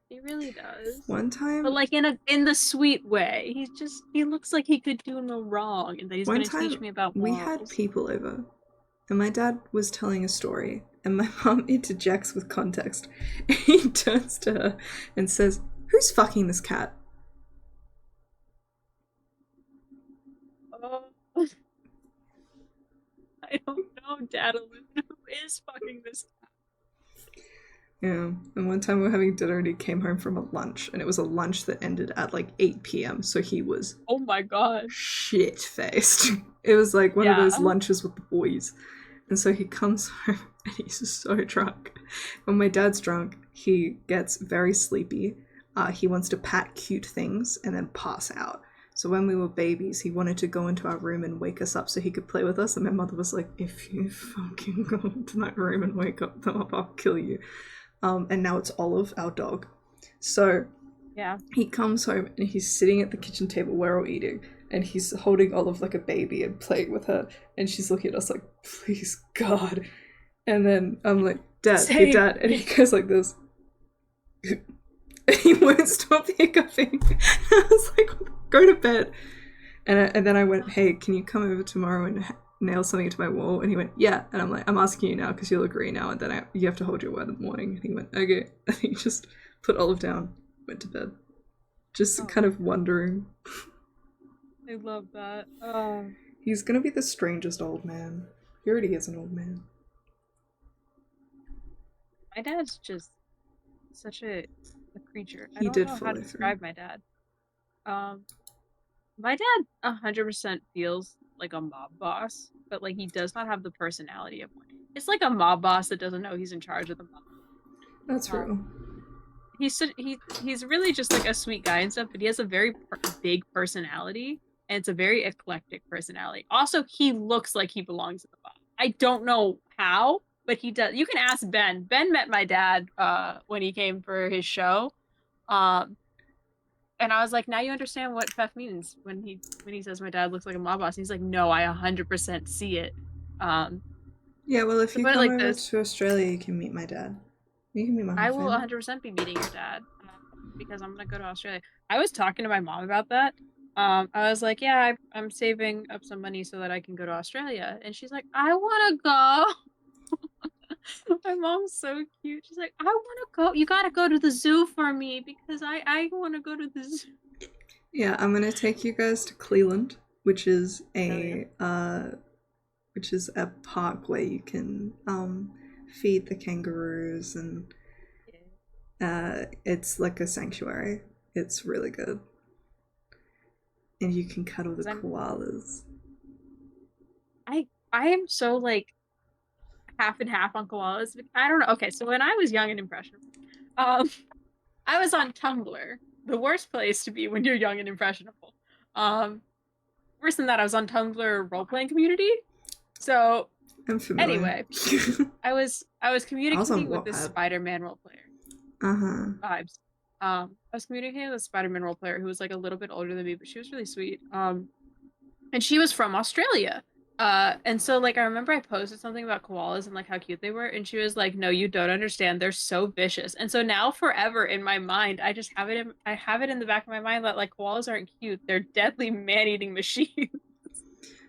He really does. One time, but like in the sweet way. He looks like he could do no wrong, and that he's going to teach me about morals. We had people over, and my dad was telling a story, and my mom interjects with context. And he turns to her and says, "Who's fucking this cat?" Oh, I don't know, Dadalyn. Who is fucking this cat? Yeah, and one time we were having dinner and he came home from a lunch, and it was a lunch that ended at like 8 p.m. So he was, oh my god, shit-faced. It was like one of those lunches with the boys. And so he comes home and he's so drunk. When my dad's drunk, he gets very sleepy. He wants to pat cute things and then pass out. So when we were babies, he wanted to go into our room and wake us up so he could play with us. And my mother was like, "If you fucking go into that room and wake up, I'll kill you." And now it's Olive, our dog. So Yeah. He comes home and he's sitting at the kitchen table, we're all eating, and he's holding Olive like a baby and playing with her, and she's looking at us like, please God. And then I'm like, Dad, hey Same. Dad, and he goes like this. And he won't stop hiccuping. I was like, go to bed. And then I went, hey, can you come over tomorrow and nail something to my wall? And he went, yeah. And I'm like, I'm asking you now because you'll agree now. And then you have to hold your word in the morning. And he went, okay. And he just put Olive down, went to bed. Just Oh, kind of wondering. I love that. Oh, He's gonna be the strangest old man. He already is an old man. my dad's just such a creature. I He don't did know how to follow through. describe my dad. Um, my dad 100% feels like a mob boss, but like he does not have the personality of one. It's like a mob boss that doesn't know he's in charge of the mob. That's Um, real. he's really just like a sweet guy and stuff, but he has a very big personality, and it's a very eclectic personality. Also, he looks like he belongs in the mob. I don't know how, but he does. You can ask Ben. Ben met my dad when he came for his show. Um, and I was like, now you understand what Fef means when he says my dad looks like a mob boss. And he's like, no, I 100% see it. Um, Yeah, well, if to you put it come like over this, to Australia, you can meet my dad. You can meet my whole I will family. 100% be meeting your dad because I'm gonna go to Australia. I was talking to my mom about that. I was like, yeah, I'm saving up some money so that I can go to Australia, and she's like, I want to go. My mom's so cute. She's like, I want to go. You gotta go to the zoo for me because I want to go to the zoo. Yeah, I'm gonna take you guys to Cleveland, which is Hell yeah. a park where you can feed the kangaroos, and it's like a sanctuary. It's really good, and you can cuddle the 'Cause koalas. I am so like half and half on koalas. I don't know. Okay, so when I was young and impressionable, um, I was on Tumblr, the worst place to be when you're young and impressionable. Um, Worse than that, I was on Tumblr role playing community. So I'm familiar. anyway, I was I was on communicating with this Wattpad. Spider-Man role player Uh huh. vibes. I was communicating with a Spider-Man role player who was like a little bit older than me, but she was really sweet. And she was from Australia. And so like I remember I posted something about koalas and like how cute they were, and she was like, "No, you don't understand. They're so vicious." And so now forever in my mind, I have it in the back of my mind that like koalas aren't cute. They're deadly man-eating machines.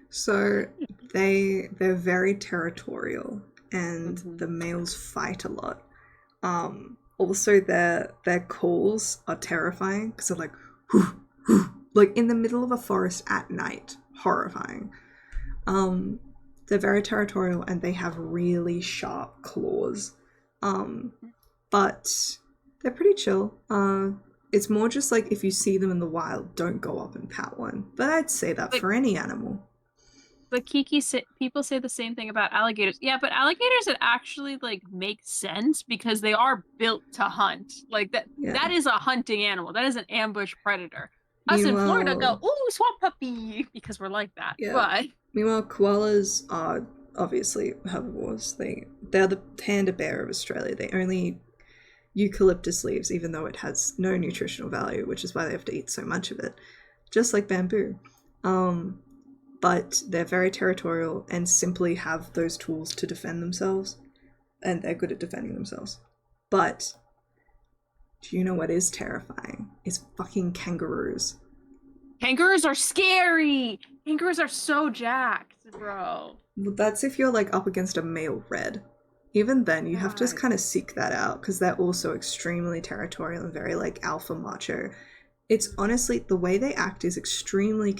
So they're very territorial, and Hmm. the males fight a lot. Also, their calls are terrifying because they're like, "Whoo, whoo," like in the middle of a forest at night, horrifying. Um, they're very territorial and they have really sharp claws. Um, but they're pretty chill. It's more just like if you see them in the wild, don't go up and pat one. But I'd say that But for any animal. but people say the same thing about alligators. Yeah, but alligators it actually like makes sense because they are built to hunt. Like Yeah. that is a hunting animal. That is an ambush predator. Us in Florida go, Meanwhile, "Ooh, swamp puppy," because we're like that. yeah. But Meanwhile, koalas are obviously herbivores. They're the panda bear of Australia. They only eat eucalyptus leaves, even though it has no nutritional value, which is why they have to eat so much of it, just like bamboo. Um, but they're very territorial and simply have those tools to defend themselves, and they're good at defending themselves. But do you know what is terrifying? Is fucking kangaroos. kangaroos are scary. Kangaroos are so jacked, bro. Well, that's if you're like up against a male red. Even then, you have to just God. kind of seek that out because they're also extremely territorial and very like alpha macho. It's honestly the way they act is extremely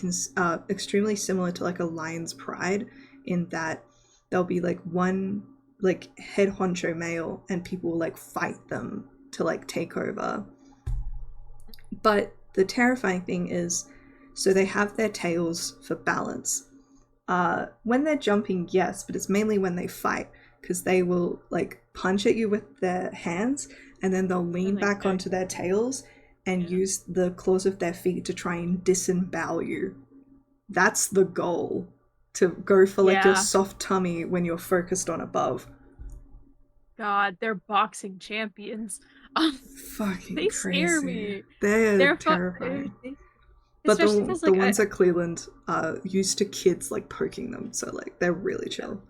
similar to like a lion's pride in that there'll be like one like head honcho male and people will like fight them to like take over. But the terrifying thing is, so they have their tails for balance. When they're jumping, yes, but it's mainly when they fight because they will like punch at you with their hands and then they'll lean And like back onto their tails and yeah. use the claws of their feet to try and disembowel you. That's the goal, to go for like your Yeah. soft tummy when you're focused on above. God, they're boxing champions. Um, Fucking they scare crazy. me. They're They're fun, terrifying. But especially the because the like ones at Cleveland are used to kids like poking them, so like they're really chill.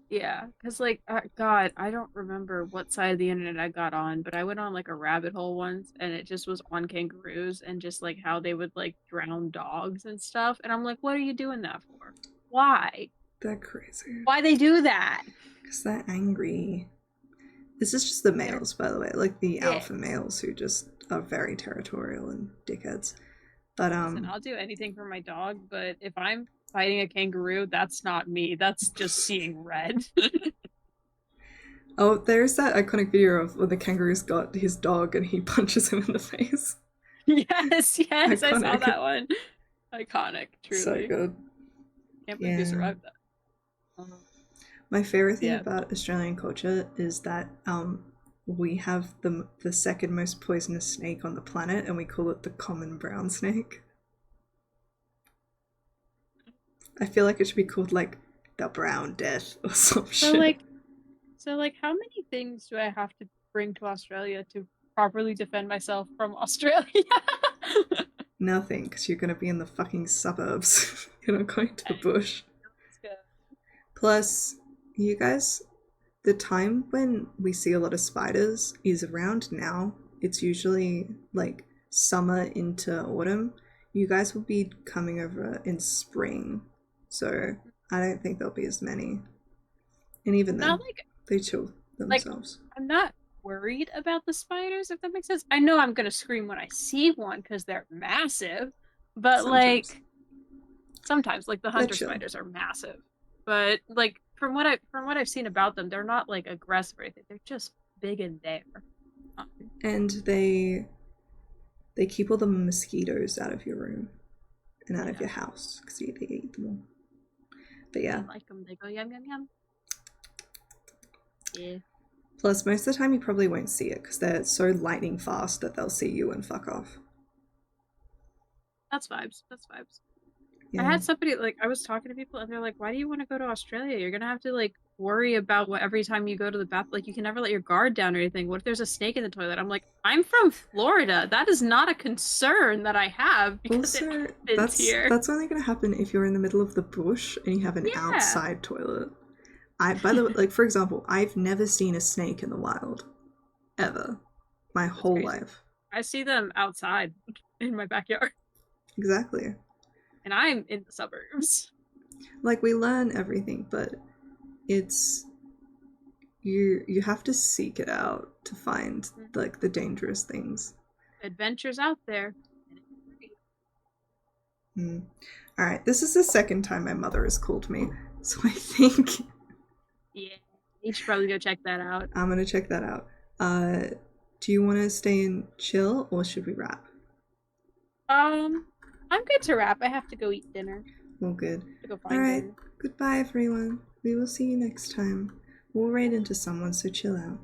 yeah, because like God, I don't remember what side of the internet I got on, but I went on like a rabbit hole once, and it just was on kangaroos and just like how they would like drown dogs and stuff, and I'm like, what are you doing that for? Why? They're crazy. Why they do that? Because they're angry. This is just the They're males, by the way, like the alpha dicks. males who just are very territorial and dickheads. But Listen, I'll do anything for my dog, but if I'm fighting a kangaroo, that's not me. That's just seeing red. oh, there's that iconic video of when the kangaroo's got his dog and he punches him in the face. Yes, yes, I saw Iconic. that one. Iconic, So truly. good. Can't believe you Yeah. survived that. My favorite thing Yeah, about Australian culture is that we have the second most poisonous snake on the planet, and we call it the common brown snake. I feel like it should be called like the brown death or some so shit. like So, like, how many things do I have to bring to Australia to properly defend myself from Australia? Nothing, because you're gonna be in the fucking suburbs. You're not going to the bush. Let's go. Plus, you guys, the time when we see a lot of spiders is around now. It's usually like summer into autumn. You guys will be coming over in spring, so I don't think there'll be as many. And even I'm not then, they chill like themselves. I'm not worried about the spiders, if that makes sense. I know I'm gonna scream when I see one because they're massive, but Sometimes like sometimes, like the they're hunter chill, spiders are massive. But like from what I've seen about them, they're not like aggressive or anything. They're just big and there. Um, and they keep all the mosquitoes out of your room and out of yeah, your house because they eat them all. But they yeah, like them. They go yum yum yum. Yeah, plus most of the time you probably won't see it because they're so lightning fast that they'll see you and fuck off. that's vibes. That's vibes. I Yeah. had somebody like I was talking to people and they're like, "Why do you want to go to Australia? You're gonna have to like worry about what every time you go to the bath. Like you can never let your guard down or anything. What if there's a snake in the toilet?" I'm like, "I'm from Florida. That is not a concern that I have because it Also, happens here." that's only going to happen if you're in the middle of the bush and you have an Yeah, outside toilet. I by the way, like for example, I've never seen a snake in the wild ever, my that's whole crazy. life. I see them outside in my backyard, Exactly. and I'm in the suburbs. Like we learn everything, but it's you have to seek it out to find like the dangerous things. Adventures out there. Mm. All right, this is the second time my mother has called me, so I think Yeah, you should probably go check that out. I'm gonna check that out. Uh, do you want to stay and chill, or should we wrap? Um, I'm good to wrap. I have to go eat dinner. Well, good. To go All find right, dinner. goodbye, everyone. We will see you next time. We'll raid into someone, so chill out.